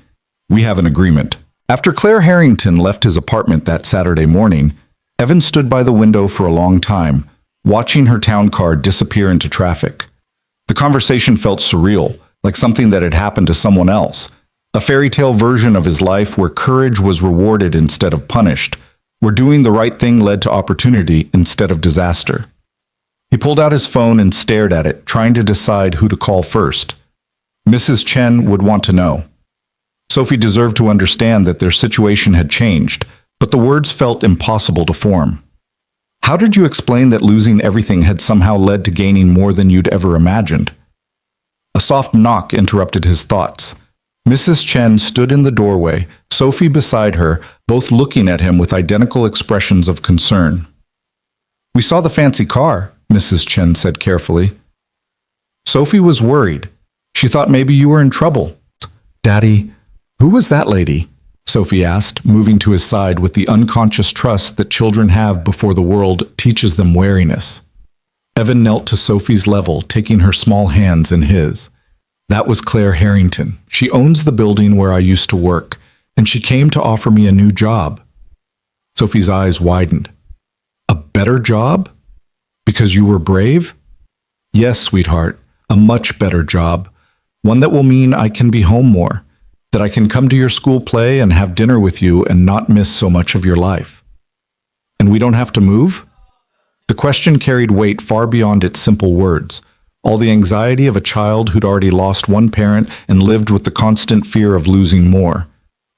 We have an agreement. After Claire Harrington left his apartment that Saturday morning, Evan stood by the window for a long time, watching her town car disappear into traffic. The conversation felt surreal, like something that had happened to someone else, A fairy tale version of his life where courage was rewarded instead of punished, where doing the right thing led to opportunity instead of disaster. He pulled out his phone and stared at it, trying to decide who to call first. Mrs. Chen would want to know. Sophie deserved to understand that their situation had changed, but the words felt impossible to form. How did you explain that losing everything had somehow led to gaining more than you'd ever imagined? A soft knock interrupted his thoughts. Mrs. Chen stood in the doorway, Sophie beside her, both looking at him with identical expressions of concern. "We saw the fancy car," Mrs. Chen said carefully. Sophie was worried. She thought maybe you were in trouble. "Daddy, who was that lady?" Sophie asked, moving to his side with the unconscious trust that children have before the world teaches them wariness. Evan knelt to Sophie's level, taking her small hands in his. "That was Claire Harrington. She owns the building where I used to work, and she came to offer me a new job." Sophie's eyes widened. "A better job? Because you were brave?" "Yes, sweetheart, a much better job. One that will mean I can be home more, that I can come to your school play and have dinner with you and not miss so much of your life." "And we don't have to move?" The question carried weight far beyond its simple words. All the anxiety of a child who'd already lost one parent and lived with the constant fear of losing more.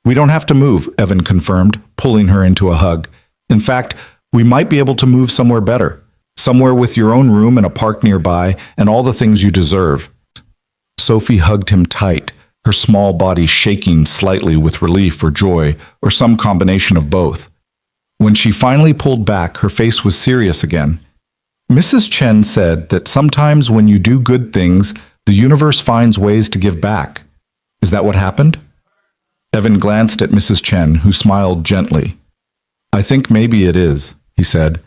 "We don't have to move," Evan confirmed, pulling her into a hug. "In fact, we might be able to move somewhere better. Somewhere with your own room and a park nearby and all the things you deserve." Sophie hugged him tight, her small body shaking slightly with relief or joy, or some combination of both. When she finally pulled back, her face was serious again. "Mrs. Chen said that sometimes when you do good things, the universe finds ways to give back. Is that what happened?" Evan glanced at Mrs. Chen, who smiled gently. "I think maybe it is," he said.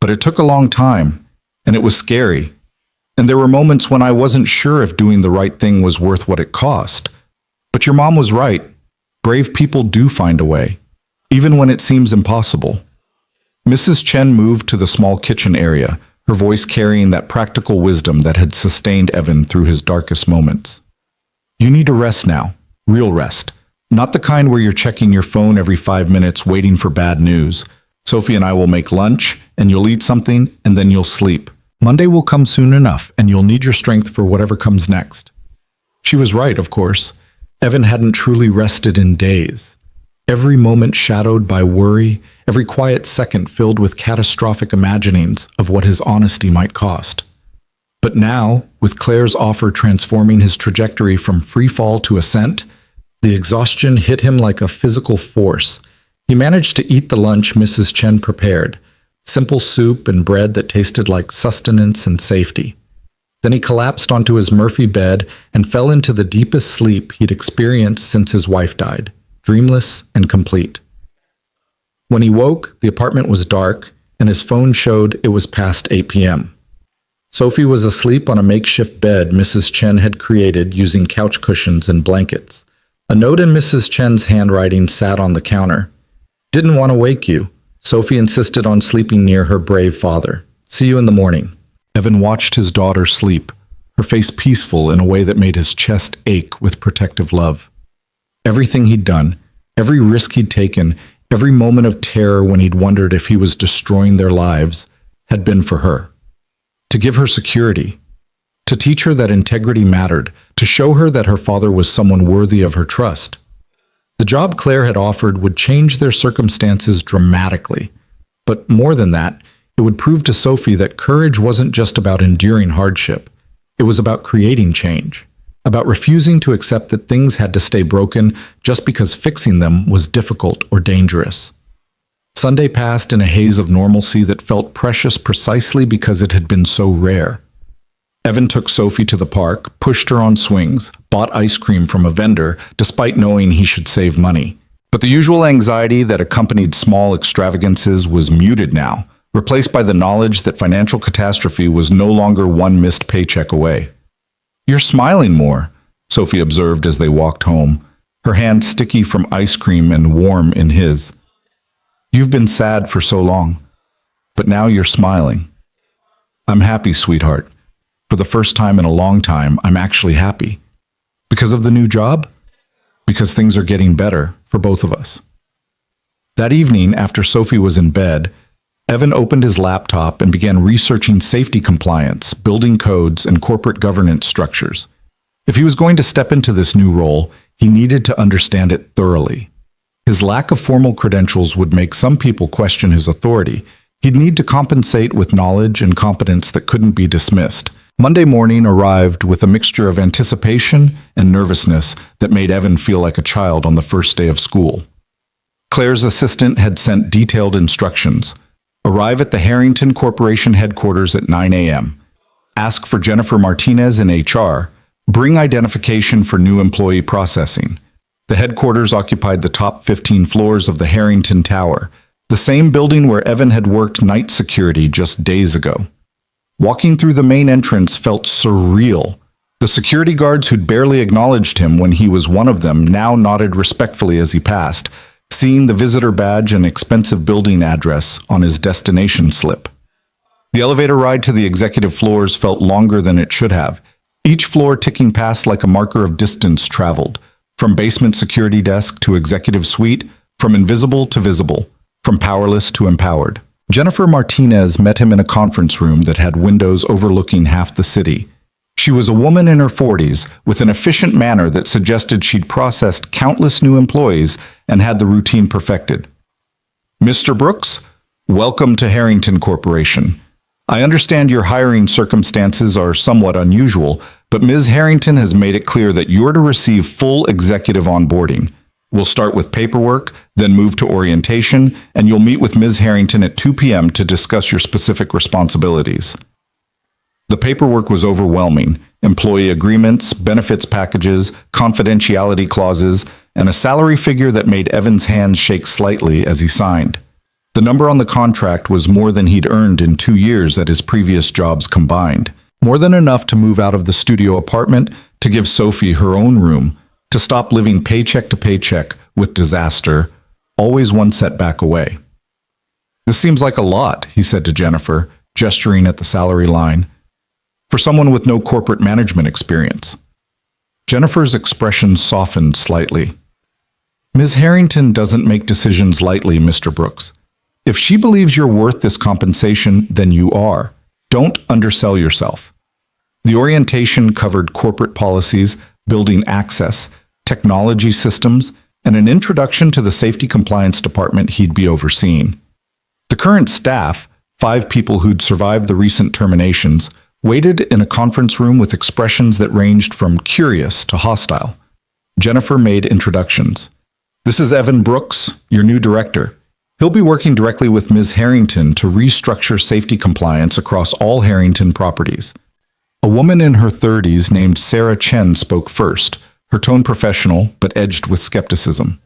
"But it took a long time, and it was scary. And there were moments when I wasn't sure if doing the right thing was worth what it cost. But your mom was right. Brave people do find a way, even when it seems impossible." Mrs. Chen moved to the small kitchen area, her voice carrying that practical wisdom that had sustained Evan through his darkest moments. "You need to rest now, real rest. Not the kind where you're checking your phone every 5 minutes waiting for bad news. Sophie and I will make lunch, and you'll eat something, and then you'll sleep. Monday will come soon enough, and you'll need your strength for whatever comes next." She was right, of course. Evan hadn't truly rested in days. Every moment shadowed by worry, every quiet second filled with catastrophic imaginings of what his honesty might cost. But now, with Claire's offer transforming his trajectory from free fall to ascent, the exhaustion hit him like a physical force. He managed to eat the lunch Mrs. Chen prepared, simple soup and bread that tasted like sustenance and safety. Then he collapsed onto his Murphy bed and fell into the deepest sleep he'd experienced since his wife died, dreamless and complete. When he woke, the apartment was dark, and his phone showed it was past 8 p.m. Sophie was asleep on a makeshift bed Mrs. Chen had created using couch cushions and blankets. A note in Mrs. Chen's handwriting sat on the counter. "Didn't want to wake you. Sophie insisted on sleeping near her brave father. See you in the morning." Evan watched his daughter sleep, her face peaceful in a way that made his chest ache with protective love. Everything he'd done, every risk he'd taken, every moment of terror when he'd wondered if he was destroying their lives, had been for her. To give her security, to teach her that integrity mattered, to show her that her father was someone worthy of her trust. The job Claire had offered would change their circumstances dramatically. But more than that, it would prove to Sophie that courage wasn't just about enduring hardship. It was about creating change, about refusing to accept that things had to stay broken just because fixing them was difficult or dangerous. Sunday passed in a haze of normalcy that felt precious precisely because it had been so rare. Evan took Sophie to the park, pushed her on swings, bought ice cream from a vendor, despite knowing he should save money. But the usual anxiety that accompanied small extravagances was muted now, replaced by the knowledge that financial catastrophe was no longer one missed paycheck away. "You're smiling more," Sophie observed as they walked home, her hand sticky from ice cream and warm in his. "You've been sad for so long, but now you're smiling." "I'm happy, sweetheart. For the first time in a long time, I'm actually happy." "Because of the new job?" because things are getting better for both of us. That evening, after Sophie was in bed, Evan opened his laptop and began researching safety compliance, building codes, and corporate governance structures. If he was going to step into this new role, he needed to understand it thoroughly. His lack of formal credentials would make some people question his authority. He'd need to compensate with knowledge and competence that couldn't be dismissed. Monday morning arrived with a mixture of anticipation and nervousness that made Evan feel like a child on the first day of school. Claire's assistant had sent detailed instructions. Arrive at the Harrington Corporation headquarters at 9 a.m. Ask for Jennifer Martinez in HR. Bring identification for new employee processing. The headquarters occupied the top 15 floors of the Harrington Tower, the same building where Evan had worked night security just days ago. Walking through the main entrance felt surreal. The security guards who'd barely acknowledged him when he was one of them now nodded respectfully as he passed, seeing the visitor badge and expensive building address on his destination slip. The elevator ride to the executive floors felt longer than it should have, each floor ticking past like a marker of distance traveled, from basement security desk to executive suite, from invisible to visible, from powerless to empowered. Jennifer Martinez met him in a conference room that had windows overlooking half the city. She was a woman in her 40s with an efficient manner that suggested she'd processed countless new employees and had the routine perfected. Mr. Brooks, welcome to Harrington Corporation. I understand your hiring circumstances are somewhat unusual, but Ms. Harrington has made it clear that you're to receive full executive onboarding. We'll start with paperwork, then move to orientation, and you'll meet with Ms. Harrington at 2 p.m. to discuss your specific responsibilities. The paperwork was overwhelming. Employee agreements, benefits packages, confidentiality clauses, and a salary figure that made Evan's hands shake slightly as he signed. The number on the contract was more than he'd earned in 2 years at his previous jobs combined. More than enough to move out of the studio apartment, to give Sophie her own room, to stop living paycheck to paycheck with disaster, always one setback away. This seems like a lot, he said to Jennifer, gesturing at the salary line, for someone with no corporate management experience. Jennifer's expression softened slightly. Ms. Harrington doesn't make decisions lightly, Mr. Brooks. If she believes you're worth this compensation, then you are. Don't undersell yourself. The orientation covered corporate policies, building access, technology systems, and an introduction to the safety compliance department he'd be overseeing. The current staff, 5 people who'd survived the recent terminations, waited in a conference room with expressions that ranged from curious to hostile. Jennifer made introductions. This is Evan Brooks, your new director. He'll be working directly with Ms. Harrington to restructure safety compliance across all Harrington properties. A woman in her 30s named Sarah Chen spoke first, her tone professional but edged with skepticism.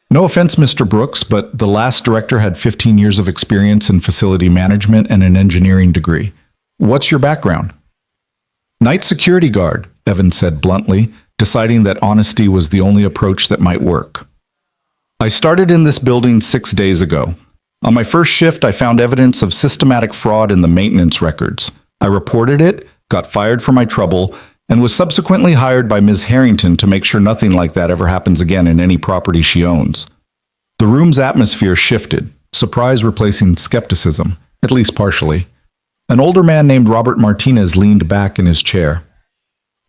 No offense, Mr. Brooks, but the last director had 15 years of experience in facility management and an engineering degree. What's your background? Night security guard, Evan said bluntly, deciding that honesty was the only approach that might work. I started in this building 6 days ago. On my first shift, I found evidence of systematic fraud in the maintenance records. I reported it, got fired for my trouble, and was subsequently hired by Ms. Harrington to make sure nothing like that ever happens again in any property she owns. The room's atmosphere shifted, surprise replacing skepticism, at least partially. An older man named Robert Martinez leaned back in his chair.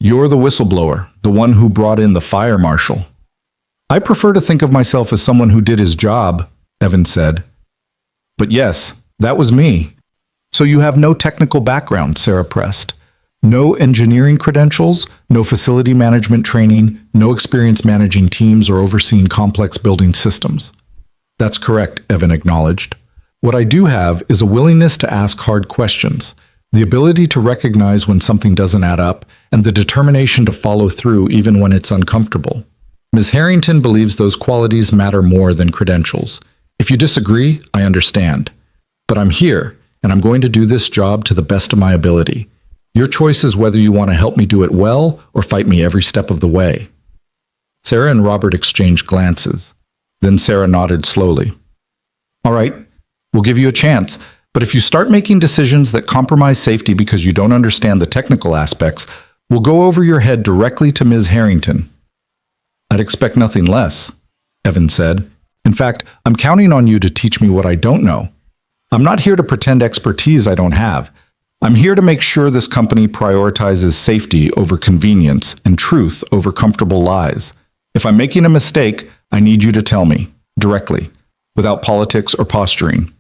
You're the whistleblower, the one who brought in the fire marshal. I prefer to think of myself as someone who did his job, Evan said. But yes, that was me. So you have no technical background, Sarah pressed. No engineering credentials, no facility management training, no experience managing teams or overseeing complex building systems. That's correct, Evan acknowledged. What I do have is a willingness to ask hard questions, the ability to recognize when something doesn't add up, and the determination to follow through even when it's uncomfortable. Ms. Harrington believes those qualities matter more than credentials. If you disagree, I understand. But I'm here, and I'm going to do this job to the best of my ability. Your choice is whether you want to help me do it well or fight me every step of the way. Sarah and Robert exchanged glances. Then Sarah nodded slowly. All right, we'll give you a chance, but if you start making decisions that compromise safety because you don't understand the technical aspects, we'll go over your head directly to Ms. Harrington. I'd expect nothing less, Evan said. In fact, I'm counting on you to teach me what I don't know. I'm not here to pretend expertise I don't have. I'm here to make sure this company prioritizes safety over convenience and truth over comfortable lies. If I'm making a mistake, I need you to tell me, directly, without politics or posturing.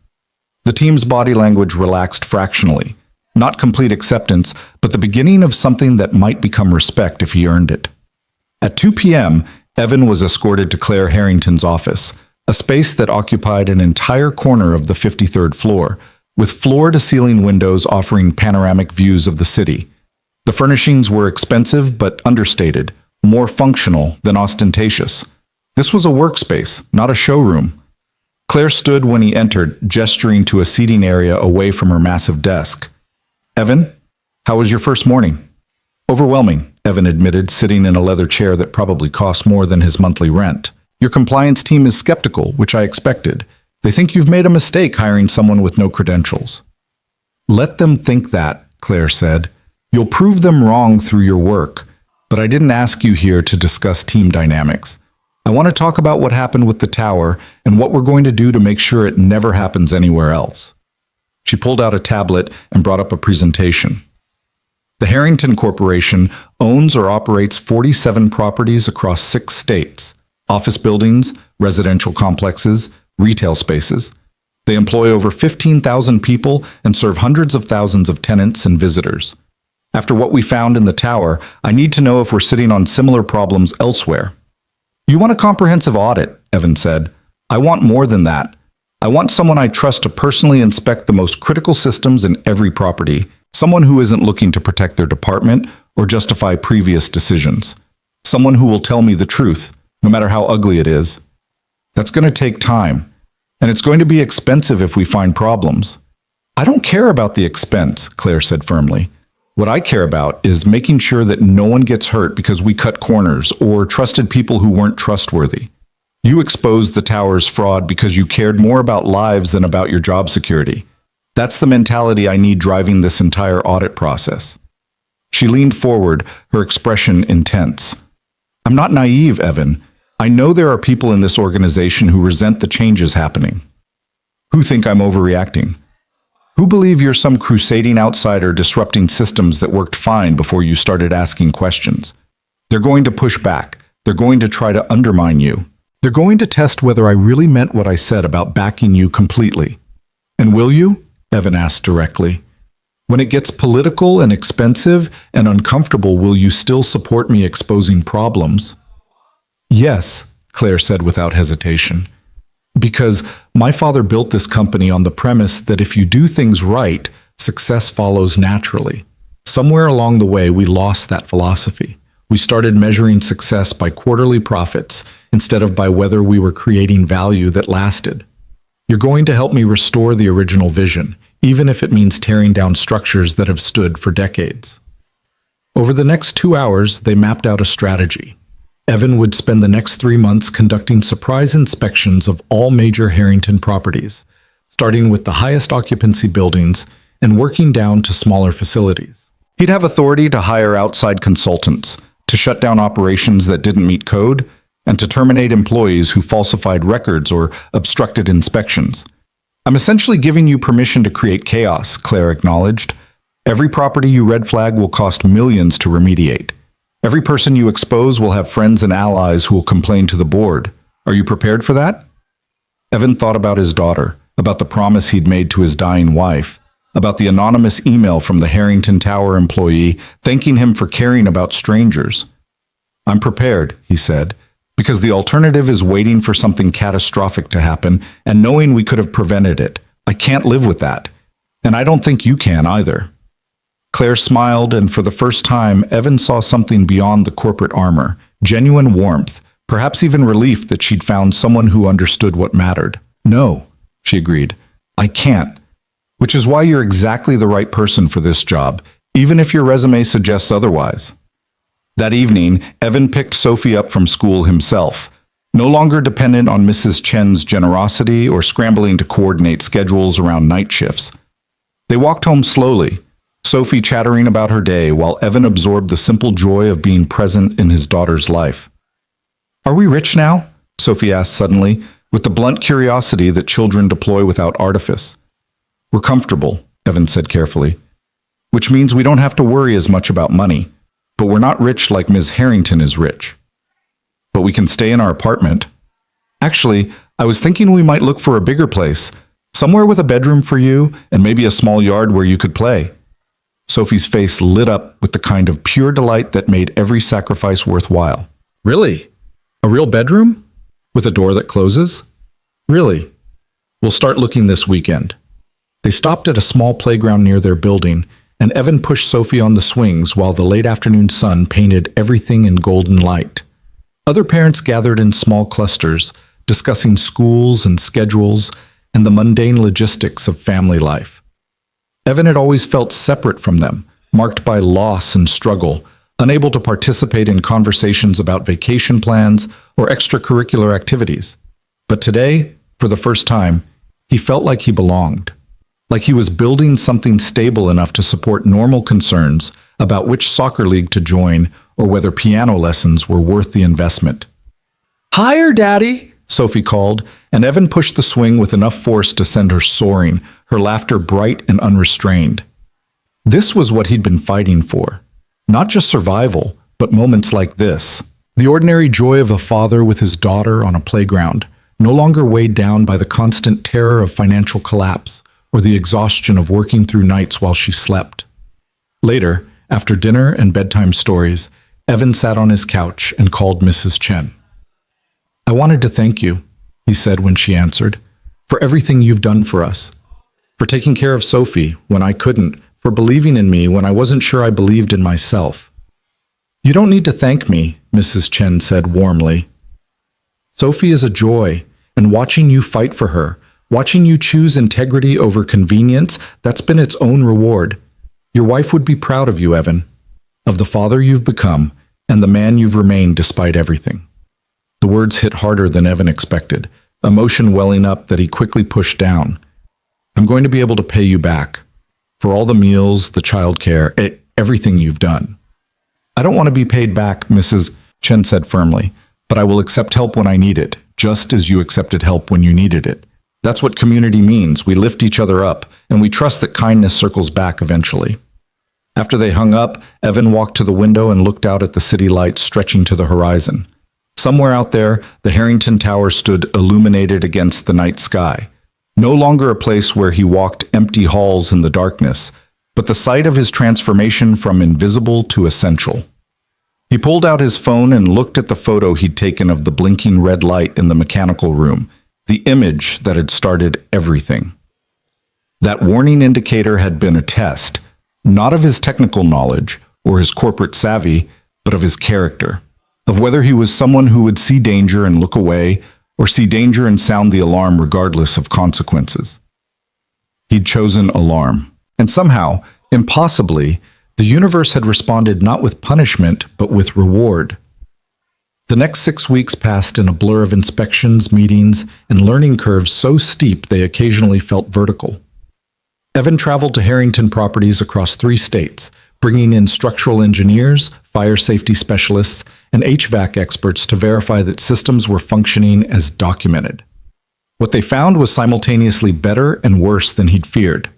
The team's body language relaxed fractionally. Not complete acceptance, but the beginning of something that might become respect if he earned it. At 2 p.m., Evan was escorted to Claire Harrington's office, a space that occupied an entire corner of the 53rd floor, with floor-to-ceiling windows offering panoramic views of the city. The furnishings were expensive but understated, more functional than ostentatious. This was a workspace, not a showroom. Claire stood when he entered, gesturing to a seating area away from her massive desk. Evan, how was your first morning? Overwhelming, Evan admitted, sitting in a leather chair that probably cost more than his monthly rent. Your compliance team is skeptical, which I expected. They think you've made a mistake hiring someone with no credentials. Let them think that, Claire said. You'll prove them wrong through your work, but I didn't ask you here to discuss team dynamics. I want to talk about what happened with the tower and what we're going to do to make sure it never happens anywhere else. She pulled out a tablet and brought up a presentation. The Harrington Corporation owns or operates 47 properties across 6 states, office buildings, residential complexes, retail spaces. They employ over 15,000 people and serve hundreds of thousands of tenants and visitors. After what we found in the tower, I need to know if we're sitting on similar problems elsewhere. You want a comprehensive audit, Evan said. I want more than that. I want someone I trust to personally inspect the most critical systems in every property, someone who isn't looking to protect their department or justify previous decisions. Someone who will tell me the truth, no matter how ugly it is. That's going to take time, and it's going to be expensive if we find problems. I don't care about the expense, Claire said firmly. What I care about is making sure that no one gets hurt because we cut corners or trusted people who weren't trustworthy. You exposed the tower's fraud because you cared more about lives than about your job security. That's the mentality I need driving this entire audit process. She leaned forward, her expression intense. I'm not naive, Evan. I know there are people in this organization who resent the changes happening. Who think I'm overreacting? Who believe you're some crusading outsider disrupting systems that worked fine before you started asking questions? They're going to push back. They're going to try to undermine you. They're going to test whether I really meant what I said about backing you completely. And will you? Evan asked directly. When it gets political and expensive and uncomfortable, will you still support me exposing problems? Yes, Claire said without hesitation. Because my father built this company on the premise that if you do things right, success follows naturally. Somewhere along the way, we lost that philosophy. We started measuring success by quarterly profits instead of by whether we were creating value that lasted. You're going to help me restore the original vision, even if it means tearing down structures that have stood for decades. Over the next 2 hours, they mapped out a strategy. Evan would spend the next 3 months conducting surprise inspections of all major Harrington properties, starting with the highest occupancy buildings and working down to smaller facilities. He'd have authority to hire outside consultants, to shut down operations that didn't meet code, and to terminate employees who falsified records or obstructed inspections. I'm essentially giving you permission to create chaos, Claire acknowledged. Every property you red flag will cost millions to remediate. Every person you expose will have friends and allies who will complain to the board. Are you prepared for that? Evan thought about his daughter, about the promise he'd made to his dying wife, about the anonymous email from the Harrington Tower employee thanking him for caring about strangers. I'm prepared, he said, because the alternative is waiting for something catastrophic to happen and knowing we could have prevented it. I can't live with that. And I don't think you can either. Claire smiled, and for the first time, Evan saw something beyond the corporate armor, genuine warmth, perhaps even relief that she'd found someone who understood what mattered. No, she agreed. I can't. Which is why you're exactly the right person for this job, even if your resume suggests otherwise. That evening, Evan picked Sophie up from school himself, no longer dependent on Mrs. Chen's generosity or scrambling to coordinate schedules around night shifts. They walked home slowly, Sophie chattering about her day while Evan absorbed the simple joy of being present in his daughter's life. Are we rich now? Sophie asked suddenly, with the blunt curiosity that children deploy without artifice. We're comfortable, Evan said carefully, which means we don't have to worry as much about money, but we're not rich like Ms. Harrington is rich. But we can stay in our apartment. Actually, I was thinking we might look for a bigger place, somewhere with a bedroom for you and maybe a small yard where you could play. Sophie's face lit up with the kind of pure delight that made every sacrifice worthwhile. Really? A real bedroom? With a door that closes? Really? We'll start looking this weekend. They stopped at a small playground near their building, and Evan pushed Sophie on the swings while the late afternoon sun painted everything in golden light. Other parents gathered in small clusters, discussing schools and schedules and the mundane logistics of family life. Evan had always felt separate from them, marked by loss and struggle, unable to participate in conversations about vacation plans or extracurricular activities. But today, for the first time, he felt like he belonged, like he was building something stable enough to support normal concerns about which soccer league to join or whether piano lessons were worth the investment. "Higher, Daddy!" Sophie called, and Evan pushed the swing with enough force to send her soaring, her laughter bright and unrestrained. This was what he'd been fighting for. Not just survival, but moments like this. The ordinary joy of a father with his daughter on a playground, no longer weighed down by the constant terror of financial collapse or the exhaustion of working through nights while she slept. Later, after dinner and bedtime stories, Evan sat on his couch and called Mrs. Chen. "I wanted to thank you," he said when she answered, "for everything you've done for us, for taking care of Sophie when I couldn't, for believing in me when I wasn't sure I believed in myself." "You don't need to thank me," Mrs. Chen said warmly. "Sophie is a joy, and watching you fight for her, watching you choose integrity over convenience, that's been its own reward. Your wife would be proud of you, Evan, of the father you've become and the man you've remained despite everything." The words hit harder than Evan expected, emotion welling up that he quickly pushed down. "I'm going to be able to pay you back for all the meals, the childcare, everything you've done." "I don't want to be paid back," Mrs. Chen said firmly, "but I will accept help when I need it, just as you accepted help when you needed it. That's what community means. We lift each other up, and we trust that kindness circles back eventually." After they hung up, Evan walked to the window and looked out at the city lights stretching to the horizon. Somewhere out there, the Harrington Tower stood illuminated against the night sky. No longer a place where he walked empty halls in the darkness, but the site of his transformation from invisible to essential. He pulled out his phone and looked at the photo he'd taken of the blinking red light in the mechanical room, the image that had started everything. That warning indicator had been a test, not of his technical knowledge or his corporate savvy, but of his character, of whether he was someone who would see danger and look away, or see danger and sound the alarm regardless of consequences. He'd chosen alarm, and somehow, impossibly, the universe had responded not with punishment, but with reward. The next 6 weeks passed in a blur of inspections, meetings, and learning curves so steep they occasionally felt vertical. Evan traveled to Harrington properties across 3 states, bringing in structural engineers, fire safety specialists, and HVAC experts to verify that systems were functioning as documented. What they found was simultaneously better and worse than he'd feared.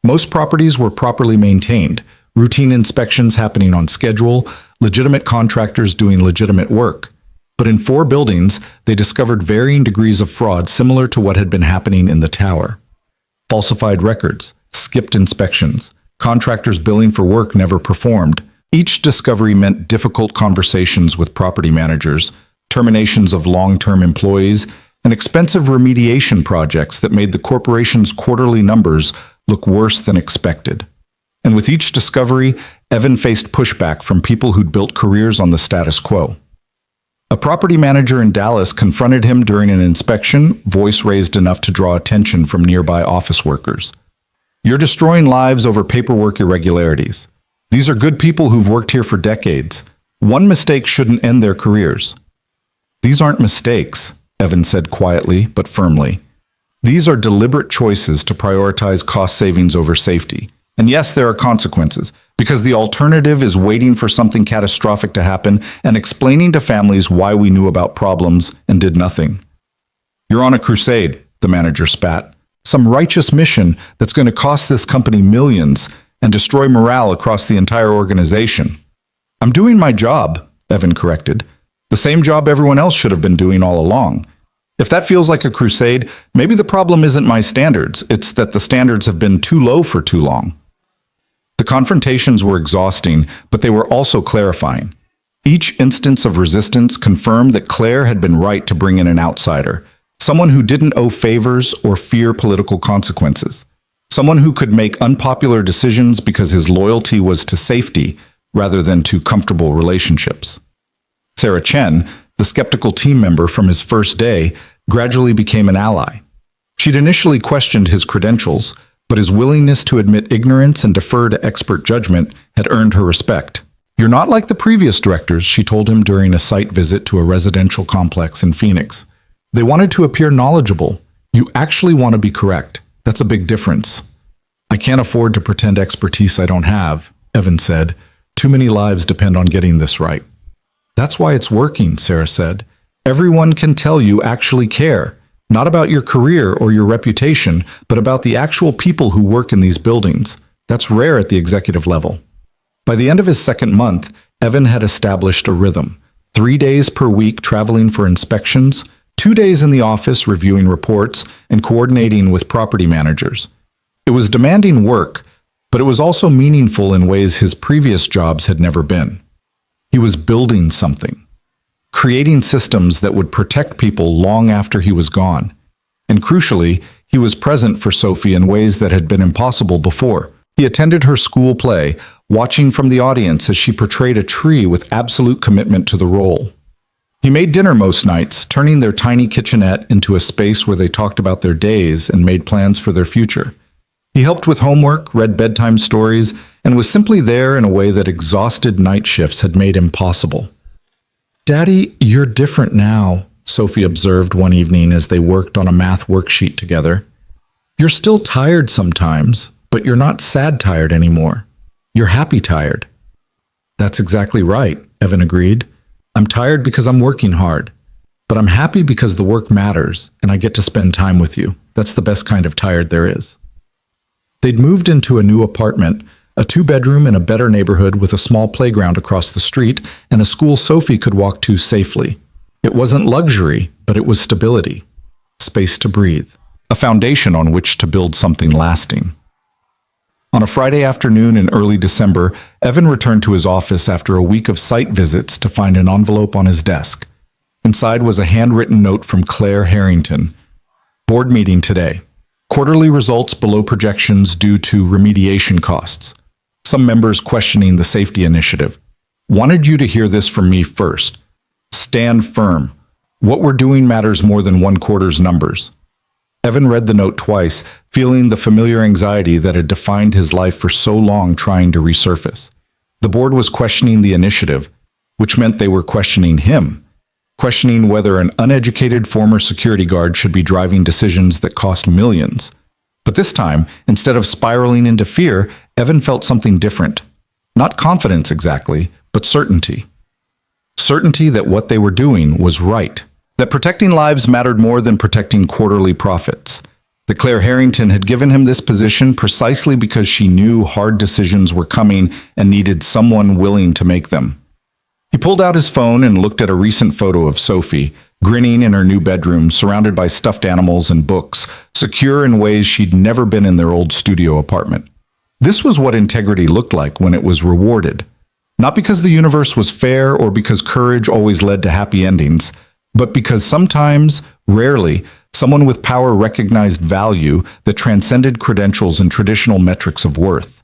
Most properties were properly maintained, routine inspections happening on schedule, legitimate contractors doing legitimate work. But in 4 buildings, they discovered varying degrees of fraud similar to what had been happening in the tower. Falsified records, skipped inspections, contractors billing for work never performed. Each discovery meant difficult conversations with property managers, terminations of long-term employees, and expensive remediation projects that made the corporation's quarterly numbers look worse than expected. And with each discovery, Evan faced pushback from people who'd built careers on the status quo. A property manager in Dallas confronted him during an inspection, voice raised enough to draw attention from nearby office workers. "You're destroying lives over paperwork irregularities. These are good people who've worked here for decades. One mistake shouldn't end their careers." "These aren't mistakes," Evan said quietly but firmly. "These are deliberate choices to prioritize cost savings over safety, And yes, there are consequences, because the alternative is waiting for something catastrophic to happen and explaining to families why we knew about problems and did nothing. You're on a crusade, the manager spat. Some righteous mission that's going to cost this company millions and destroy morale across the entire organization. I'm doing my job, Evan corrected. The same job everyone else should have been doing all along. If that feels like a crusade, maybe the problem isn't my standards, it's that the standards have been too low for too long. The confrontations were exhausting, but they were also clarifying. Each instance of resistance confirmed that Claire had been right to bring in an outsider, someone who didn't owe favors or fear political consequences, someone who could make unpopular decisions because his loyalty was to safety rather than to comfortable relationships. Sarah Chen, the skeptical team member from his first day, gradually became an ally. She'd initially questioned his credentials, but his willingness to admit ignorance and defer to expert judgment had earned her respect. You're not like the previous directors, she told him during a site visit to a residential complex in Phoenix. They wanted to appear knowledgeable. You actually want to be correct. That's a big difference. I can't afford to pretend expertise I don't have, Evan said. Too many lives depend on getting this right. That's why it's working, Sarah said. Everyone can tell you actually care. Not about your career or your reputation, but about the actual people who work in these buildings. That's rare at the executive level. By the end of his second month, Evan had established a rhythm. 3 days per week traveling for inspections, 2 days in the office reviewing reports and coordinating with property managers. It was demanding work, but it was also meaningful in ways his previous jobs had never been. He was building something, creating systems that would protect people long after he was gone. And crucially, he was present for Sophie in ways that had been impossible before. He attended her school play, watching from the audience as she portrayed a tree with absolute commitment to the role. He made dinner most nights, turning their tiny kitchenette into a space where they talked about their days and made plans for their future. He helped with homework, read bedtime stories, and was simply there in a way that exhausted night shifts had made impossible. "Daddy, you're different now," Sophie observed one evening as they worked on a math worksheet together. "You're still tired sometimes, but you're not sad tired anymore. You're happy tired." "That's exactly right," Evan agreed. "I'm tired because I'm working hard, but I'm happy because the work matters and I get to spend time with you. That's the best kind of tired there is." They'd moved into a new apartment, a 2-bedroom in a better neighborhood with a small playground across the street and a school Sophie could walk to safely. It wasn't luxury, but it was stability. Space to breathe. A foundation on which to build something lasting. On a Friday afternoon in early December, Evan returned to his office after a week of site visits to find an envelope on his desk. Inside was a handwritten note from Claire Harrington. "Board meeting today. Quarterly results below projections due to remediation costs. Some members questioning the safety initiative. Wanted you to hear this from me first. Stand firm. What we're doing matters more than one quarter's numbers." Evan read the note twice, feeling the familiar anxiety that had defined his life for so long trying to resurface. The board was questioning the initiative, which meant they were questioning him, questioning whether an uneducated former security guard should be driving decisions that cost millions. But this time, instead of spiraling into fear, Evan felt something different. Not confidence exactly, but certainty. Certainty that what they were doing was right. That protecting lives mattered more than protecting quarterly profits. That Claire Harrington had given him this position precisely because she knew hard decisions were coming and needed someone willing to make them. He pulled out his phone and looked at a recent photo of Sophie, grinning in her new bedroom, surrounded by stuffed animals and books, secure in ways she'd never been in their old studio apartment. This was what integrity looked like when it was rewarded. Not because the universe was fair or because courage always led to happy endings, but because sometimes, rarely, someone with power recognized value that transcended credentials and traditional metrics of worth.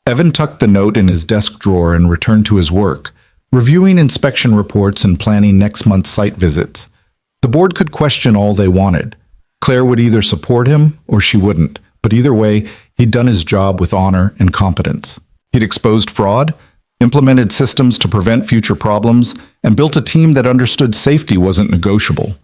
Evan tucked the note in his desk drawer and returned to his work, reviewing inspection reports and planning next month's site visits. The board could question all they wanted. Claire would either support him or she wouldn't, but either way, he'd done his job with honor and competence. He'd exposed fraud, implemented systems to prevent future problems, and built a team that understood safety wasn't negotiable.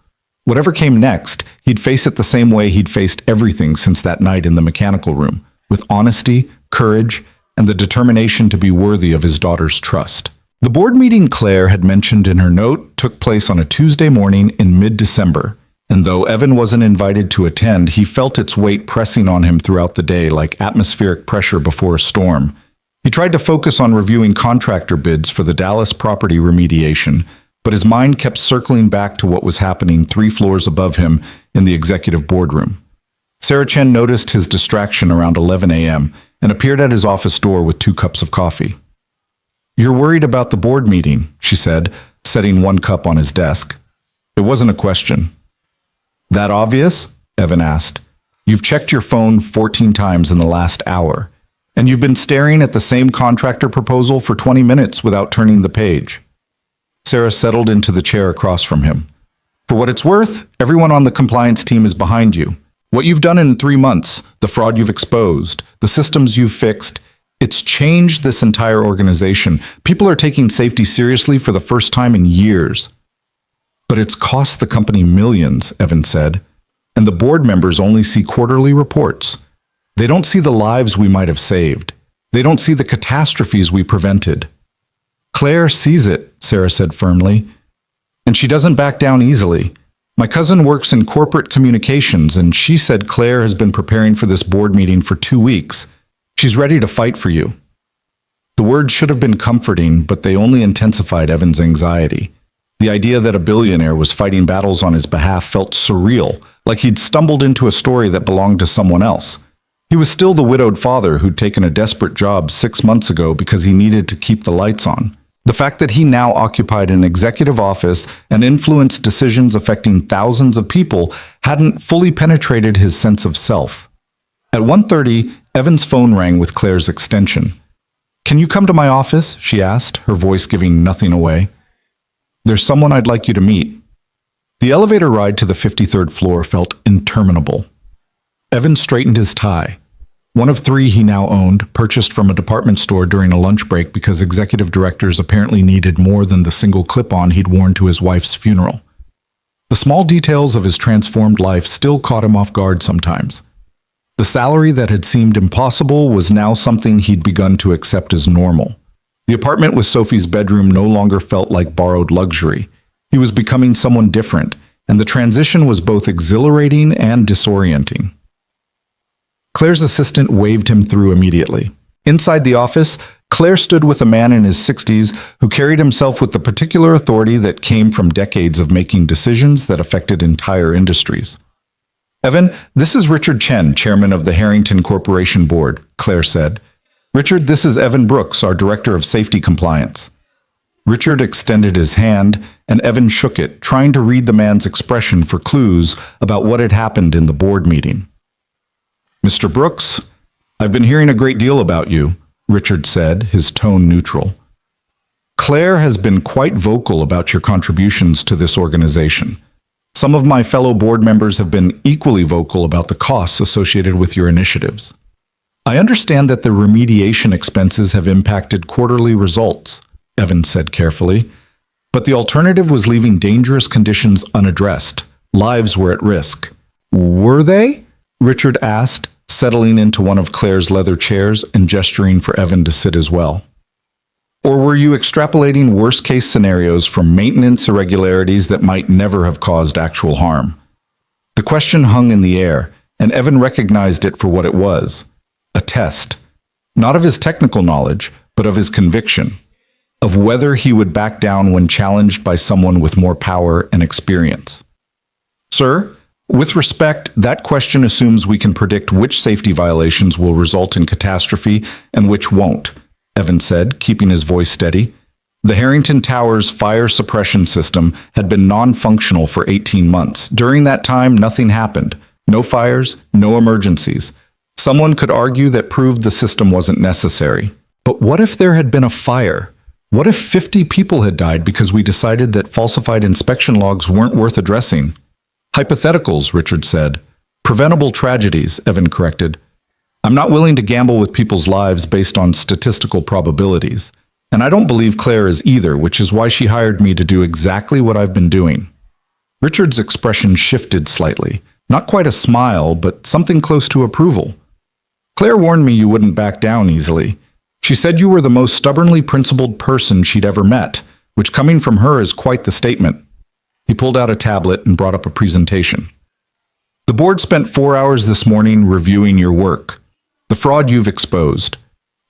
Whatever came next, he'd face it the same way he'd faced everything since that night in the mechanical room, with honesty, courage, and the determination to be worthy of his daughter's trust. The board meeting Claire had mentioned in her note took place on a Tuesday morning in mid-December, and though Evan wasn't invited to attend, he felt its weight pressing on him throughout the day like atmospheric pressure before a storm. He tried to focus on reviewing contractor bids for the Dallas property remediation, but his mind kept circling back to what was happening 3 floors above him in the executive boardroom. Sarah Chen noticed his distraction around 11 a.m. and appeared at his office door with 2 cups of coffee. "You're worried about the board meeting," she said, setting 1 cup on his desk. It wasn't a question. "That obvious?" Evan asked. "You've checked your phone 14 times in the last hour, and you've been staring at the same contractor proposal for 20 minutes without turning the page." Sarah settled into the chair across from him. "For what it's worth, everyone on the compliance team is behind you. What you've done in 3 months, the fraud you've exposed, the systems you've fixed, it's changed this entire organization. People are taking safety seriously for the first time in years." "But it's cost the company millions," Evan said, "and the board members only see quarterly reports. They don't see the lives we might have saved. They don't see the catastrophes we prevented." "Claire sees it," Sarah said firmly, "and she doesn't back down easily. My cousin works in corporate communications, and she said Claire has been preparing for this board meeting for 2 weeks. She's ready to fight for you." The words should have been comforting, but they only intensified Evan's anxiety. The idea that a billionaire was fighting battles on his behalf felt surreal, like he'd stumbled into a story that belonged to someone else. He was still the widowed father who'd taken a desperate job 6 months ago because he needed to keep the lights on. The fact that he now occupied an executive office and influenced decisions affecting thousands of people hadn't fully penetrated his sense of self. At 1:30, Evan's phone rang with Claire's extension. "Can you come to my office?" she asked, her voice giving nothing away. "There's someone I'd like you to meet." The elevator ride to the 53rd floor felt interminable. Evan straightened his tie. One of 3 he now owned, purchased from a department store during a lunch break because executive directors apparently needed more than the single clip-on he'd worn to his wife's funeral. The small details of his transformed life still caught him off guard sometimes. The salary that had seemed impossible was now something he'd begun to accept as normal. The apartment with Sophie's bedroom no longer felt like borrowed luxury. He was becoming someone different, and the transition was both exhilarating and disorienting. Claire's assistant waved him through immediately. Inside the office, Claire stood with a man in his 60s who carried himself with the particular authority that came from decades of making decisions that affected entire industries. "Evan, this is Richard Chen, chairman of the Harrington Corporation Board," Claire said. "Richard, this is Evan Brooks, our director of safety compliance." Richard extended his hand, and Evan shook it, trying to read the man's expression for clues about what had happened in the board meeting. "Mr. Brooks, I've been hearing a great deal about you," Richard said, his tone neutral. "Claire has been quite vocal about your contributions to this organization. Some of my fellow board members have been equally vocal about the costs associated with your initiatives. I understand that the remediation expenses have impacted quarterly results," Evan said carefully, "but the alternative was leaving dangerous conditions unaddressed. Lives were at risk." "Were they?" Richard asked, settling into one of Claire's leather chairs and gesturing for Evan to sit as well. "Or were you extrapolating worst-case scenarios from maintenance irregularities that might never have caused actual harm?" The question hung in the air, and Evan recognized it for what it was. A test, not of his technical knowledge, but of his conviction, of whether he would back down when challenged by someone with more power and experience. "Sir, with respect, that question assumes we can predict which safety violations will result in catastrophe and which won't," Evan said, keeping his voice steady. The Harrington Towers fire suppression system had been non-functional for 18 months. During that time, nothing happened. No fires, no emergencies. Someone could argue that proved the system wasn't necessary. But what if there had been a fire? What if 50 people had died because we decided that falsified inspection logs weren't worth addressing? "Hypotheticals," Richard said. "Preventable tragedies," Evan corrected. "I'm not willing to gamble with people's lives based on statistical probabilities. And I don't believe Claire is either, which is why she hired me to do exactly what I've been doing." Richard's expression shifted slightly. Not quite a smile, but something close to approval. Claire warned me you wouldn't back down easily. She said you were the most stubbornly principled person she'd ever met, which coming from her is quite the statement. He pulled out a tablet and brought up a presentation. The board spent 4 hours this morning reviewing your work, the fraud you've exposed,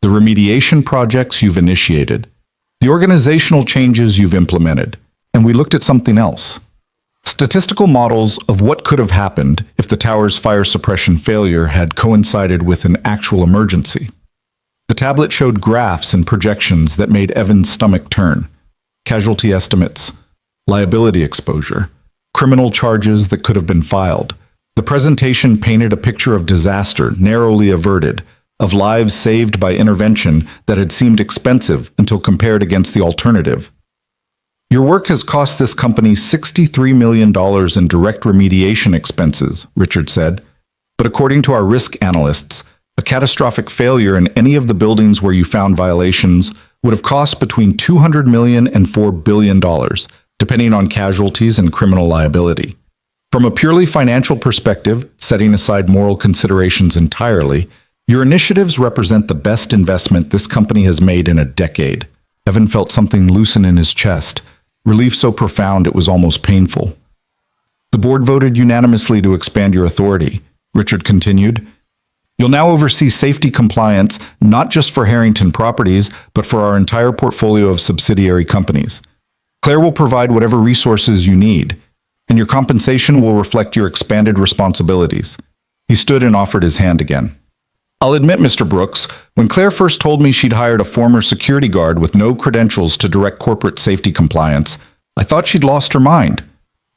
the remediation projects you've initiated, the organizational changes you've implemented, and we looked at something else. Statistical models of what could have happened if the tower's fire suppression failure had coincided with an actual emergency. The tablet showed graphs and projections that made Evan's stomach turn. Casualty estimates, liability exposure, criminal charges that could have been filed. The presentation painted a picture of disaster narrowly averted, of lives saved by intervention that had seemed expensive until compared against the alternative. Your work has cost this company $63 million in direct remediation expenses, Richard said. But according to our risk analysts, a catastrophic failure in any of the buildings where you found violations would have cost between $200 million and $4 billion, depending on casualties and criminal liability. From a purely financial perspective, setting aside moral considerations entirely, your initiatives represent the best investment this company has made in a decade. Evan felt something loosen in his chest, relief so profound it was almost painful. The board voted unanimously to expand your authority, Richard continued. You'll now oversee safety compliance not just for Harrington Properties, but for our entire portfolio of subsidiary companies. Claire will provide whatever resources you need, and your compensation will reflect your expanded responsibilities. He stood and offered his hand again. I'll admit, Mr. Brooks, when Claire first told me she'd hired a former security guard with no credentials to direct corporate safety compliance, I thought she'd lost her mind.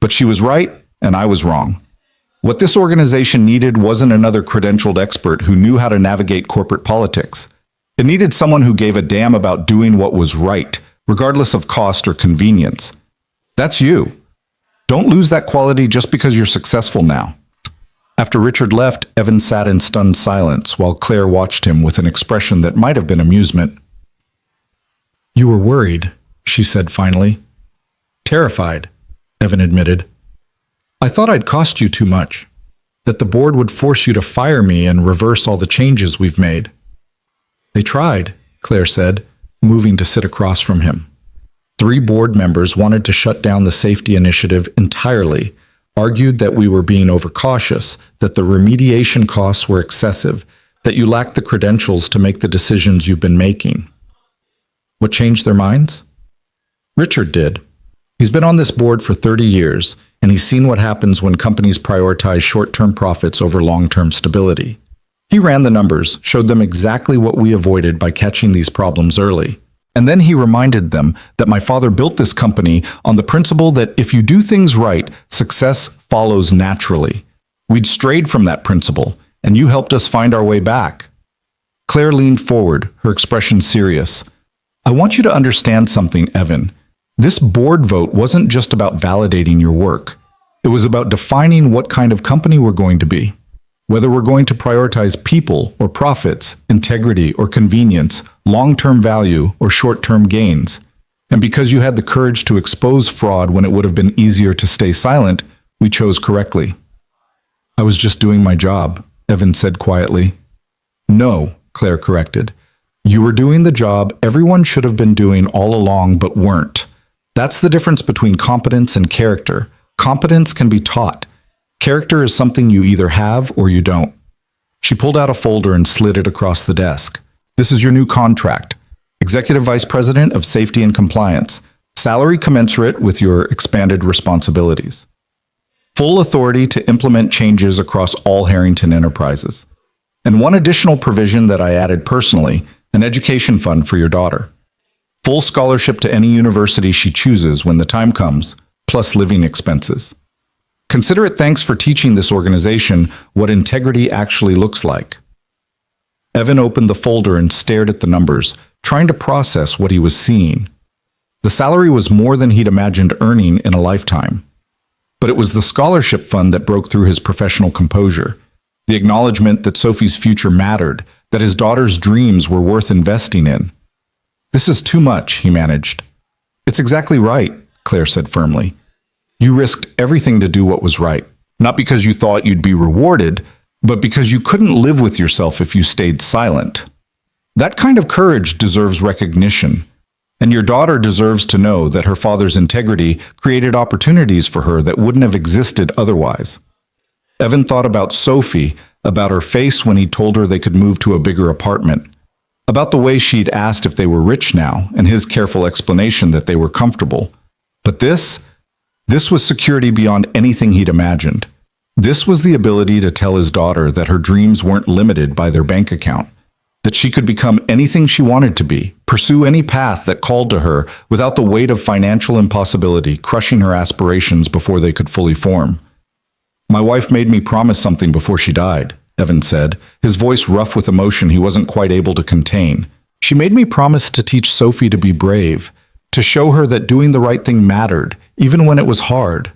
But she was right, and I was wrong. What this organization needed wasn't another credentialed expert who knew how to navigate corporate politics. It needed someone who gave a damn about doing what was right, regardless of cost or convenience. That's you. Don't lose that quality just because you're successful now. After Richard left, Evan sat in stunned silence while Claire watched him with an expression that might have been amusement. You were worried, she said finally. Terrified, Evan admitted. I thought I'd cost you too much, that the board would force you to fire me and reverse all the changes we've made. They tried, Claire said, moving to sit across from him. 3 board members wanted to shut down the safety initiative entirely, argued that we were being overcautious, that the remediation costs were excessive, that you lacked the credentials to make the decisions you've been making. What changed their minds? Richard did. He's been on this board for 30 years, and he's seen what happens when companies prioritize short-term profits over long-term stability. He ran the numbers, showed them exactly what we avoided by catching these problems early. And then he reminded them that my father built this company on the principle that if you do things right, success follows naturally. We'd strayed from that principle, and you helped us find our way back. Claire leaned forward, her expression serious. I want you to understand something, Evan. This board vote wasn't just about validating your work. It was about defining what kind of company we're going to be. Whether we're going to prioritize people or profits, integrity or convenience, long-term value or short-term gains. And because you had the courage to expose fraud when it would have been easier to stay silent, we chose correctly. I was just doing my job, Evan said quietly. No, Claire corrected. You were doing the job everyone should have been doing all along but weren't. That's the difference between competence and character. Competence can be taught. Character is something you either have or you don't. She pulled out a folder and slid it across the desk. This is your new contract. Executive Vice President of Safety and Compliance. Salary commensurate with your expanded responsibilities. Full authority to implement changes across all Harrington enterprises. And one additional provision that I added personally, an education fund for your daughter. Full scholarship to any university she chooses when the time comes, plus living expenses. Consider it thanks for teaching this organization what integrity actually looks like. Evan opened the folder and stared at the numbers, trying to process what he was seeing. The salary was more than he'd imagined earning in a lifetime. But it was the scholarship fund that broke through his professional composure, the acknowledgement that Sophie's future mattered, that his daughter's dreams were worth investing in. This is too much, he managed. It's exactly right, Claire said firmly. You risked everything to do what was right, not because you thought you'd be rewarded, but because you couldn't live with yourself if you stayed silent. That kind of courage deserves recognition, and your daughter deserves to know that her father's integrity created opportunities for her that wouldn't have existed otherwise. Evan thought about Sophie, about her face when he told her they could move to a bigger apartment, about the way she'd asked if they were rich now, and his careful explanation that they were comfortable. But this was security beyond anything he'd imagined. This was the ability to tell his daughter that her dreams weren't limited by their bank account, that she could become anything she wanted to be, pursue any path that called to her without the weight of financial impossibility crushing her aspirations before they could fully form. "My wife made me promise something before she died," Evan said, his voice rough with emotion he wasn't quite able to contain. "She made me promise to teach Sophie to be brave, to show her that doing the right thing mattered, even when it was hard.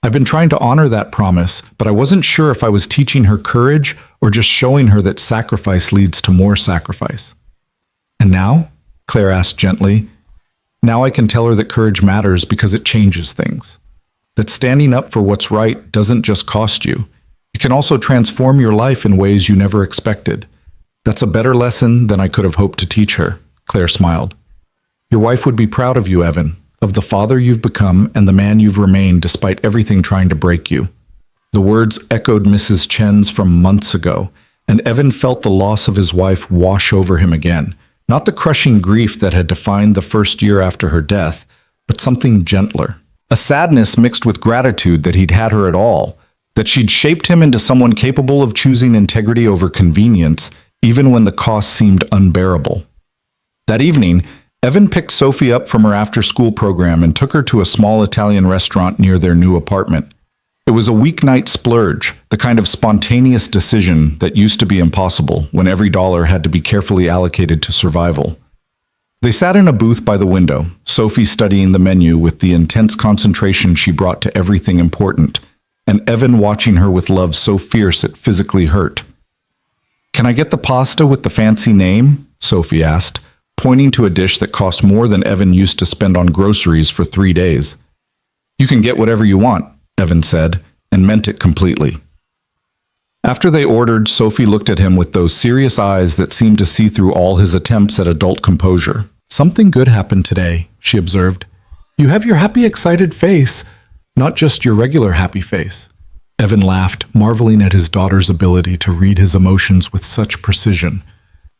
I've been trying to honor that promise, but I wasn't sure if I was teaching her courage or just showing her that sacrifice leads to more sacrifice." "And now?" Claire asked gently. "Now I can tell her that courage matters because it changes things. That standing up for what's right doesn't just cost you. It can also transform your life in ways you never expected. That's a better lesson than I could have hoped to teach her," Claire smiled. "Your wife would be proud of you, Evan, of the father you've become and the man you've remained despite everything trying to break you." The words echoed Mrs. Chen's from months ago, and Evan felt the loss of his wife wash over him again. Not the crushing grief that had defined the first year after her death, but something gentler. A sadness mixed with gratitude that he'd had her at all, that she'd shaped him into someone capable of choosing integrity over convenience, even when the cost seemed unbearable. That evening, Evan picked Sophie up from her after-school program and took her to a small Italian restaurant near their new apartment. It was a weeknight splurge, the kind of spontaneous decision that used to be impossible when every dollar had to be carefully allocated to survival. They sat in a booth by the window, Sophie studying the menu with the intense concentration she brought to everything important, and Evan watching her with love so fierce it physically hurt. "Can I get the pasta with the fancy name?" Sophie asked, pointing to a dish that cost more than Evan used to spend on groceries for 3 days. "You can get whatever you want," Evan said, and meant it completely. After they ordered, Sophie looked at him with those serious eyes that seemed to see through all his attempts at adult composure. "Something good happened today," she observed. "You have your happy, excited face, not just your regular happy face." Evan laughed, marveling at his daughter's ability to read his emotions with such precision.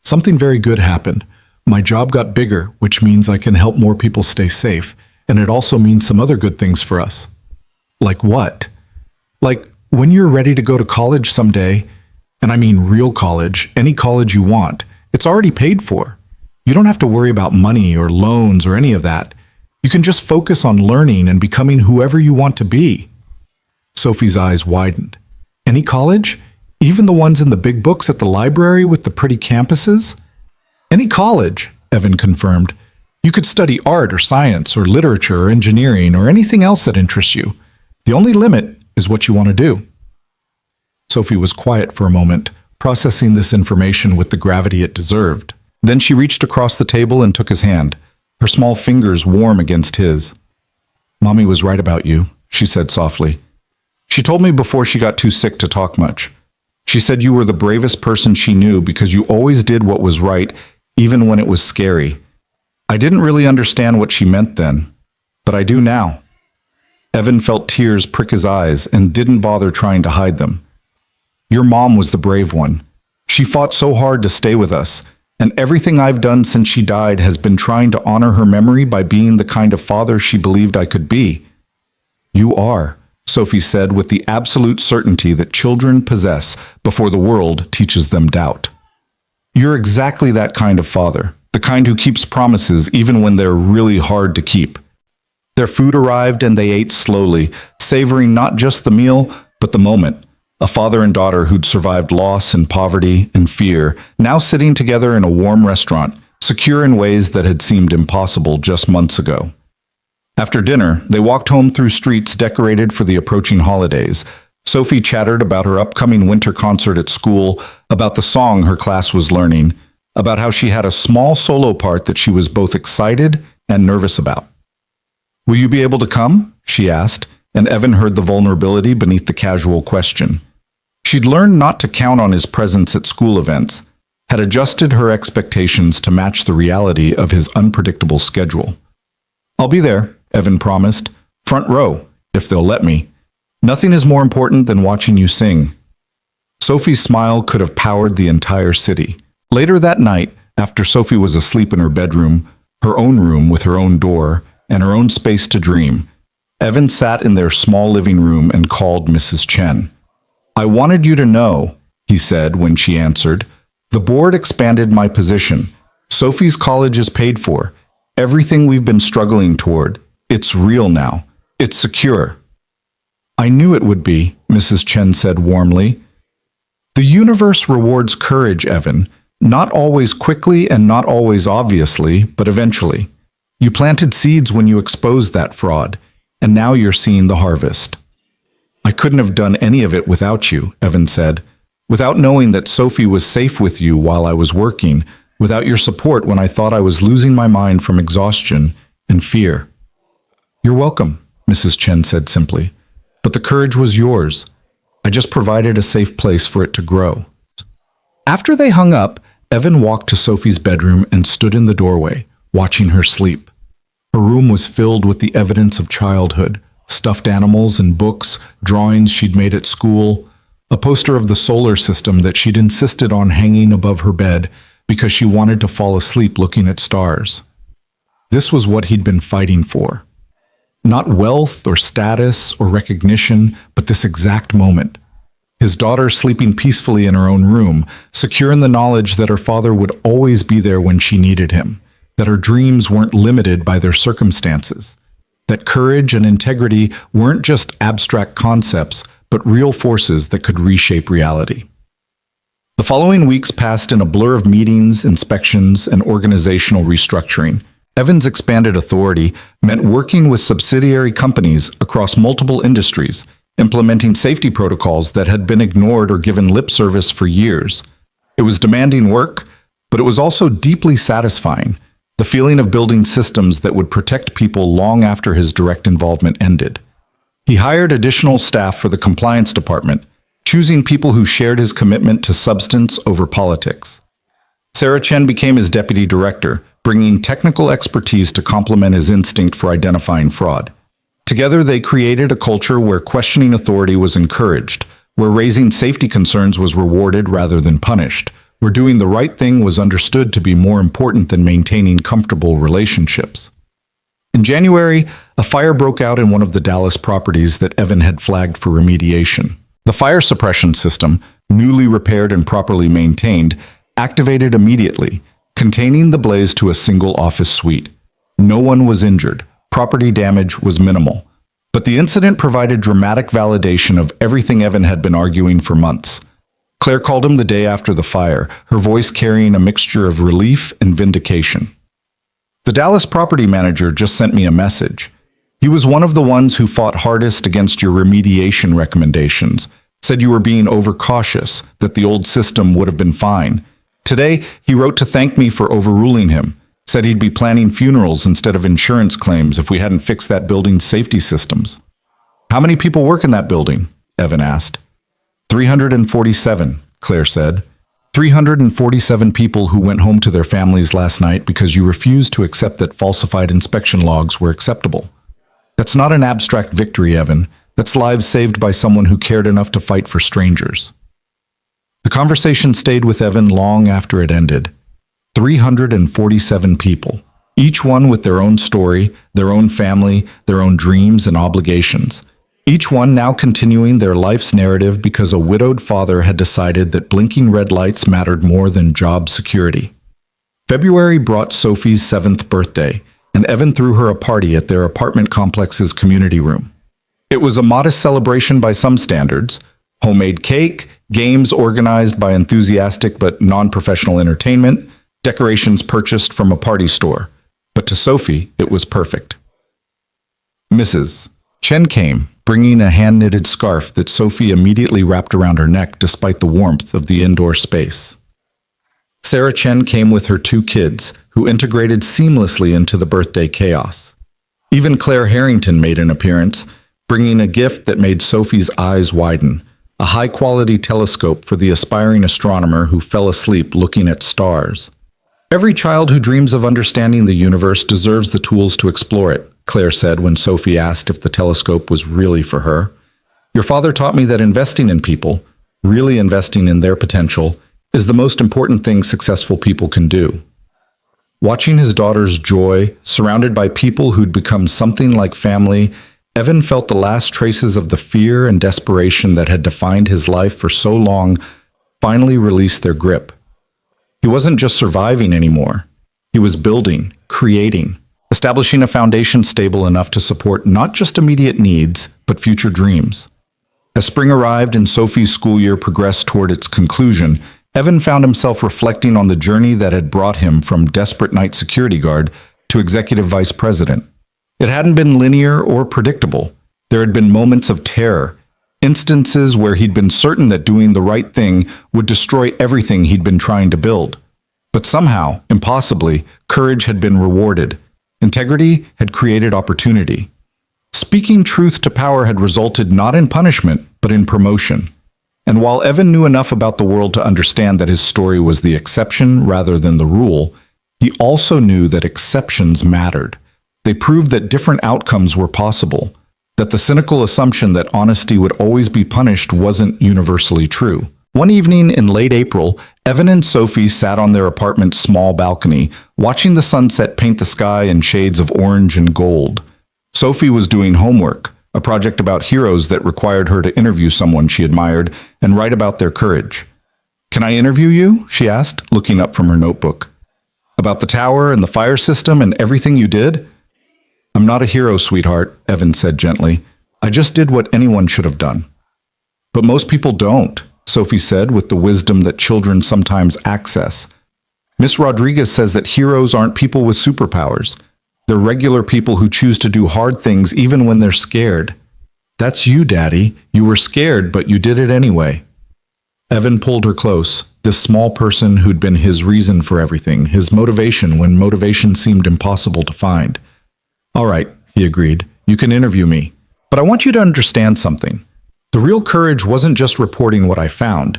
"Something very good happened. My job got bigger, which means I can help more people stay safe, and it also means some other good things for us." "Like what?" "Like when you're ready to go to college someday, and I mean real college, any college you want, it's already paid for. You don't have to worry about money or loans or any of that. You can just focus on learning and becoming whoever you want to be." Sophie's eyes widened. "Any college? Even the ones in the big books at the library with the pretty campuses?" "Any college," Evan confirmed. "You could study art or science or literature or engineering or anything else that interests you. The only limit is what you want to do." Sophie was quiet for a moment, processing this information with the gravity it deserved. Then she reached across the table and took his hand, her small fingers warm against his. "Mommy was right about you," she said softly. "She told me before she got too sick to talk much. She said you were the bravest person she knew because you always did what was right, even when it was scary. I didn't really understand what she meant then, but I do now." Evan felt tears prick his eyes and didn't bother trying to hide them. "Your mom was the brave one. She fought so hard to stay with us, and everything I've done since she died has been trying to honor her memory by being the kind of father she believed I could be." "You are," Sophie said with the absolute certainty that children possess before the world teaches them doubt. "You're exactly that kind of father, the kind who keeps promises even when they're really hard to keep." Their food arrived and they ate slowly, savoring not just the meal, but the moment. A father and daughter who'd survived loss and poverty and fear, now sitting together in a warm restaurant, secure in ways that had seemed impossible just months ago. After dinner, they walked home through streets decorated for the approaching holidays. Sophie chattered about her upcoming winter concert at school, about the song her class was learning, about how she had a small solo part that she was both excited and nervous about. "Will you be able to come?" she asked, and Evan heard the vulnerability beneath the casual question. She'd learned not to count on his presence at school events, had adjusted her expectations to match the reality of his unpredictable schedule. "I'll be there," Evan promised. "Front row, if they'll let me. Nothing is more important than watching you sing." Sophie's smile could have powered the entire city. Later that night, after Sophie was asleep in her bedroom, her own room with her own door, and her own space to dream, Evan sat in their small living room and called Mrs. Chen. "I wanted you to know," he said when she answered. "The board expanded my position. Sophie's college is paid for. Everything we've been struggling toward. It's real now. It's secure." "I knew it would be," Mrs. Chen said warmly. "The universe rewards courage, Evan. Not always quickly and not always obviously, but eventually. You planted seeds when you exposed that fraud, and now you're seeing the harvest." "I couldn't have done any of it without you," Evan said. "Without knowing that Sophie was safe with you while I was working, without your support when I thought I was losing my mind from exhaustion and fear." "You're welcome," Mrs. Chen said simply. "But the courage was yours. I just provided a safe place for it to grow." After they hung up, Evan walked to Sophie's bedroom and stood in the doorway, watching her sleep. Her room was filled with the evidence of childhood: stuffed animals and books, drawings she'd made at school, a poster of the solar system that she'd insisted on hanging above her bed because she wanted to fall asleep looking at stars. This was what he'd been fighting for. Not wealth or status or recognition, but this exact moment. His daughter sleeping peacefully in her own room, secure in the knowledge that her father would always be there when she needed him, that her dreams weren't limited by their circumstances, that courage and integrity weren't just abstract concepts, but real forces that could reshape reality. The following weeks passed in a blur of meetings, inspections, and organizational restructuring. Evan's expanded authority meant working with subsidiary companies across multiple industries, implementing safety protocols that had been ignored or given lip service for years. It was demanding work, but it was also deeply satisfying, the feeling of building systems that would protect people long after his direct involvement ended. He hired additional staff for the compliance department, choosing people who shared his commitment to substance over politics. Sarah Chen became his deputy director, bringing technical expertise to complement his instinct for identifying fraud. Together, they created a culture where questioning authority was encouraged, where raising safety concerns was rewarded rather than punished, where doing the right thing was understood to be more important than maintaining comfortable relationships. In January, a fire broke out in one of the Dallas properties that Evan had flagged for remediation. The fire suppression system, newly repaired and properly maintained, activated immediately, containing the blaze to a single office suite. No one was injured. Property damage was minimal. But the incident provided dramatic validation of everything Evan had been arguing for months. Claire called him the day after the fire, her voice carrying a mixture of relief and vindication. "The Dallas property manager just sent me a message. He was one of the ones who fought hardest against your remediation recommendations, said you were being overcautious, that the old system would have been fine. Today, he wrote to thank me for overruling him, said he'd be planning funerals instead of insurance claims if we hadn't fixed that building's safety systems." "How many people work in that building?" Evan asked. 347, Claire said. 347 people who went home to their families last night because you refused to accept that falsified inspection logs were acceptable. That's not an abstract victory, Evan. That's lives saved by someone who cared enough to fight for strangers. The conversation stayed with Evan long after it ended. 347 people, each one with their own story, their own family, their own dreams and obligations. Each one now continuing their life's narrative because a widowed father had decided that blinking red lights mattered more than job security. February brought Sophie's 7th birthday, and Evan threw her a party at their apartment complex's community room. It was a modest celebration by some standards: homemade cake, games organized by enthusiastic but non-professional entertainment, decorations purchased from a party store. But to Sophie, it was perfect. Mrs. Chen came, bringing a hand-knitted scarf that Sophie immediately wrapped around her neck despite the warmth of the indoor space. Sarah Chen came with her 2 kids, who integrated seamlessly into the birthday chaos. Even Claire Harrington made an appearance, bringing a gift that made Sophie's eyes widen: a high-quality telescope for the aspiring astronomer who fell asleep looking at stars. Every child who dreams of understanding the universe deserves the tools to explore it, Claire said when Sophie asked if the telescope was really for her. Your father taught me that investing in people, really investing in their potential, is the most important thing successful people can do. Watching his daughter's joy, surrounded by people who'd become something like family, Evan felt the last traces of the fear and desperation that had defined his life for so long finally release their grip. He wasn't just surviving anymore. He was building, creating, establishing a foundation stable enough to support not just immediate needs, but future dreams. As spring arrived and Sophie's school year progressed toward its conclusion, Evan found himself reflecting on the journey that had brought him from desperate night security guard to executive vice president. It hadn't been linear or predictable. There had been moments of terror, instances where he'd been certain that doing the right thing would destroy everything he'd been trying to build. But somehow, impossibly, courage had been rewarded. Integrity had created opportunity. Speaking truth to power had resulted not in punishment, but in promotion. And while Evan knew enough about the world to understand that his story was the exception rather than the rule, he also knew that exceptions mattered. They proved that different outcomes were possible, that the cynical assumption that honesty would always be punished wasn't universally true. One evening in late April, Evan and Sophie sat on their apartment's small balcony, watching the sunset paint the sky in shades of orange and gold. Sophie was doing homework, a project about heroes that required her to interview someone she admired and write about their courage. "Can I interview you?" she asked, looking up from her notebook. "About the tower and the fire system and everything you did?" "I'm not a hero, sweetheart," Evan said gently. "I just did what anyone should have done." "But most people don't," Sophie said with the wisdom that children sometimes access. "Miss Rodriguez says that heroes aren't people with superpowers. They're regular people who choose to do hard things even when they're scared. That's you, Daddy. You were scared, but you did it anyway." Evan pulled her close, this small person who'd been his reason for everything, his motivation when motivation seemed impossible to find. "All right," he agreed. "You can interview me. But I want you to understand something. The real courage wasn't just reporting what I found.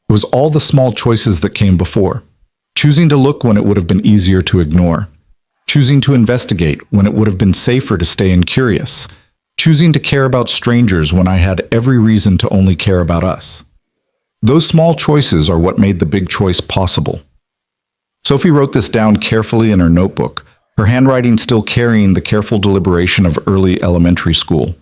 It was all the small choices that came before. Choosing to look when it would have been easier to ignore. Choosing to investigate when it would have been safer to stay incurious. Choosing to care about strangers when I had every reason to only care about us. Those small choices are what made the big choice possible." Sophie wrote this down carefully in her notebook, her handwriting still carrying the careful deliberation of early elementary school.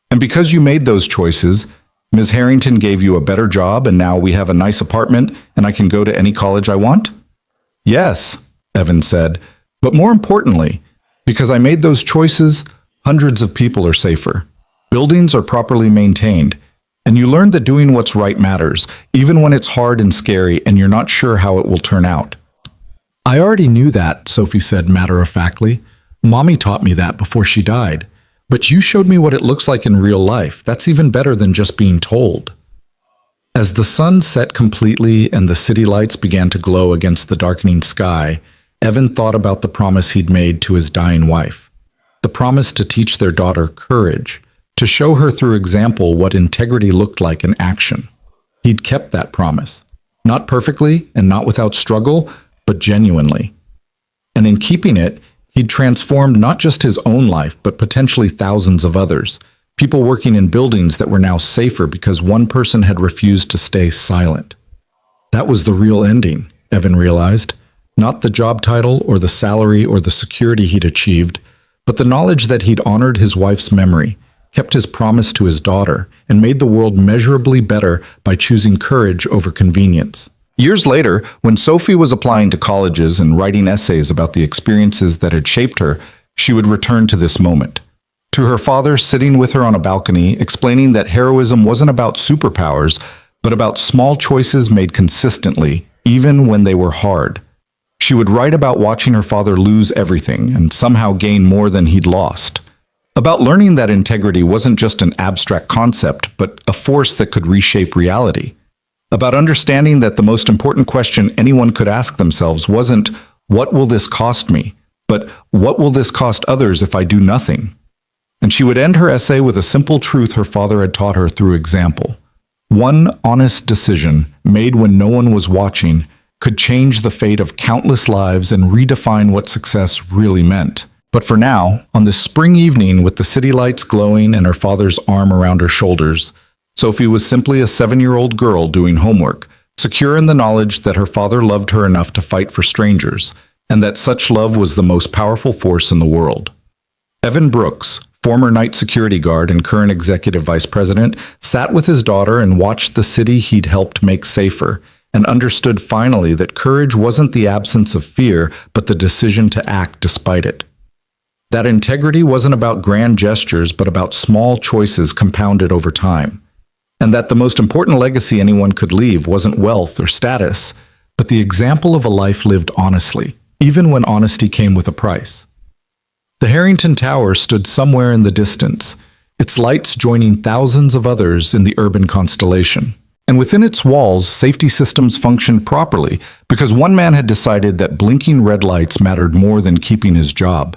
"And because you made those choices, Ms. Harrington gave you a better job and now we have a nice apartment and I can go to any college I want?" "Yes," Evan said, "but more importantly, because I made those choices, hundreds of people are safer. Buildings are properly maintained, and you learn that doing what's right matters, even when it's hard and scary and you're not sure how it will turn out." "I already knew that," Sophie said matter-of-factly. "Mommy taught me that before she died. But you showed me what it looks like in real life. That's even better than just being told." As the sun set completely and the city lights began to glow against the darkening sky, Evan thought about the promise he'd made to his dying wife. The promise to teach their daughter courage, to show her through example what integrity looked like in action. He'd kept that promise. Not perfectly and not without struggle, but genuinely. And in keeping it, he'd transformed not just his own life, but potentially thousands of others, people working in buildings that were now safer because one person had refused to stay silent. That was the real ending, Evan realized. Not the job title or the salary or the security he'd achieved, but the knowledge that he'd honored his wife's memory, kept his promise to his daughter, and made the world measurably better by choosing courage over convenience. Years later, when Sophie was applying to colleges and writing essays about the experiences that had shaped her, she would return to this moment. To her father sitting with her on a balcony, explaining that heroism wasn't about superpowers, but about small choices made consistently, even when they were hard. She would write about watching her father lose everything and somehow gain more than he'd lost. About learning that integrity wasn't just an abstract concept, but a force that could reshape reality. About understanding that the most important question anyone could ask themselves wasn't, "What will this cost me?" but "What will this cost others if I do nothing?" And she would end her essay with a simple truth her father had taught her through example. One honest decision, made when no one was watching, could change the fate of countless lives and redefine what success really meant. But for now, on this spring evening with the city lights glowing and her father's arm around her shoulders, Sophie was simply a 7-year-old girl doing homework, secure in the knowledge that her father loved her enough to fight for strangers, and that such love was the most powerful force in the world. Evan Brooks, former night security guard and current executive vice president, sat with his daughter and watched the city he'd helped make safer, and understood finally that courage wasn't the absence of fear, but the decision to act despite it. That integrity wasn't about grand gestures, but about small choices compounded over time. And that the most important legacy anyone could leave wasn't wealth or status, but the example of a life lived honestly, even when honesty came with a price. The Harrington Tower stood somewhere in the distance, its lights joining thousands of others in the urban constellation. And within its walls, safety systems functioned properly because one man had decided that blinking red lights mattered more than keeping his job.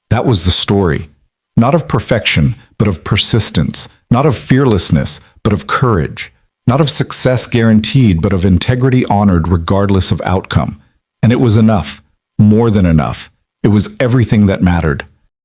That was the story, not of perfection, but of persistence, not of fearlessness, but of courage, not of success guaranteed, but of integrity honored regardless of outcome. And it was enough, more than enough. It was everything that mattered.